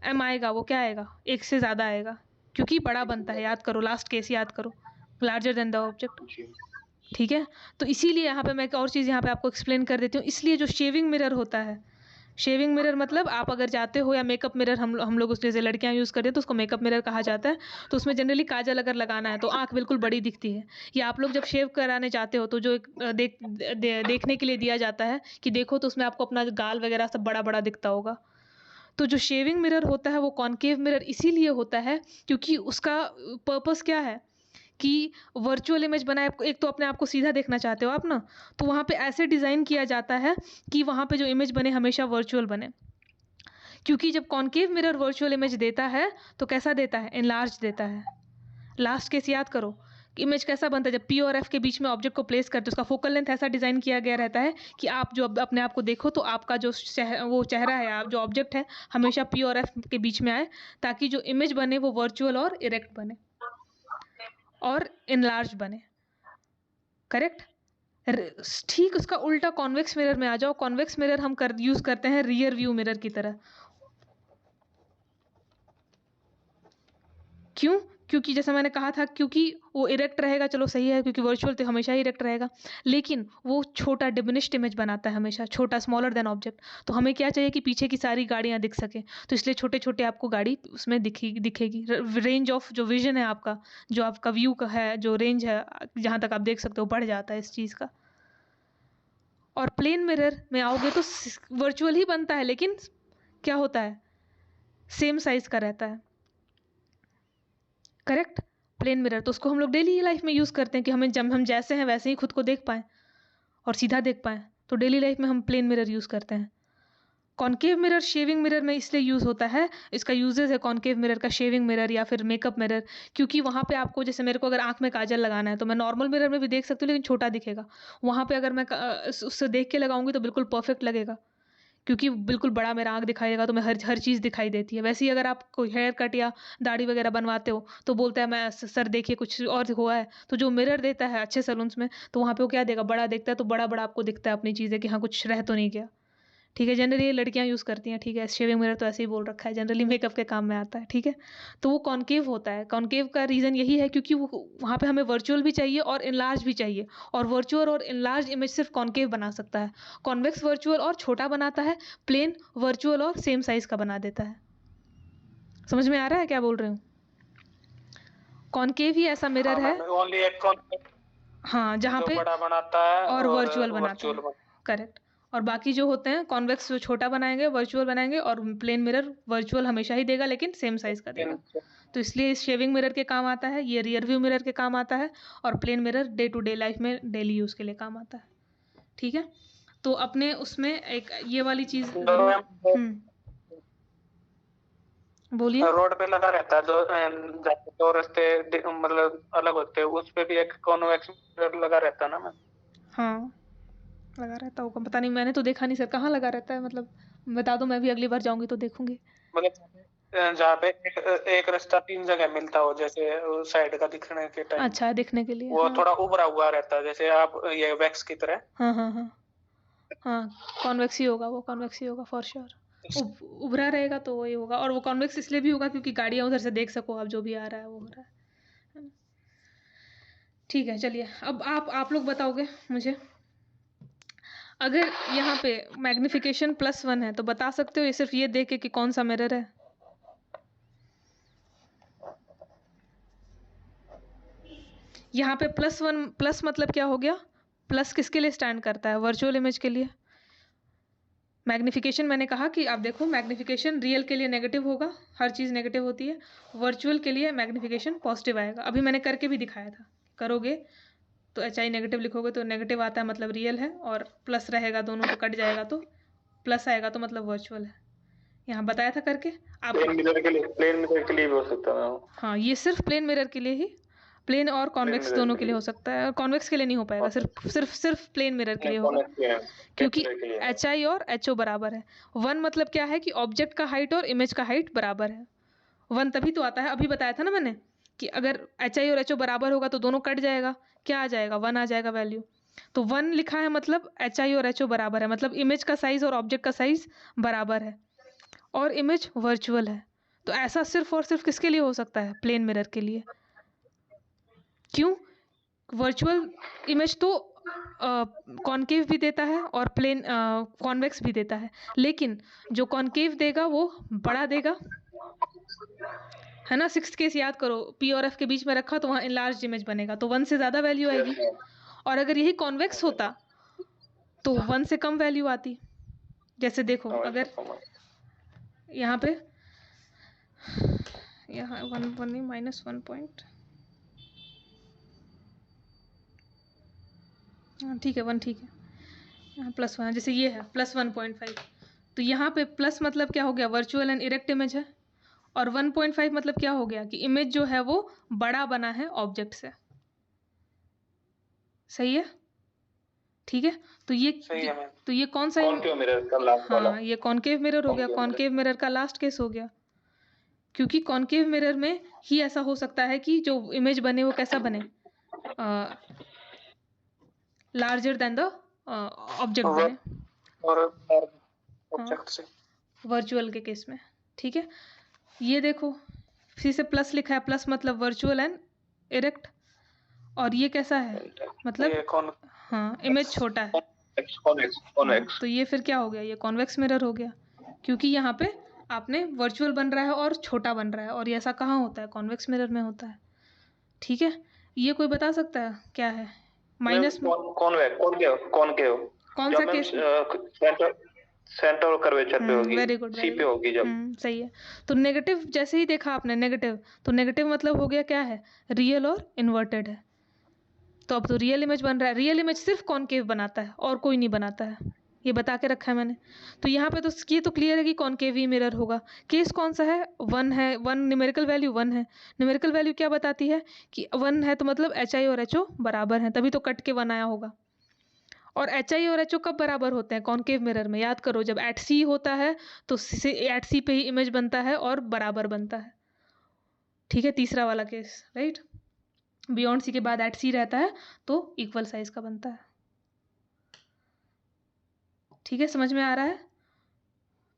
S1: एम आएगा वो क्या आएगा, 1 से ज़्यादा आएगा, क्योंकि बड़ा बनता है। याद करो लास्ट केस, याद करो, लार्जर देन द ऑब्जेक्ट,
S2: जी।
S1: ठीक है। तो इसीलिए यहाँ पे मैं एक और चीज़ यहाँ पे आपको एक्सप्लेन कर देती हूँ। इसलिए जो शेविंग मिरर होता है, शेविंग मिरर मतलब आप अगर जाते हो, या मेकअप मिरर हम लोग उसके, जैसे लड़कियां यूज़ करते हैं तो उसको मेकअप मिरर कहा जाता है। तो उसमें जनरली काजल अगर लगाना है तो आंख बिल्कुल बड़ी दिखती है। या आप लोग जब शेव कराने जाते हो तो जो एक देखने के लिए दिया जाता है कि देखो, तो उसमें आपको अपना गाल वगैरह सब बड़ा बड़ा दिखता होगा। तो जो शेविंग मिरर होता है वो कॉनकेव मिरर इसीलिए होता है क्योंकि उसका पर्पस क्या है कि वर्चुअल इमेज बनाए, एक तो अपने आप को सीधा देखना चाहते हो आप ना, तो वहाँ पे ऐसे डिज़ाइन किया जाता है कि वहाँ पे जो इमेज बने हमेशा वर्चुअल बने। क्योंकि जब कॉनकेव मिरर वर्चुअल इमेज देता है तो कैसा देता है, एनलार्ज देता है। लास्ट केस याद करो, इमेज कैसा बनता है, जब पी और एफ के बीच में ऑब्जेक्ट को प्लेस करते हो, उसका फोकल लेंथ ऐसा डिज़ाइन किया गया रहता है कि आप जो अपने आप को देखो तो आपका जो वो चेहरा है, आप जो ऑब्जेक्ट है, हमेशा पी और एफ के बीच में आए, ताकि जो इमेज बने वो वर्चुअल और इरेक्ट बने और इनलार्ज बने, करेक्ट। ठीक उसका उल्टा कॉन्वेक्स मिरर में आ जाओ। कॉन्वेक्स मिरर हम यूज करते हैं रियर व्यू मिरर की तरह। क्यों? क्योंकि जैसा मैंने कहा था, क्योंकि वो इरेक्ट रहेगा, चलो सही है, क्योंकि वर्चुअल तो हमेशा ही इरेक्ट रहेगा, लेकिन वो छोटा डिमिनिश्ड इमेज बनाता है, हमेशा छोटा, स्मॉलर देन ऑब्जेक्ट। तो हमें क्या चाहिए कि पीछे की सारी गाड़ियां दिख सके, तो इसलिए छोटे छोटे आपको गाड़ी उसमें दिखेगी। रेंज ऑफ जो विजन है आपका, जो आपका व्यू का है, जो रेंज है जहाँ तक आप देख सकते हो, बढ़ जाता है इस चीज़ का। और प्लेन मिरर में आओगे तो वर्चुअल ही बनता है, लेकिन क्या होता है, सेम साइज का रहता है, करेक्ट। प्लेन मिरर तो उसको हम लोग डेली लाइफ में यूज़ करते हैं कि हमें जब हम जैसे हैं वैसे ही खुद को देख पाएँ और सीधा देख पाएँ, तो डेली लाइफ में हम प्लेन मिरर यूज़ करते हैं। कॉनकेव मिरर शेविंग मिरर में इसलिए यूज़ होता है, इसका यूजेस है कॉनकेव मिरर का, शेविंग मिरर या फिर मेकअप मिरर, क्योंकि वहाँ पे आपको, जैसे मेरे को अगर आंख में काजल लगाना है तो मैं नॉर्मल मिरर में भी देख सकती हूँ, लेकिन छोटा दिखेगा। वहाँ पे अगर मैं उससे देख के लगाऊंगी तो बिल्कुल परफेक्ट लगेगा, क्योंकि बिल्कुल बड़ा मेरा आँख दिखाई देगा, तो मैं हर चीज़ दिखाई देती है। वैसे ही अगर आप कोई हेयर कट या दाढ़ी वगैरह बनवाते हो तो बोलता है मैं सर देखिए कुछ और हुआ है, तो जो मिरर देता है अच्छे सैलून्स में, तो वहाँ पे वो क्या देगा, बड़ा देखता है, तो बड़ा बड़ा आपको दिखता है अपनी चीज़ें कि हाँ कुछ रह तो नहीं गया, ठीक है, जनरली ये लड़कियां यूज़ करती हैं, ठीक है, शेविंग मिरर तो ऐसे ही बोल रखा है, जनरली मेकअप के काम में आता है, ठीक है। तो वो कॉन्केव होता है। कॉन्केव का रीज़न यही है क्योंकि वो वहाँ पे हमें वर्चुअल भी चाहिए और इनलार्ज भी चाहिए, और वर्चुअल और इनलार्ज इमेज सिर्फ कॉन्केव बना सकता है। कॉन्वेक्स वर्चुअल और छोटा बनाता है, प्लेन वर्चुअल और सेम साइज का बना देता है। समझ में आ रहा है क्या बोल रहे हूँ? कॉन्केव ही ऐसा मिरर है,
S2: ओनली एक कॉन्वेक्स
S1: हाँ, जहाँ
S2: जो
S1: पे
S2: बड़ा बनाता है
S1: और वर्चुअल बनाता
S2: वर्चुअल
S1: है, करेक्ट। और बाकी जो होते हैं कॉन्वेक्स जो छोटा बनाएंगे, वर्चुअल बनाएंगे, और प्लेन मिरर वर्चुअल हमेशा ही देगा लेकिन सेम साइज का देगा। तो इसलिए इस शेविंग मिरर के काम आता है, ये रियर व्यू मिरर के काम आता है, और plane mirror day to day life में डेली यूज़ के लिए काम आता है, ठीक है। तो अपने उसमें एक ये वाली चीज़ बोलिए।
S2: रोड पे लगा रहता है, दो रास्ते मतलब अलग होते हैं, उस पे भी एक कॉन्वेक्स मिरर लगा रहता है ना मैम?
S1: हाँ, लगा रहता होगा, पता नहीं, मैंने तो देखा नहीं सर, कहाँ लगा रहता है, मतलब बता दो, मैं भी अगली बार जाऊंगी तो देखूंगी।
S2: मतलब जहाँ पे एक रास्ता 3 जगह मिलता हो, जैसे साइड का दिखने के टाइम
S1: अच्छा, दिखने के लिए,
S2: वो
S1: हाँ
S2: थोड़ा उभरा हुआ रहता है, जैसे आप ये वैक्स की तरह।
S1: हाँ हाँ हाँ हाँ, कॉन्वेक्स ही होगा, वो कॉन्वेक्स ही होगा फॉर श्योर। उभरा रहेगा तो वही होगा, और वो कॉन्वेक्स इसलिए भी होगा क्योंकि गाड़ियाँ उधर से देख सको आप, जो भी आ रहा है वो हो रहा है ना? ठीक है, चलिए अब आप लोग बताओगे मुझे, अगर यहाँ पे मैग्निफिकेशन +1 है तो बता सकते हो ये सिर्फ ये देख के कि कौन सा मिरर है? यहाँ पे +1, प्लस मतलब क्या हो गया? प्लस किसके लिए स्टैंड करता है? वर्चुअल इमेज के लिए। मैग्निफिकेशन मैंने कहा कि आप देखो, मैग्निफिकेशन रियल के लिए नेगेटिव होगा, हर चीज़ नेगेटिव होती है। वर्चुअल के लिए मैग्निफिकेशन पॉजिटिव आएगा, अभी मैंने करके भी दिखाया था। करोगे तो HI नेगेटिव लिखोगे तो नेगेटिव आता है मतलब रियल है, और प्लस रहेगा दोनों तो कट जाएगा, तो प्लस आएगा तो मतलब वर्चुअल है। यहाँ बताया था करके आप।
S2: प्लेन मिरर के लिए भी हो सकता है।
S1: हाँ, ये सिर्फ प्लेन मिरर के लिए ही, प्लेन और कॉन्वेक्स दोनों के लिए हो सकता है, कॉन्वेक्स के लिए नहीं हो पाएगा, सिर्फ प्लेन मिरर के लिए होगा, क्योंकि HI और HO बराबर है। 1 मतलब क्या है कि ऑब्जेक्ट का हाइट और इमेज का हाइट बराबर है। 1 तभी तो आता है, अभी बताया था ना मैंने कि अगर HI और HO बराबर होगा तो दोनों कट जाएगा, क्या आ जाएगा? 1 आ जाएगा वैल्यू। तो 1 लिखा है मतलब HI और HO बराबर है, मतलब इमेज का साइज और ऑब्जेक्ट का साइज बराबर है, और इमेज वर्चुअल है। तो ऐसा सिर्फ और सिर्फ किसके लिए हो सकता है? प्लेन मिरर के लिए। क्यों? वर्चुअल इमेज तो कॉन्केव भी देता है और प्लेन कॉन्वेक्स भी देता है, लेकिन जो कॉन्केव देगा वो बड़ा देगा, है ना। 6th केस याद करो, P और F के बीच में रखा तो वहाँ इनलार्ज इमेज बनेगा, तो 1 से ज़्यादा वैल्यू आएगी, और अगर यही कॉन्वेक्स होता तो 1 से कम वैल्यू आती। जैसे देखो, अगर यहाँ पे यहाँ 1 नहीं, -1 पॉइंट, हाँ ठीक है, 1 ठीक है, यहाँ +1, जैसे ये है +1.5, तो यहाँ पे प्लस मतलब क्या हो गया? वर्चुअल एंड इरेक्ट इमेज है, और 1.5 मतलब क्या हो गया कि इमेज जो है वो बड़ा बना है ऑब्जेक्ट से। सही है, ठीक है। तो ये कौन सा
S2: मिरर का लास्ट वाला?
S1: हाँ, ये कॉन्केव मिरर हो गया, कॉन्केव मिरर का लास्ट केस हो गया, क्योंकि कॉन्केव मिरर में ही ऐसा हो सकता है कि जो इमेज बने वो कैसा बने? लार्जर देन द ऑब्जेक्ट बने,
S2: और ऑब्जेक्ट से
S1: वर्चुअल के केस में, ठीक है। ये देखो, फिर से प्लस लिखा है, प्लस मतलब वर्चुअल एंड इरेक्ट, और ये कैसा है? मतलब हाँ, इमेज छोटा है, तो ये फिर क्या हो गया? ये कॉन्वेक्स मिरर हो गया, क्योंकि यहाँ पे आपने वर्चुअल बन रहा है और छोटा बन रहा है, और ये ऐसा कहाँ होता है? कॉन्वेक्स मिरर में होता है, ठीक है। ये कोई बता सकता है क्या है? माइनस कौन सा केस?
S2: सेंटर कर्वेचर पे होगी,
S1: वेरी गुड,
S2: सी पे होगी जब।
S1: सही है। तो नेगेटिव जैसे ही देखा आपने, नेगेटिव, तो नेगेटिव मतलब हो गया क्या है? रियल और इन्वर्टेड है। तो अब तो रियल इमेज बन रहा है, रियल इमेज सिर्फ कॉन्केव बनाता है और कोई नहीं बनाता है, ये बता के रखा है मैंने। तो यहाँ पे तो ये तो क्लियर है कि कॉन्केव ही मिरर होगा। केस कौन सा है? 1 है, 1 न्यूमेरिकल वैल्यू 1 है। न्यूमेरिकल वैल्यू क्या बताती है कि 1 है, तो मतलब HI और HO बराबर हैं, तभी तो कट के 1 आया होगा। और HI और HO कब बराबर होते हैं कॉन्केव मिरर में? याद करो, जब एट सी होता है तो एट सी पे ही इमेज बनता है और बराबर बनता है, ठीक है, तीसरा वाला केस, राइट। बियॉन्ड सी के बाद एट सी रहता है तो इक्वल साइज का बनता है, ठीक है, समझ में आ रहा है?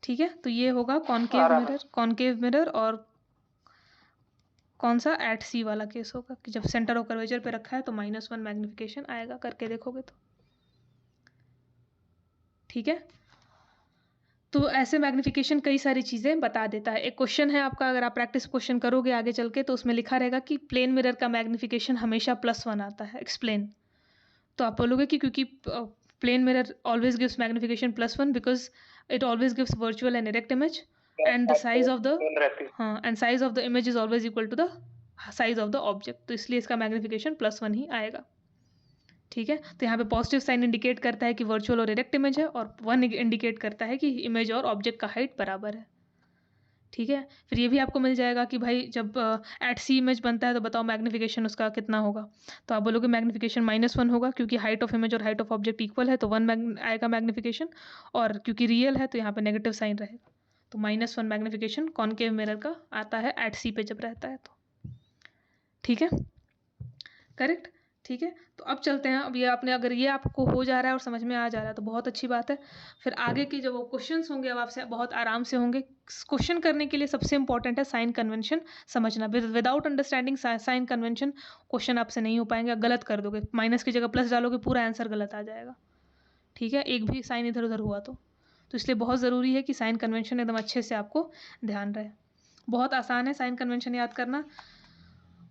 S1: ठीक है, तो ये होगा कॉनकेव मिरर और कौन सा एट सी वाला केस होगा कि जब सेंटर ऑफ कर्वेचर पे रखा है तो -1 मैग्निफिकेशन आएगा, करके देखोगे तो। ठीक है, तो ऐसे मैग्निफिकेशन कई सारी चीज़ें बता देता है। एक क्वेश्चन है आपका, अगर आप प्रैक्टिस क्वेश्चन करोगे आगे चल के तो उसमें लिखा रहेगा कि प्लेन मिरर का मैग्निफिकेशन हमेशा +1 आता है, एक्सप्लेन। तो आप बोलोगे कि क्योंकि plane mirror always gives magnification +1 because it always gives virtual and direct image and the size of the and size of the image is always equal to the size of the object, तो इसलिए इसका magnification +1 ही आएगा। ठीक है, तो यहाँ पे positive sign indicate करता है कि वर्चुअल और डायरेक्ट इमेज है, और 1 इंडिकेट करता है कि इमेज और ऑब्जेक्ट का हाइट बराबर है। ठीक है, फिर ये भी आपको मिल जाएगा कि भाई जब एट सी इमेज बनता है तो बताओ मैग्निफिकेशन उसका कितना होगा। तो आप बोलोगे मैग्निफिकेशन -1 होगा, क्योंकि हाइट ऑफ इमेज और हाइट ऑफ ऑब्जेक्ट इक्वल है तो 1 आएगा मैग्निफिकेशन, और क्योंकि रियल है तो यहाँ पे नेगेटिव साइन रहेगा, तो -1 मैग्निफिकेशन कॉनकेव मिरर का आता है एट सी पे जब रहता है तो। ठीक है, करेक्ट। ठीक है, तो अब चलते हैं, अब ये आपने अगर ये आपको हो जा रहा है और समझ में आ जा रहा है तो बहुत अच्छी बात है। फिर आगे की जो वो क्वेश्चंस होंगे अब आपसे बहुत आराम से होंगे। क्वेश्चन करने के लिए सबसे इंपॉर्टेंट है साइन कन्वेंशन समझना। Without understanding sign convention question आपसे नहीं हो पाएंगे, गलत कर दोगे, माइनस की जगह प्लस डालोगे पूरा आंसर गलत आ जाएगा। ठीक है, एक भी साइन इधर उधर हुआ तो इसलिए बहुत ज़रूरी है कि साइन कन्वेंशन एकदम अच्छे से आपको ध्यान रहे। बहुत आसान है साइन कन्वेंशन याद करना,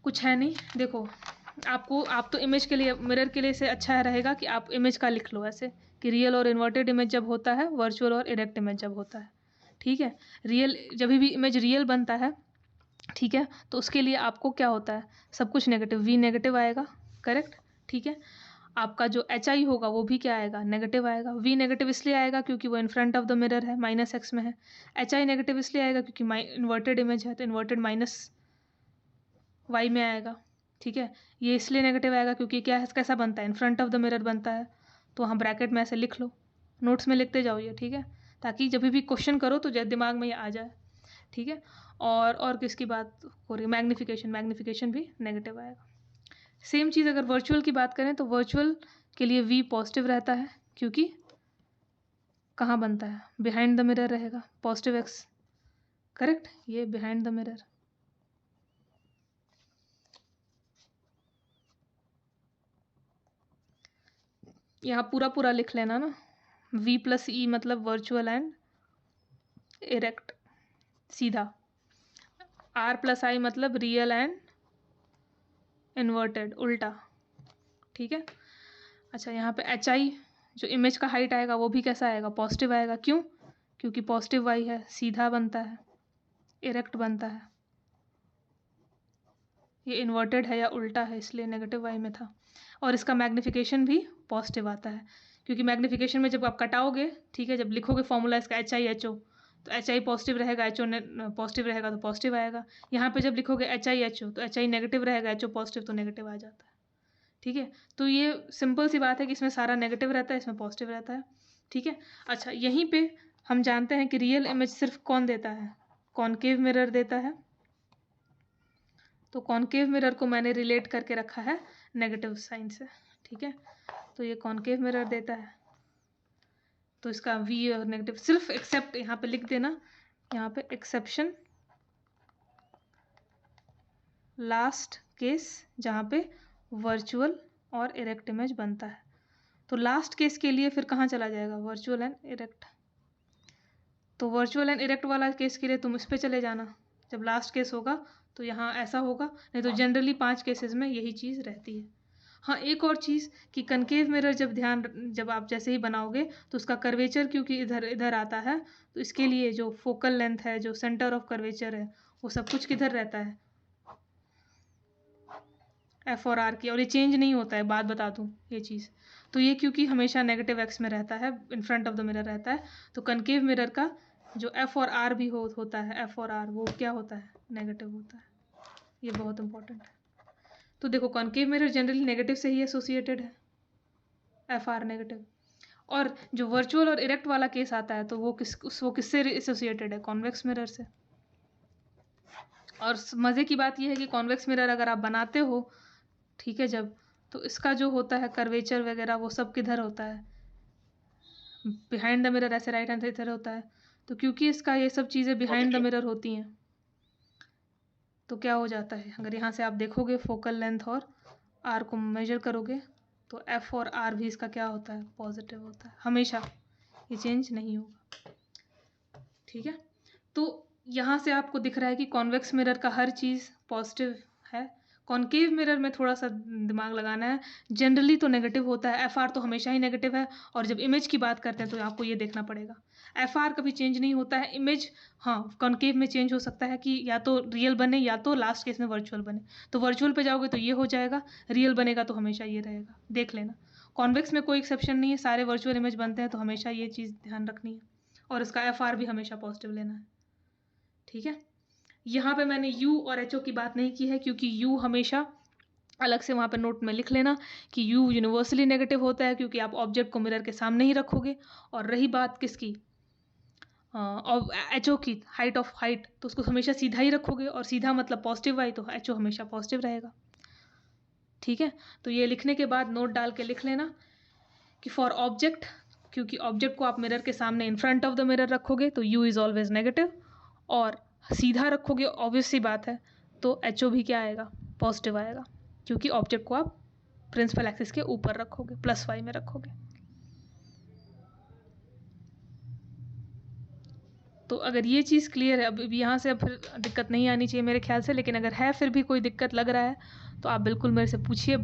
S1: कुछ है नहीं। देखो आप तो इमेज के लिए, मिरर के लिए से अच्छा रहेगा कि आप इमेज का लिख लो ऐसे कि रियल और इन्वर्टेड इमेज जब होता है, वर्चुअल और इरेक्ट इमेज जब होता है। ठीक है, रियल जब भी इमेज रियल बनता है, ठीक है, तो उसके लिए आपको क्या होता है, सब कुछ नेगेटिव, वी नेगेटिव आएगा, करेक्ट। ठीक है, आपका जो एच आई होगा वो भी क्या आएगा, नेगेटिव आएगा। वी नेगेटिव इसलिए आएगा क्योंकि वो इन फ्रंट ऑफ द मिरर है, -x में है। एच आई नेगेटिव इसलिए आएगा क्योंकि इन्वर्टेड इमेज है तो इन्वर्टेड -y में आएगा। ठीक है, ये इसलिए नेगेटिव आएगा क्योंकि क्या है, कैसा बनता है, इन फ्रंट ऑफ द मिरर बनता है, तो वहाँ ब्रैकेट में ऐसे लिख लो, नोट्स में लिखते जाओ ये। ठीक है, ताकि जब भी क्वेश्चन करो तो दिमाग में ये आ जाए। ठीक है, और किसकी बात हो रही है, मैग्निफिकेशन भी नेगेटिव आएगा। सेम चीज़ अगर वर्चुअल की बात करें तो वर्चुअल के लिए वी पॉजिटिव रहता है, क्योंकि कहाँ बनता है, बिहाइंड द मिरर रहेगा, +x, करेक्ट, ये बिहाइंड द मिरर। यहाँ पूरा लिख लेना ना, V + E मतलब वर्चुअल एंड इरेक्ट सीधा, R + I मतलब रियल एंड इन्वर्टेड उल्टा। ठीक है, अच्छा यहाँ पे HI जो इमेज का हाइट आएगा वो भी कैसा आएगा, पॉजिटिव आएगा। क्यों, क्योंकि पॉजिटिव Y है, सीधा बनता है, इरेक्ट बनता है। ये इन्वर्टेड है या उल्टा है इसलिए नेगेटिव Y में था। और इसका मैग्निफिकेशन भी पॉजिटिव आता है, क्योंकि मैग्निफिकेशन में जब आप कटाओगे, ठीक है, जब लिखोगे फॉर्मूला इसका HIHO, तो HI पॉजिटिव रहेगा, HO पॉजिटिव रहेगा तो पॉजिटिव आएगा। यहाँ पे जब लिखोगे HIHO तो HI नेगेटिव रहेगा, HO पॉजिटिव तो नेगेटिव आ जाता है। ठीक है, तो ये सिंपल सी बात है कि इसमें सारा नेगेटिव रहता है, इसमें पॉजिटिव रहता है। ठीक है, अच्छा यहीं पे हम जानते हैं कि रियल इमेज सिर्फ कौन देता है, कॉनकेव मिरर देता है। तो कॉनकेव मिरर को मैंने रिलेट करके रखा है नेगेटिव साइन से। ठीक है, तो ये कॉनकेव मिरर देता है, तो इसका वी और नेगेटिव सिर्फ एक्सेप्ट यहाँ पे लिख देना, यहाँ पे एक्सेप्शन लास्ट केस जहाँ पे वर्चुअल और इरेक्ट इमेज बनता है। तो लास्ट केस के लिए फिर कहाँ चला जाएगा, वर्चुअल एंड इरेक्ट। तो वर्चुअल एंड इरेक्ट वाला केस के लिए तुम इस पे चले जाना, जब लास्ट केस होगा तो यहाँ ऐसा होगा, नहीं तो जनरली 5 केसेस में यही चीज़ रहती है। हाँ, एक और चीज़ कि कनकेव मिरर जब आप जैसे ही बनाओगे तो उसका कर्वेचर क्योंकि इधर इधर आता है, तो इसके लिए जो फोकल लेंथ है, जो सेंटर ऑफ कर्वेचर है, वो सब कुछ किधर रहता है, F और R की, और ये चेंज नहीं होता है, बात बता दूँ ये चीज़। तो ये क्योंकि हमेशा नेगेटिव x में रहता है, इन फ्रंट ऑफ द मिरर रहता है, तो कनकेव मिरर का जो F और R भी होता है, F और R वो क्या होता है, नेगेटिव होता है। ये बहुत इंपॉर्टेंट है। तो देखो कॉनकेव मिरर जनरली नेगेटिव से ही एसोसिएटेड है, FR नेगेटिव। और जो वर्चुअल और इरेक्ट वाला केस आता है तो वो किससे एसोसिएटेड है, कॉन्वेक्स मिरर से। और मज़े की बात यह है कि कॉन्वेक्स मिरर अगर आप बनाते हो, ठीक है, जब, तो इसका जो होता है कर्वेचर वगैरह वो सब किधर होता है, बिहाइंड द मिरर, ऐसे राइट हैंड से इधर होता है। तो क्योंकि इसका ये सब चीज़ें बिहाइंड द
S2: ओके।
S1: मिरर होती हैं, तो क्या हो जाता है, अगर यहाँ से आप देखोगे फोकल लेंथ और आर को मेजर करोगे तो एफ और आर भी इसका क्या होता है, पॉजिटिव होता है हमेशा, ये चेंज नहीं होगा। ठीक है, तो यहाँ से आपको दिख रहा है कि कॉन्वेक्स मिरर का हर चीज़ पॉजिटिव है, कॉन्केव मिरर में थोड़ा सा दिमाग लगाना है, जनरली तो नेगेटिव होता है, एफ आर तो हमेशा ही नेगेटिव है, और जब इमेज की बात करते हैं तो आपको ये देखना पड़ेगा एफ आर कभी चेंज नहीं होता है, इमेज हाँ कॉन्केव में चेंज हो सकता है कि या तो रियल बने या तो लास्ट केस में वर्चुअल बने, तो वर्चुअल पे जाओगे तो ये हो जाएगा, रियल बनेगा तो हमेशा ये रहेगा, देख लेना। कॉन्वेक्स में कोई एक्सेप्शन नहीं है, सारे वर्चुअल इमेज बनते हैं, तो हमेशा ये चीज़ ध्यान रखनी है, और इसका एफ आर भी हमेशा पॉजिटिव लेना है। ठीक है, यहाँ पे मैंने U और HO की बात नहीं की है, क्योंकि U हमेशा अलग से वहाँ पे नोट में लिख लेना कि U यूनिवर्सली नेगेटिव होता है, क्योंकि आप ऑब्जेक्ट को मिरर के सामने ही रखोगे। और रही बात किसकी, HO की, हाइट ऑफ हाइट, तो उसको हमेशा सीधा ही रखोगे, और सीधा मतलब पॉजिटिव आई, तो HO हमेशा पॉजिटिव रहेगा। ठीक है, तो ये लिखने के बाद नोट डाल के लिख लेना कि फॉर ऑब्जेक्ट, क्योंकि ऑब्जेक्ट को आप मिरर के सामने इन फ्रंट ऑफ द मिरर रखोगे तो U इज़ ऑलवेज नेगेटिव, और सीधा रखोगे ऑब्वियस सी बात है तो HO भी क्या आएगा, पॉजिटिव आएगा, क्योंकि ऑब्जेक्ट को आप प्रिंसिपल एक्सिस के ऊपर रखोगे, +y में रखोगे। तो अगर ये चीज़ क्लियर है, अब यहाँ से अब फिर दिक्कत नहीं आनी चाहिए मेरे ख्याल से, लेकिन अगर है फिर भी कोई दिक्कत लग रहा है तो आप बिल्कुल मेरे से पूछिए।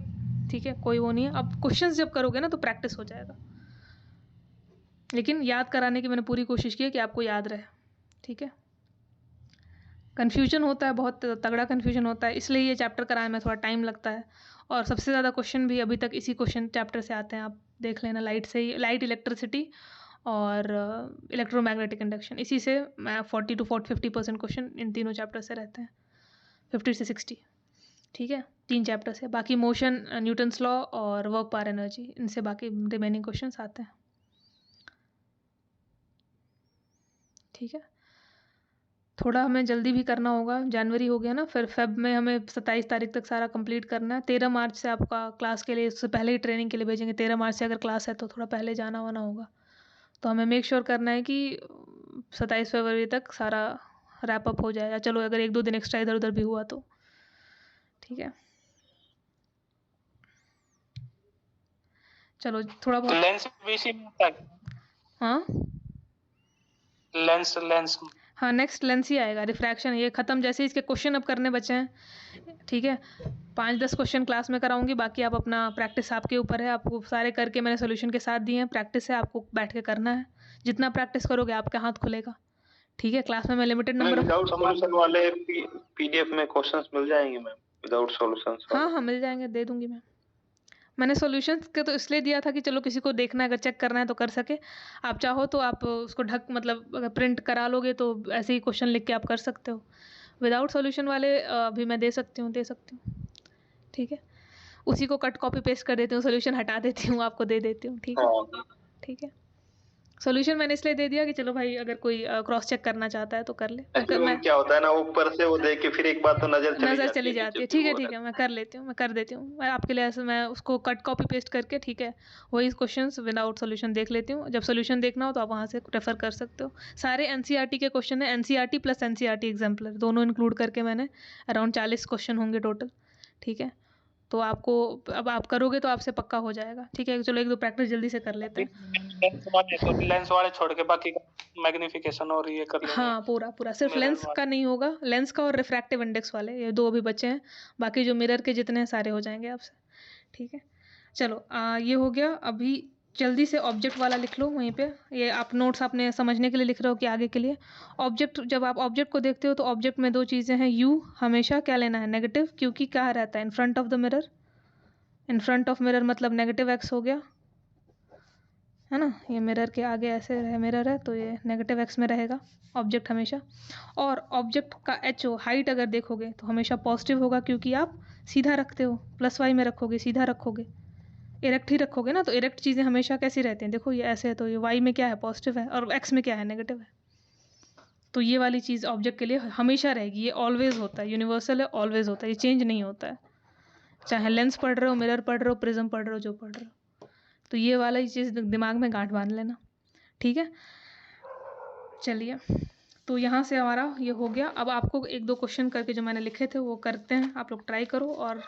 S1: ठीक है, कोई वो नहीं है, अब क्वेश्चंस जब करोगे ना तो प्रैक्टिस हो जाएगा, लेकिन याद कराने की मैंने पूरी कोशिश की है कि आपको याद रहे। ठीक है, कन्फ्यूजन होता है, बहुत तगड़ा कन्फ्यूजन होता है, इसलिए ये चैप्टर कराने में थोड़ा टाइम लगता है, और सबसे ज़्यादा क्वेश्चन भी अभी तक इसी क्वेश्चन चैप्टर से आते हैं, आप देख लेना, लाइट से ही, लाइट, इलेक्ट्रिसिटी और इलेक्ट्रोमैग्नेटिक इंडक्शन, इसी से 40 to 50% क्वेश्चन इन तीनों चैप्टर से रहते हैं, 50 से 60। ठीक है, 3 चैप्टर से, बाकी मोशन, न्यूटन्स लॉ और वर्क पावर एनर्जी, इनसे बाकी रिमेनिंग क्वेश्चन आते हैं। ठीक है, थोड़ा हमें जल्दी भी करना होगा, जनवरी हो गया ना, फिर फेब में हमें 27 तारीख तक सारा कंप्लीट करना है। 13 मार्च से आपका क्लास के लिए, उससे पहले ही ट्रेनिंग के लिए भेजेंगे, 13 मार्च से अगर क्लास है तो थोड़ा पहले जाना वाना होगा, तो हमें मेक श्योर करना है कि 27 फरवरी तक सारा रैप अप हो जाएगा। चलो अगर 1-2 दिन एक्स्ट्रा इधर उधर भी हुआ तो ठीक है, चलो थोड़ा बहुत।
S2: लेंस भी इसी में होता है?
S1: हाँ
S2: लेंस
S1: हाँ, नेक्स्ट लेंस ही आएगा, रिफ्रैक्शन ये खत्म, जैसे इसके क्वेश्चन अब करने बचे हैं। ठीक है, 5-10 क्वेश्चन क्लास में कराऊंगी, बाकी आप अपना प्रैक्टिस आपके ऊपर है, आपको सारे करके मैंने सोल्यूशन के साथ दिए हैं, प्रैक्टिस है, आपको बैठ के करना है, जितना प्रैक्टिस करोगे आपका हाथ खुलेगा। ठीक है, क्लास में मैं लिमिटेड नंबर
S3: विदाउट सॉल्यूशन वाले पीडीएफ में क्वेश्चंस मिल जाएंगे मैम, विदाउट सॉल्यूशंस वाले?
S1: हाँ मिल जाएंगे, दे दूंगी मैंने सॉल्यूशंस के तो इसलिए दिया था कि चलो किसी को देखना है, अगर चेक करना है तो कर सके, आप चाहो तो आप उसको मतलब अगर प्रिंट करा लोगे तो ऐसे ही क्वेश्चन लिख के आप कर सकते हो। विदाउट सॉल्यूशन वाले भी मैं दे सकती हूँ। ठीक है, उसी को कट कॉपी पेस्ट कर देती हूँ, सॉल्यूशन हटा देती हूँ, आपको दे देती हूँ। ठीक है, सॉल्यूशन मैंने इसलिए दे दिया कि चलो भाई अगर कोई क्रॉस चेक करना चाहता है तो कर ले।
S3: क्या होता है ना, ऊपर से वो देख के फिर एक बार तो नजर चली
S1: जाती है। ठीक है, मैं कर लेती हूँ, मैं कर देती हूँ, मैं आपके लिए ऐसे मैं उसको कट कॉपी पेस्ट करके, ठीक है, वही क्वेश्चंस विदाउट सॉल्यूशन देख लेती हूँ। जब सॉल्यूशन देखना हो तो आप वहाँ से रेफर कर सकते हो। सारे एनसीईआरटी के क्वेश्चन है, एनसीईआरटी प्लस एनसीईआरटी एग्जाम्पलर दोनों इंक्लूड करके मैंने अराउंड 40 क्वेश्चन होंगे टोटल। ठीक है, तो आपको अब आप करोगे तो आपसे पक्का हो जाएगा। ठीक है, चलो 1-2 प्रैक्टिस जल्दी से कर लेते हैं।
S2: लेंस वाले छोड़ के बाकी मैग्निफिकेशन और ये कर लेंगे।
S1: हाँ, पूरा सिर्फ लेंस का नहीं होगा, लेंस का और रिफ्रैक्टिव इंडेक्स वाले, ये 2 अभी बचे हैं, बाकी जो मिरर के जितने हैं सारे हो जाएंगे आपसे। ठीक है, चलो ये हो गया। अभी जल्दी से ऑब्जेक्ट वाला लिख लो वहीं पे, ये आप नोट्स आपने समझने के लिए लिख रहे हो कि आगे के लिए। ऑब्जेक्ट, जब आप ऑब्जेक्ट को देखते हो तो ऑब्जेक्ट में 2 चीज़ें हैं, यू हमेशा क्या लेना है, नेगेटिव, क्योंकि क्या रहता है इन front of the mirror, in front of mirror मतलब नेगेटिव एक्स हो गया, है ना, ये मिरर के आगे ऐसे मिरर है तो ये नेगेटिव एक्स में रहेगा ऑब्जेक्ट हमेशा। और ऑब्जेक्ट का HO हाइट अगर देखोगे तो हमेशा पॉजिटिव होगा, क्योंकि आप सीधा रखते हो, +y में रखोगे, सीधा रखोगे, इरेक्ट ही रखोगे ना, तो इरेक्ट चीज़ें हमेशा कैसी रहती हैं, देखो ये ऐसे है तो ये y में क्या है, पॉजिटिव है, और x में क्या है, नेगेटिव है। तो ये वाली चीज़ ऑब्जेक्ट के लिए हमेशा रहेगी, ये ऑलवेज होता है, यूनिवर्सल है, ऑलवेज होता है, ये चेंज नहीं होता है, चाहे लेंस पढ़ रहे हो, मिरर पढ़ रहे हो, प्रिज्म पढ़ रहे हो, जो पढ़ रहे हो। तो ये वाला चीज़ दिमाग में गांठ बांध लेना। ठीक है, चलिए, तो यहाँ से हमारा ये हो गया। अब आपको एक दो क्वेश्चन करके जो मैंने लिखे थे वो करते हैं, आप लोग ट्राई करो। और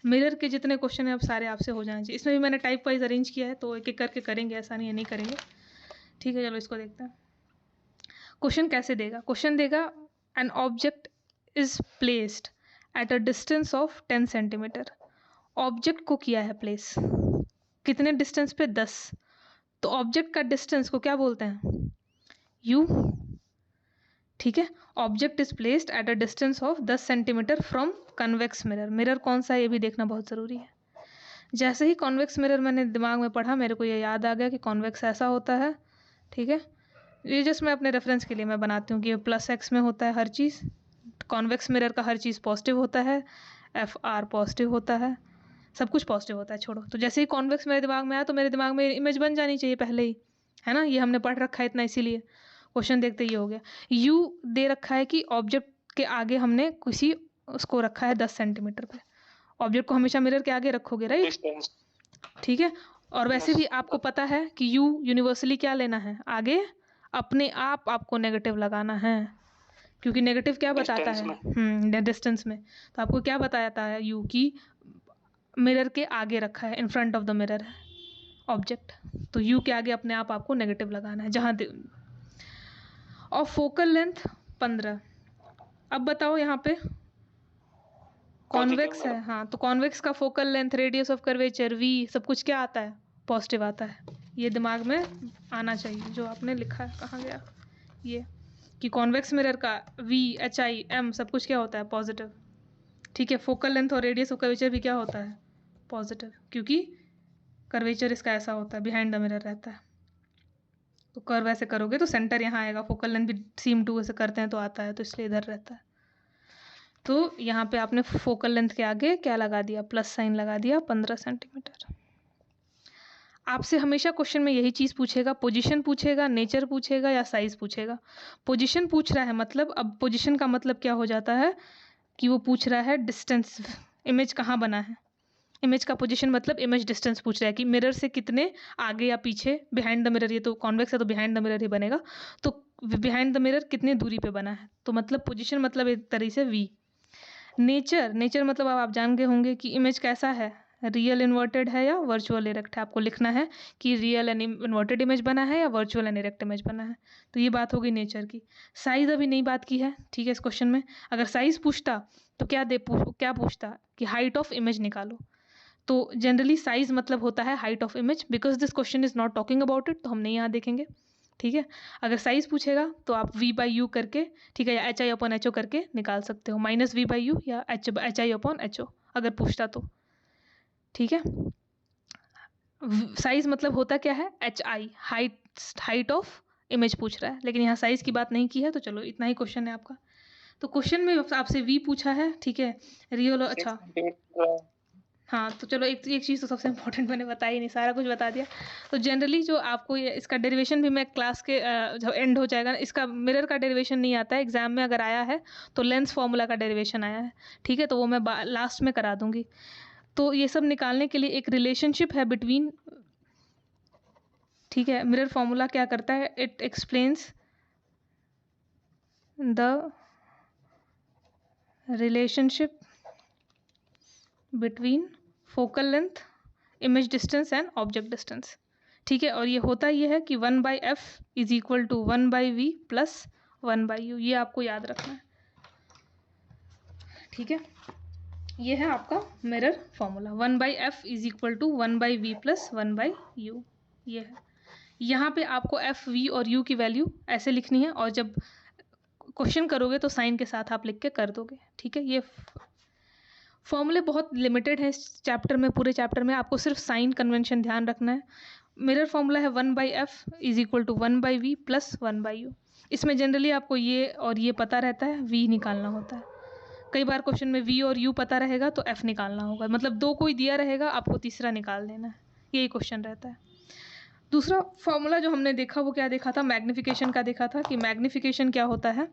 S1: मिरर के जितने क्वेश्चन हैं अब सारे आपसे हो जाने चाहिए। इसमें भी मैंने टाइप वाइज अरेंज किया है, तो एक एक करके करेंगे, ऐसा नहीं है नहीं करेंगे। ठीक है, चलो इसको देखते हैं। क्वेश्चन कैसे देगा? क्वेश्चन देगा an object is placed at a distance of 10 centimetre. Object को किया है प्लेस कितने डिस्टेंस पे? 10। तो ऑब्जेक्ट का डिस्टेंस को क्या बोलते हैं? u। ठीक है, object is placed at a distance of 10 centimetre from convex mirror. Mirror कौन सा है ये भी देखना बहुत ज़रूरी है। जैसे ही कॉन्वेक्स मिरर मैंने दिमाग में पढ़ा, मेरे को ये याद आ गया कि कॉन्वेक्स ऐसा होता है। ठीक है, ये जस्ट मैं अपने रेफरेंस के लिए मैं बनाती हूँ कि ये +x में होता है हर चीज़। कॉन्वेक्स मिरर का हर चीज़ पॉजिटिव होता है, FR पॉजिटिव होता है, सब कुछ पॉजिटिव होता है। छोड़ो, तो जैसे ही कॉन्वेक्स मेरे दिमाग में आया तो मेरे दिमाग में इमेज बन जानी चाहिए पहले ही, है ना? ये हमने पढ़ रखा है इतना, इसीलिए क्वेश्चन देखते ही हो गया। u दे रखा है कि ऑब्जेक्ट के आगे हमने किसी उसको रखा है 10 सेंटीमीटर पे। ऑब्जेक्ट को हमेशा मिरर के आगे रखोगे, राइट? ठीक है, और वैसे भी आपको पता है कि u यूनिवर्सली क्या लेना है आगे, अपने आप आपको नेगेटिव लगाना है, क्योंकि नेगेटिव क्या बताता है? डिस्टेंस में। तो आपको क्या बताता है u की मिरर के आगे रखा है, इन फ्रंट ऑफ द मिरर है ऑब्जेक्ट, तो u के आगे अपने आप आपको नेगेटिव लगाना है जहाँ और फोकल लेंथ 15। अब बताओ यहाँ पे कॉन्वेक्स है, हाँ, तो कॉन्वेक्स का focal length, radius of curvature, v, सब कुछ क्या आता है? पॉजिटिव आता है। ये दिमाग में आना चाहिए जो आपने लिखा है। कहाँ गया ये कि कॉन्वेक्स मिरर का v, hi, m सब कुछ क्या होता है? पॉजिटिव। ठीक है, फोकल लेंथ और रेडियस ऑफ कर्वेचर भी क्या होता है? पॉजिटिव, क्योंकि कर्वेचर इसका ऐसा होता है, बिहाइंड द मिरर रहता है। तो कर्व ऐसे करोगे तो सेंटर यहाँ आएगा, फोकल लेंथ भी सीम टू ऐसे करते हैं तो आता है, तो इसलिए इधर रहता है। तो यहाँ पे आपने फोकल लेंथ के आगे क्या लगा दिया? प्लस साइन लगा दिया, 15 सेंटीमीटर। आपसे हमेशा क्वेश्चन में यही चीज़ पूछेगा, पोजीशन पूछेगा, नेचर पूछेगा या साइज पूछेगा। पोजीशन पूछ रहा है मतलब, अब पोजीशन का मतलब क्या हो जाता है कि वो पूछ रहा है डिस्टेंस, इमेज कहाँ बना है। इमेज का पोजीशन मतलब इमेज डिस्टेंस पूछ रहा है कि मिरर से कितने आगे या पीछे, बिहाइंड द मिरर, ये तो कॉन्वेक्स है तो बिहाइंड द मिरर ही बनेगा, तो बिहाइंड द मिरर कितने दूरी पे बना है, तो मतलब पोजीशन मतलब एक तरीके से v। नेचर मतलब अब आप जान गए होंगे कि इमेज कैसा है, रियल इन्वर्टेड है या वर्चुअल इरेक्ट है। आपको लिखना है कि रियल एंड इन्वर्टेड इमेज बना है या वर्चुअल एंड इरेक्ट इमेज बना है। तो ये बात होगी नेचर की। साइज अभी नहीं बात की है, ठीक है। इस क्वेश्चन में अगर साइज पूछता तो क्या पूछता कि हाइट ऑफ इमेज निकालो। तो जनरली साइज मतलब होता है height of image, because this question is not talking about it, तो हम नहीं यहाँ देखेंगे, ठीक है। अगर साइज पूछेगा तो आप v/u करके, ठीक है, या hi/ho करके निकाल सकते हो, -v/u या hi/ho अगर पूछता तो, ठीक है। साइज मतलब होता क्या है, hi, हाइट ऑफ इमेज पूछ रहा है, लेकिन यहाँ साइज की बात नहीं की है। तो चलो इतना ही क्वेश्चन है आपका। तो क्वेश्चन में आपसे v पूछा है, ठीक है, रियल, अच्छा हाँ। तो चलो एक चीज़ तो सबसे इम्पोर्टेंट मैंने बता ही नहीं, सारा कुछ बता दिया। तो जनरली जो आपको ये इसका डेरिवेशन भी मैं क्लास के जब एंड हो जाएगा, इसका मिरर का डेरिवेशन नहीं आता है एग्जाम में, अगर आया है तो लेंस फॉर्मूला का डेरिवेशन आया है, ठीक है। तो वो मैं लास्ट में करा दूंगी। तो ये सब निकालने के लिए एक रिलेशनशिप है बिटवीन, ठीक है। मिरर फॉर्मूला क्या करता है, it explains the relationship between focal length, image distance and object distance, ठीक है। और ये होता ये है कि 1/f is equal to 1/v plus 1/u, ये आपको याद रखना है, ठीक है। ये है आपका mirror formula, 1/f is equal to 1/v plus 1/u, ये है। यहाँ पे आपको f, v और u की वैल्यू ऐसे लिखनी है, और जब क्वेश्चन करोगे तो साइन के साथ आप लिख के कर दोगे, ठीक है। ये फॉर्मूले बहुत लिमिटेड है इस चैप्टर में, पूरे चैप्टर में आपको सिर्फ साइन कन्वेंशन ध्यान रखना है। मिरर फॉर्मूला है 1/f is equal to 1/v plus 1/u। इसमें जनरली आपको ये और ये पता रहता है, v निकालना होता है। कई बार क्वेश्चन में v और u पता रहेगा तो f निकालना होगा, मतलब दो कोई दिया रहेगा, आपको तीसरा निकाल देना है, यही क्वेश्चन रहता है। दूसरा फॉर्मूला जो हमने देखा वो क्या देखा था, मैग्निफिकेशन का देखा था कि मैग्निफिकेशन क्या होता है।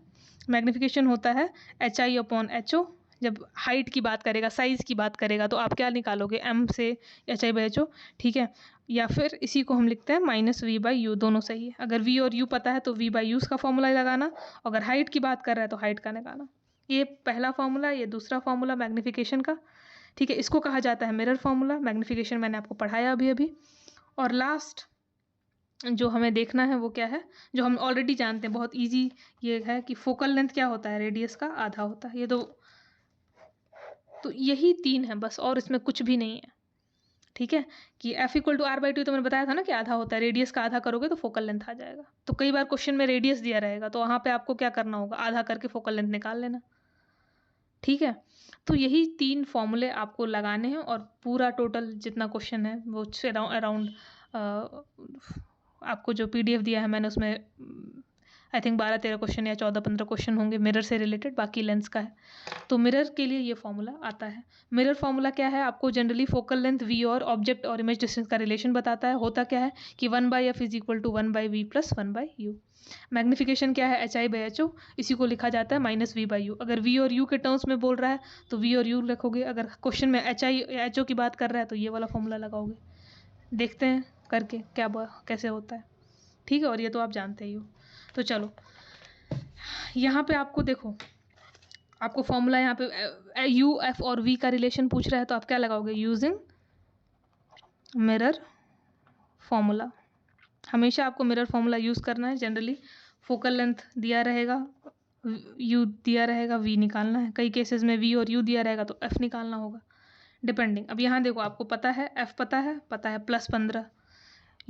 S1: मैग्निफिकेशन होता है hi/ho। जब हाइट की बात करेगा, साइज़ की बात करेगा, तो आप क्या निकालोगे, m से hi/ho, ठीक है। या फिर इसी को हम लिखते हैं माइनस वी बाई यू, दोनों सही है। अगर वी और यू पता है तो वी बाई यूज़ का फॉर्मूला लगाना, अगर हाइट की बात कर रहा है तो हाइट का निकालना। ये पहला फॉर्मूला, ये दूसरा फॉर्मूला मैग्नीफिकेशन का, ठीक है। इसको कहा जाता है मिरर फॉर्मूला, मैग्नीफिकेशन मैंने आपको पढ़ाया अभी अभी। और लास्ट जो हमें देखना है वो क्या है, जो हम ऑलरेडी जानते हैं, बहुत इजी ये है कि फोकल लेंथ क्या होता है, रेडियस का आधा होता है। ये तो यही 3 है बस, और इसमें कुछ भी नहीं है, ठीक है। कि F equal to R by two, तो मैंने बताया था ना कि आधा होता है, रेडियस का आधा करोगे तो फोकल लेंथ आ जाएगा। तो कई बार क्वेश्चन में रेडियस दिया रहेगा तो वहाँ पे आपको क्या करना होगा, आधा करके फोकल लेंथ निकाल लेना, ठीक है। तो यही 3 फॉर्मूले आपको लगाने हैं और पूरा टोटल जितना क्वेश्चन है वो अराउंड आपको जो PDF दिया है मैंने उसमें आई थिंक 12-13 क्वेश्चन या 14-15 क्वेश्चन होंगे मिरर से रिलेटेड, बाकी लेंस का है। तो मिरर के लिए ये फॉर्मूला आता है। मिरर फॉर्मूला क्या है, आपको जनरली फोकल लेंथ V और ऑब्जेक्ट और इमेज डिस्टेंस का रिलेशन बताता है। होता क्या है कि 1/f is equal to 1/v plus 1/u। Magnification क्या है, HI/HO, इसी को लिखा जाता है माइनस V/u। अगर V और U के टर्म्स में बोल रहा है तो V और U लिखोगे, अगर क्वेश्चन में HI या HO की बात कर रहा है तो ये वाला फॉर्मूला लगाओगे। देखते हैं करके कैसे होता है, ठीक है। और ये तो आप जानते ही हो। तो चलो यहाँ पे आपको देखो, आपको फॉर्मूला यहाँ पे U, F और V का रिलेशन पूछ रहा है तो आप क्या लगाओगे, यूजिंग मिरर फॉर्मूला। हमेशा आपको मिरर फॉर्मूला यूज़ करना है। जनरली फोकल लेंथ दिया रहेगा, U दिया रहेगा, V निकालना है। कई केसेस में V और U दिया रहेगा तो F निकालना होगा, डिपेंडिंग। अब यहाँ देखो, आपको पता है F पता है +15,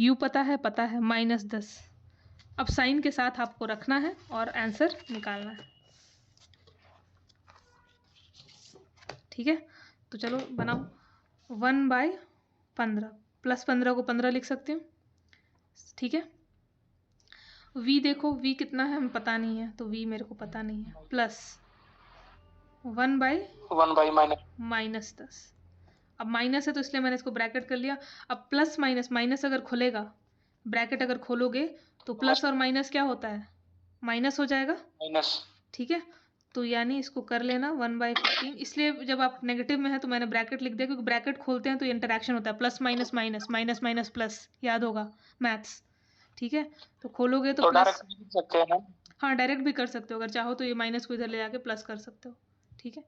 S1: U पता है -10। अब साइन के साथ आपको रखना है और आंसर निकालना है, ठीक है। तो चलो बनाओ, 1/15 +15 को 15 लिख सकती हूँ, ठीक है। V देखो, V कितना है हमें पता नहीं है तो V मेरे को पता नहीं है, प्लस 1/-10। अब माइनस है तो इसलिए मैंने इसको ब्रैकेट कर लिया। अब प्लस माइनस अगर खुलेगा, ब्रैकेट अगर खोलोगे तो प्लस और माइनस क्या होता है, माइनस हो जाएगा, ठीक है। तो यानी इसको कर लेना 1/15। इसलिए जब आप नेगेटिव में है तो मैंने ब्रैकेट लिख दिया, क्योंकि ब्रैकेट खोलते हैं तो ये इंटरेक्शन होता है, plus minus minus, minus minus plus, याद होगा मैथ्स, ठीक है। तो खोलोगे तो प्लस,
S2: डायरेक्ट लिख सकते हैं ना?
S1: हाँ डायरेक्ट भी कर सकते हो, अगर चाहो तो ये माइनस को इधर ले जाके प्लस कर सकते हो, ठीक है।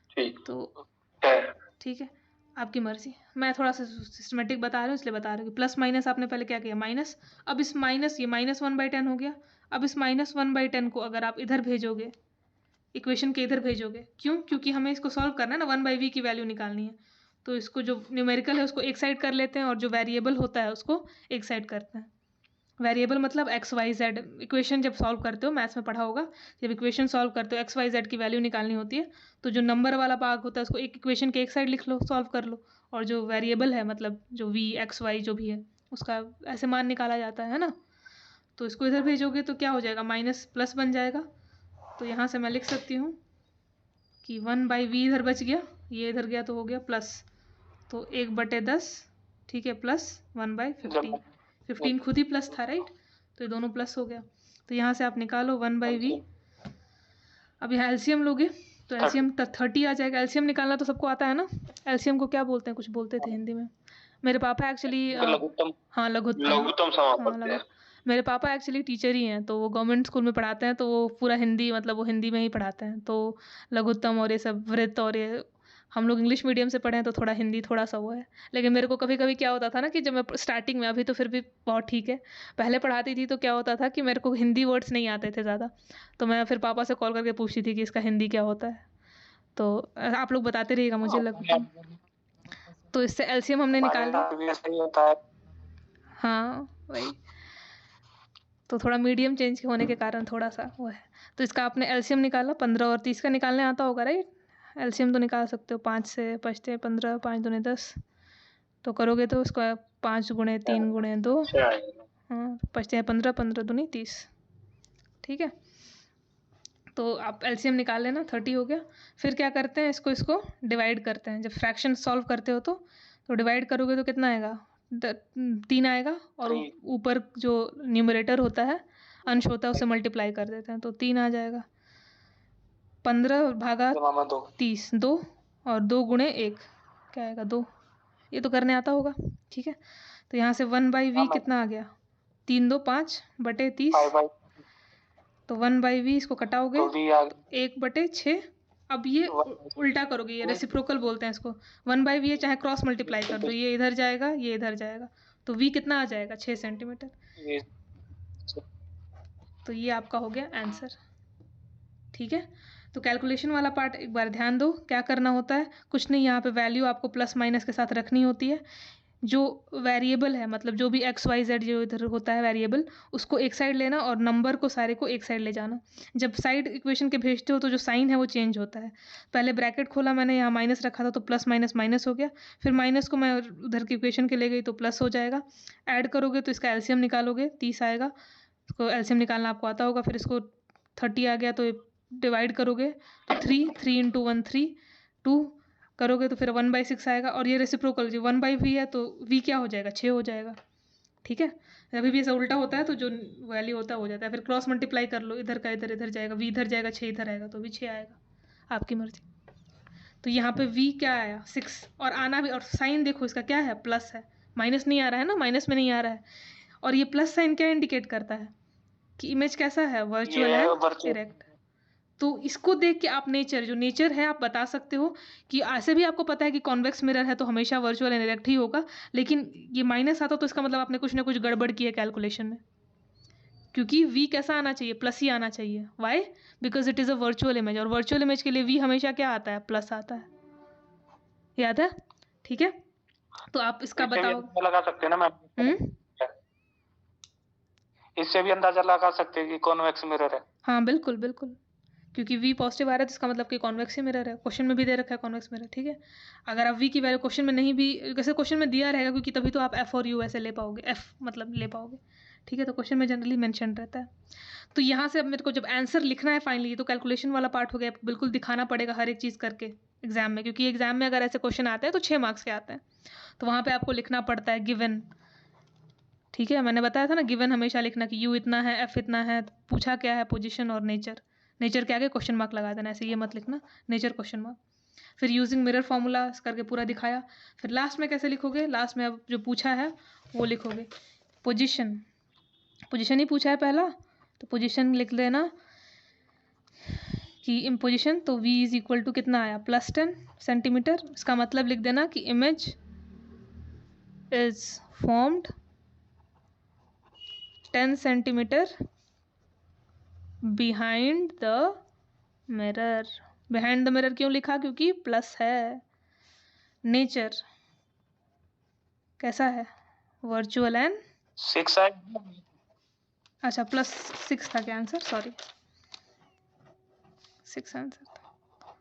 S3: ठीक
S1: तो
S3: है।
S1: ठीक है, आपकी मर्जी। मैं थोड़ा सा सिस्टमेटिक बता रही हूँ इसलिए बता रही हूँ कि प्लस माइनस आपने पहले क्या किया, माइनस। अब इस माइनस, ये -1/10 हो गया। अब इस -1/10 को अगर आप इधर भेजोगे, इक्वेशन के इधर भेजोगे, क्यों, क्योंकि हमें इसको सॉल्व करना है ना, 1/v की वैल्यू निकालनी है। तो इसको जो न्यूमेरिकल है उसको एक साइड कर लेते हैं और जो वेरिएबल होता है उसको एक साइड करते हैं। वेरिएबल मतलब XYZ। इक्वेशन जब सॉल्व करते हो, मैथ्स में पढ़ा होगा, जब इक्वेशन सॉल्व करते हो XYZ की वैल्यू निकालनी होती है तो जो नंबर वाला भाग होता है उसको एक इक्वेशन के एक साइड लिख लो, सॉल्व कर लो। और जो वेरिएबल है मतलब जो V X Y जो भी है उसका ऐसे मान निकाला जाता है ना। तो इसको इधर भेजोगे तो क्या हो जाएगा, माइनस प्लस बन जाएगा। तो यहाँ से मैं लिख सकती हूँ कि 1/v इधर बच गया, ये इधर गया तो हो गया प्लस, तो 1/10, ठीक है, प्लस 1/15। 15 खुद ही प्लस था, राइट, तो ये दोनों प्लस हो गया। तो यहाँ से आप निकालो 1/v। अब यहाँ एलसीएम लोगे तो एलसीएम 30 आ जाएगा। एलसीएम निकालना तो सबको आता है ना। एलसीएम को क्या बोलते हैं, कुछ बोलते थे हिंदी में। मेरे पापा एक्चुअली
S3: लघुत्तम,
S1: हाँ लघुत्तम
S3: लघुत्तम समापत्ति है।
S1: मेरे पापा एक्चुअली टीचर ही हैं, तो वो गवर्नमेंट स्कूल में पढ़ाते हैं, तो वो पूरा हिंदी, मतलब वो हिंदी में ही पढ़ाते हैं। तो लघुत्तम और ये सब वृत्त और ये, हम लोग इंग्लिश मीडियम से पढ़े हैं तो थोड़ा हिंदी थोड़ा सा वो है। लेकिन मेरे को कभी कभी क्या होता था ना कि जब मैं स्टार्टिंग में, अभी तो फिर भी बहुत ठीक है, पहले पढ़ाती थी तो क्या होता था कि मेरे को हिंदी वर्ड्स नहीं आते थे ज़्यादा, तो मैं फिर पापा से कॉल करके पूछती थी कि इसका हिंदी क्या होता है। तो आप लोग बताते रहिएगा मुझे लघुत्तम। तो इससे एलसीएम हमने निकाल ली।
S2: सही होता है।
S1: हाँ वही, तो थोड़ा मीडियम चेंज होने के कारण थोड़ा सा वो है। तो इसका आपने एलसीएम निकाला, 15 और 30 का निकालने आता होगा, राइट। एलसीएम तो निकाल सकते हो, 5 से 5 × 15, 5 दूनी 10, तो करोगे तो उसका 5 × 3 × 2, हाँ 5 × 15, 15 दूनी 30, ठीक है। तो आप एलसीएम निकाल लेना, 30 हो गया। फिर क्या करते हैं, इसको डिवाइड करते हैं। जब फ्रैक्शन सॉल्व करते हो तो डिवाइड करोगे तो कितना आएगा, 3 आएगा, और ऊपर जो न्यूमरेटर होता है, अंश होता है, उससे मल्टीप्लाई कर देते हैं तो 3 आ जाएगा। 15/30, 2, और 2 × 1 क्या आएगा, 2। ये तो करने आता होगा, ठीक है। तो यहाँ से 1/v
S2: हाँ,
S1: कितना आ गया, 3 2 5 बटे 30,
S2: 5/,
S1: तो 1/v इसको कटाओगे
S2: तो v आ गया
S1: 1/6। अब ये
S2: 1/6।
S1: उल्टा करोगे, ये रेसिप्रोकल बोलते हैं इसको। 1/v चाहे क्रॉस मल्टीप्लाई कर दो, ये इधर जाएगा ये इधर जाएगा, तो v कितना आ जाएगा 6 सेंटीमीटर।
S2: ये
S1: तो ये आपका हो गया आंसर। ठीक है, तो कैलकुलेशन वाला पार्ट एक बार ध्यान दो, क्या करना होता है, कुछ नहीं, यहाँ पे वैल्यू आपको प्लस माइनस के साथ रखनी होती है। जो वेरिएबल है, मतलब जो भी एक्स वाई जेड जो इधर होता है वेरिएबल, उसको एक साइड लेना और नंबर को सारे को एक साइड ले जाना। जब साइड इक्वेशन के भेजते हो तो जो साइन है वो चेंज होता है। पहले ब्रैकेट खोला मैंने, यहाँ माइनस रखा था तो प्लस माइनस माइनस हो गया, फिर माइनस को मैं उधर की इक्वेशन के ले गई तो प्लस हो जाएगा। ऐड करोगे तो इसका एलसीएम निकालोगे, 30 आएगा, इसको एलसीएम निकालना आपको आता होगा। फिर इसको 30 आ गया तो डिवाइड करोगे तो 3 3 × 1 3 2 करोगे तो फिर 1/6 आएगा। और ये रेसिप्रोकल जो 1/v है तो v क्या हो जाएगा, 6 हो जाएगा। ठीक है, अभी भी ऐसा उल्टा होता है तो जो वैल्यू होता है हो जाता है। फिर क्रॉस मल्टीप्लाई कर लो, इधर का इधर इधर जाएगा, v इधर जाएगा 6 इधर आएगा तो भी 6 आएगा, आपकी मर्जी। तो यहाँ पे v क्या आया 6, और आना भी, और साइन देखो इसका क्या है, प्लस है, माइनस नहीं आ रहा है ना, माइनस में नहीं आ रहा है। और ये प्लस साइन क्या इंडिकेट करता है कि इमेज कैसा है, वर्चुअल है, डायरेक्ट। तो इसको देख के आप नेचर, जो नेचर है आप बता सकते हो कि ऐसे भी आपको पता है कि कॉन्वेक्स मिरर है तो हमेशा वर्चुअल एंड डायरेक्ट ही होगा, लेकिन ये माइनस आता तो इसका मतलब आपने कुछ ना कुछ गड़बड़ की है कैलकुलेशन में, क्योंकि v कैसा आना चाहिए, प्लस ही आना चाहिए। Why? Because it is a virtual image, और वर्चुअल इमेज के लिए v हमेशा क्या आता है, प्लस आता है, याद है? ठीक है, तो आप इसका बताओ।
S2: लगा सकते हैं ना मैम, इससे भी अंदाजा लगा सकते हैं कि कॉन्वेक्स मिरर है।
S1: हाँ बिल्कुल बिल्कुल, क्योंकि v पॉजिटिव आ रहा है तो इसका मतलब कि कॉन्वेक्स ही मिरर है। क्वेश्चन में भी दे रखा है कॉन्वेक्स मिरर। ठीक है, अगर आप v की वैल्यू क्वेश्चन में नहीं भी, वैसे क्वेश्चन में दिया रहेगा क्योंकि तभी तो आप f और u ऐसे ले पाओगे, f मतलब ले पाओगे। ठीक है, तो क्वेश्चन में जनरली मेंशन रहता है। तो यहाँ से अब मेरे को जब आंसर लिखना है फाइनली, तो कैलकुलेशन वाला पार्ट हो गया, बिल्कुल दिखाना पड़ेगा हर एक चीज़ करके एग्जाम में, क्योंकि एग्जाम में अगर ऐसे क्वेश्चन आते हैं तो 6 मार्क्स के आते हैं, तो वहाँ पर आपको लिखना पड़ता है गिवन। ठीक है, मैंने बताया था ना गिवन हमेशा लिखना कि u इतना है, f इतना है, पूछा क्या है, पोजीशन और नेचर, नेचर के आगे क्वेश्चन मार्क लगा देना, ऐसे ये मत लिखना नेचर क्वेश्चन मार्क। फिर यूजिंग मिरर फॉर्मूला करके पूरा दिखाया। फिर लास्ट में कैसे लिखोगे, लास्ट में अब जो पूछा है वो लिखोगे, पोजीशन, पोजीशन ही पूछा है पहला, तो पोजीशन लिख देना कि इन पोजीशन, तो v इज इक्वल टू कितना आया, +10 सेंटीमीटर। इसका मतलब लिख देना कि image is formed 10 centimetre behind the mirror. Behind the mirror क्यों लिखा, क्योंकि प्लस है। नेचर कैसा है, वर्चुअल एंड
S2: 6 है।
S1: अच्छा +6 था क्या आंसर, सॉरी 6 आंसर था।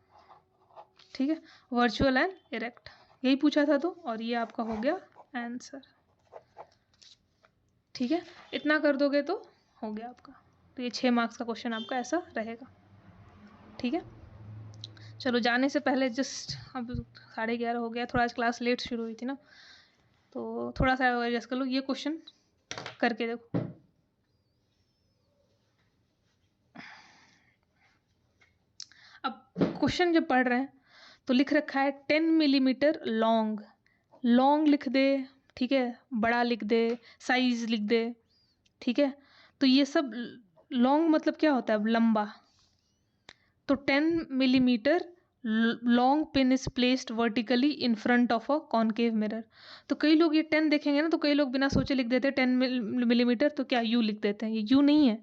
S1: ठीक है, वर्चुअल एंड डायरेक्ट यही पूछा था तो, और ये आपका हो गया आंसर। ठीक है, इतना कर दोगे तो हो गया आपका। तो ये 6 मार्क्स का क्वेश्चन आपका ऐसा रहेगा। ठीक है, चलो जाने से पहले जस्ट, अब 11:30 हो गया, थोड़ा आज क्लास लेट शुरू हुई थी ना, तो थोड़ा सा एडजस्ट कर लो। ये क्वेश्चन करके देखो, अब क्वेश्चन जब पढ़ रहे हैं तो लिख रखा है 10 मिलीमीटर लॉन्ग, लॉन्ग लिख दे, ठीक है, बड़ा लिख दे, साइज लिख दे। ठीक है, तो ये सब लॉन्ग मतलब क्या होता है, लंबा। तो 10 millimetre long pin is placed vertically in front of a concave mirror. तो कई लोग ये 10 देखेंगे ना तो कई लोग बिना सोचे लिख देते हैं 10 मिलीमीटर, तो क्या यू लिख देते हैं, ये यू नहीं है।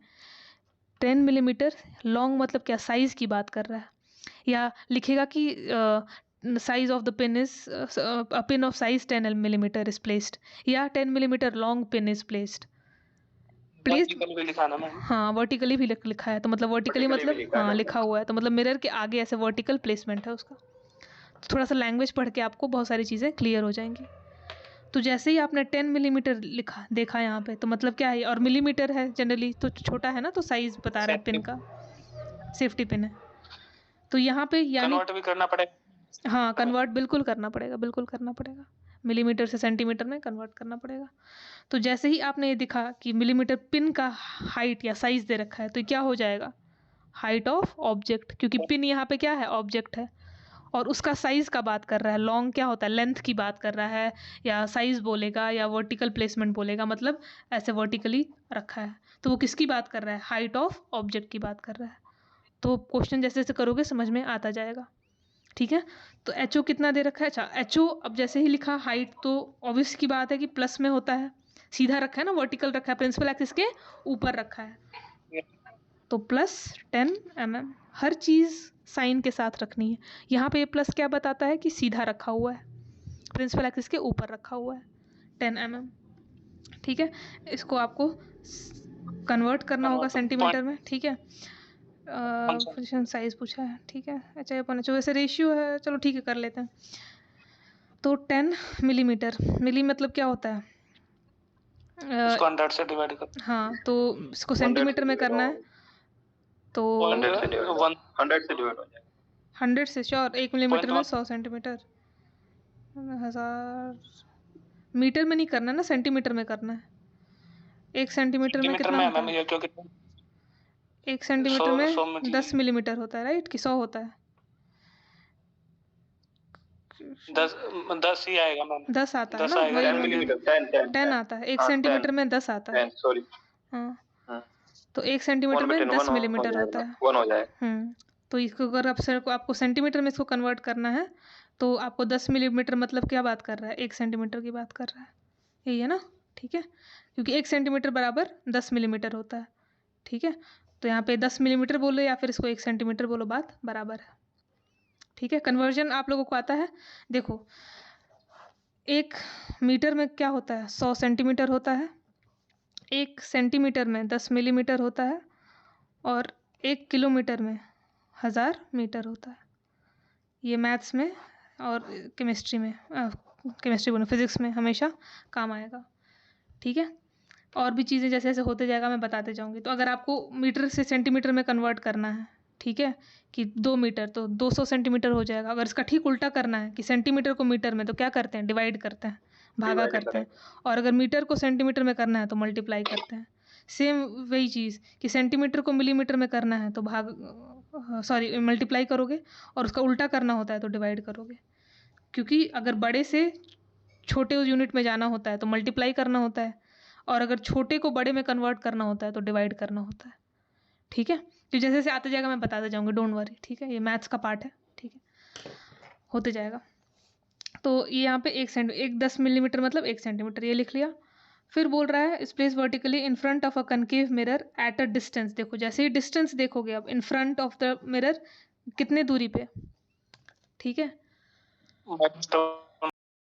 S1: 10 मिलीमीटर लॉन्ग मतलब क्या, साइज की बात कर रहा है। या लिखेगा कि size of the pin is, a pin of size 10 millimetre is placed, या 10 millimetre long pin is placed.
S2: Vertical भी लिखा ना मैम,
S1: हाँ वर्टिकली भी लिखा है, तो मतलब वर्टिकली मतलब हाँ लिखा हुआ है, तो मतलब मिरर के आगे ऐसे वर्टिकल प्लेसमेंट है उसका। तो थोड़ा सा लैंग्वेज पढ़ के आपको बहुत सारी चीज़ें क्लियर हो जाएंगी। तो जैसे ही आपने 10 मिलीमीटर लिखा देखा यहाँ पे, तो मतलब क्या है, और मिलीमीटर है जनरली तो छोटा है ना, तो साइज बता रहा है पिन का, सेफ्टी पिन है। तो यहाँ पे यानी
S2: कन्वर्ट भी करना पड़ेगा।
S1: हाँ कन्वर्ट बिल्कुल करना पड़ेगा, बिल्कुल करना पड़ेगा, मिलीमीटर से सेंटीमीटर में कन्वर्ट करना पड़ेगा। तो जैसे ही आपने ये दिखा कि मिलीमीटर पिन का हाइट या साइज दे रखा है, तो क्या हो जाएगा, हाइट ऑफ ऑब्जेक्ट, क्योंकि पिन यहाँ पे क्या है, ऑब्जेक्ट है। और उसका साइज़ का बात कर रहा है, लॉन्ग क्या होता है, लेंथ की बात कर रहा है, या साइज़ बोलेगा या वर्टिकल प्लेसमेंट बोलेगा, मतलब ऐसे वर्टिकली रखा है, तो वो किसकी बात कर रहा है, हाइट ऑफ ऑब्जेक्ट की बात कर रहा है। तो क्वेश्चन जैसे जैसे करोगे समझ में आता जाएगा, ठीक है। तो एच ओ कितना दे रखा है, अच्छा एच ओ अब जैसे ही लिखा हाइट, तो ऑब्वियस की बात है कि प्लस में होता है, सीधा रखा है ना, वर्टिकल रखा है, प्रिंसिपल एक्सिस के ऊपर रखा है, तो प्लस 10 mm। हर चीज़ साइन के साथ रखनी है। यहाँ पे ये प्लस क्या बताता है कि सीधा रखा हुआ है, प्रिंसिपल एक्सिस के ऊपर रखा हुआ है, 10 mm, ठीक है। इसको आपको कन्वर्ट करना होगा सेंटीमीटर में, ठीक है। पोजीशन साइज पूछा है, ठीक है। अच्छा अपन वैसे रेशियो है, चलो ठीक है कर लेते हैं। तो 10 मिलीमीटर, मिली मतलब क्या होता है,
S2: इसको 100 से डिवाइड कर,
S1: हाँ, तो इसको सेंटीमीटर में करना है, तो
S3: 100 से डिवाइड हो जाएगा।
S1: 100 से श्योर, 1 मिलीमीटर में 100 सेंटीमीटर, 1000 मीटर में नहीं करना ना, सेंटीमीटर में करना है। 1 सेंटीमीटर में कितना होता है,
S2: क्योंकि
S1: 1 सेंटीमीटर
S2: 100
S1: में 10 मिलीमीटर होता है, राइट, कि 100 होता है,
S2: 10 ही आएगा मैम,
S1: 10 आता है
S2: 10
S1: ना,
S2: आएगा,
S1: वही
S3: 10 मिलीमीटर,
S1: 10 आता है, 1 सेंटीमीटर में 10 आता है,
S3: 10 सॉरी,
S1: हाँ, तो 1 सेंटीमीटर में 10 मिलीमीटर होता है,
S3: 1 हो जाएगा।
S1: तो इसको अगर आपको सेंटीमीटर में इसको कन्वर्ट करना है, तो आपको 10 मिलीमीटर मतलब क्या बात कर रहा है, 1 सेंटीमीटर की बात कर रहा है, यही है ना, ठीक है, क्योंकि 1 सेंटीमीटर बराबर 10 मिलीमीटर होता है, ठीक है। तो यहाँ पे 10 मिलीमीटर बोलो या फिर इसको 1 सेंटीमीटर बोलो, बात बराबर है, ठीक है। कन्वर्जन आप लोगों को आता है, देखो 1 मीटर में क्या होता है, 100 सेंटीमीटर होता है, 1 सेंटीमीटर में 10 मिलीमीटर होता है, और 1 किलोमीटर में 1000 मीटर होता है। ये मैथ्स में और केमिस्ट्री में, केमिस्ट्री बोलो, फिजिक्स में हमेशा काम आएगा, ठीक है। और भी चीज़ें जैसे जैसे होते जाएगा मैं बताते जाऊँगी। तो अगर आपको मीटर से सेंटीमीटर में कन्वर्ट करना है, ठीक है, कि 2 मीटर तो 200 सेंटीमीटर हो जाएगा। अगर इसका ठीक उल्टा करना है कि सेंटीमीटर को मीटर में, तो क्या करते हैं, डिवाइड करते हैं, भागा करते हैं, और अगर मीटर को सेंटीमीटर में करना है तो मल्टीप्लाई करते हैं। सेम वही चीज़ कि सेंटीमीटर को मिलीमीटर में करना है तो मल्टीप्लाई करोगे, और उसका उल्टा करना होता है तो डिवाइड करोगे, क्योंकि अगर बड़े से छोटे यूनिट में जाना होता है तो मल्टीप्लाई करना होता है, और अगर छोटे को बड़े में कन्वर्ट करना होता है तो डिवाइड करना होता है, ठीक है। तो जैसे जैसे आते जाएगा मैं बताते जाऊँगी, डोंट वरी, ठीक है, ये मैथ्स का पार्ट है, ठीक है, होते जाएगा। तो ये यहाँ पे 10 मिलीमीटर मतलब 1 सेंटीमीटर, ये लिख लिया। फिर बोल रहा है इस place vertically in front of a concave mirror at a distance. देखो जैसे ही डिस्टेंस देखोगे अब, इन फ्रंट ऑफ द मिरर कितने दूरी पे, ठीक है,
S2: तो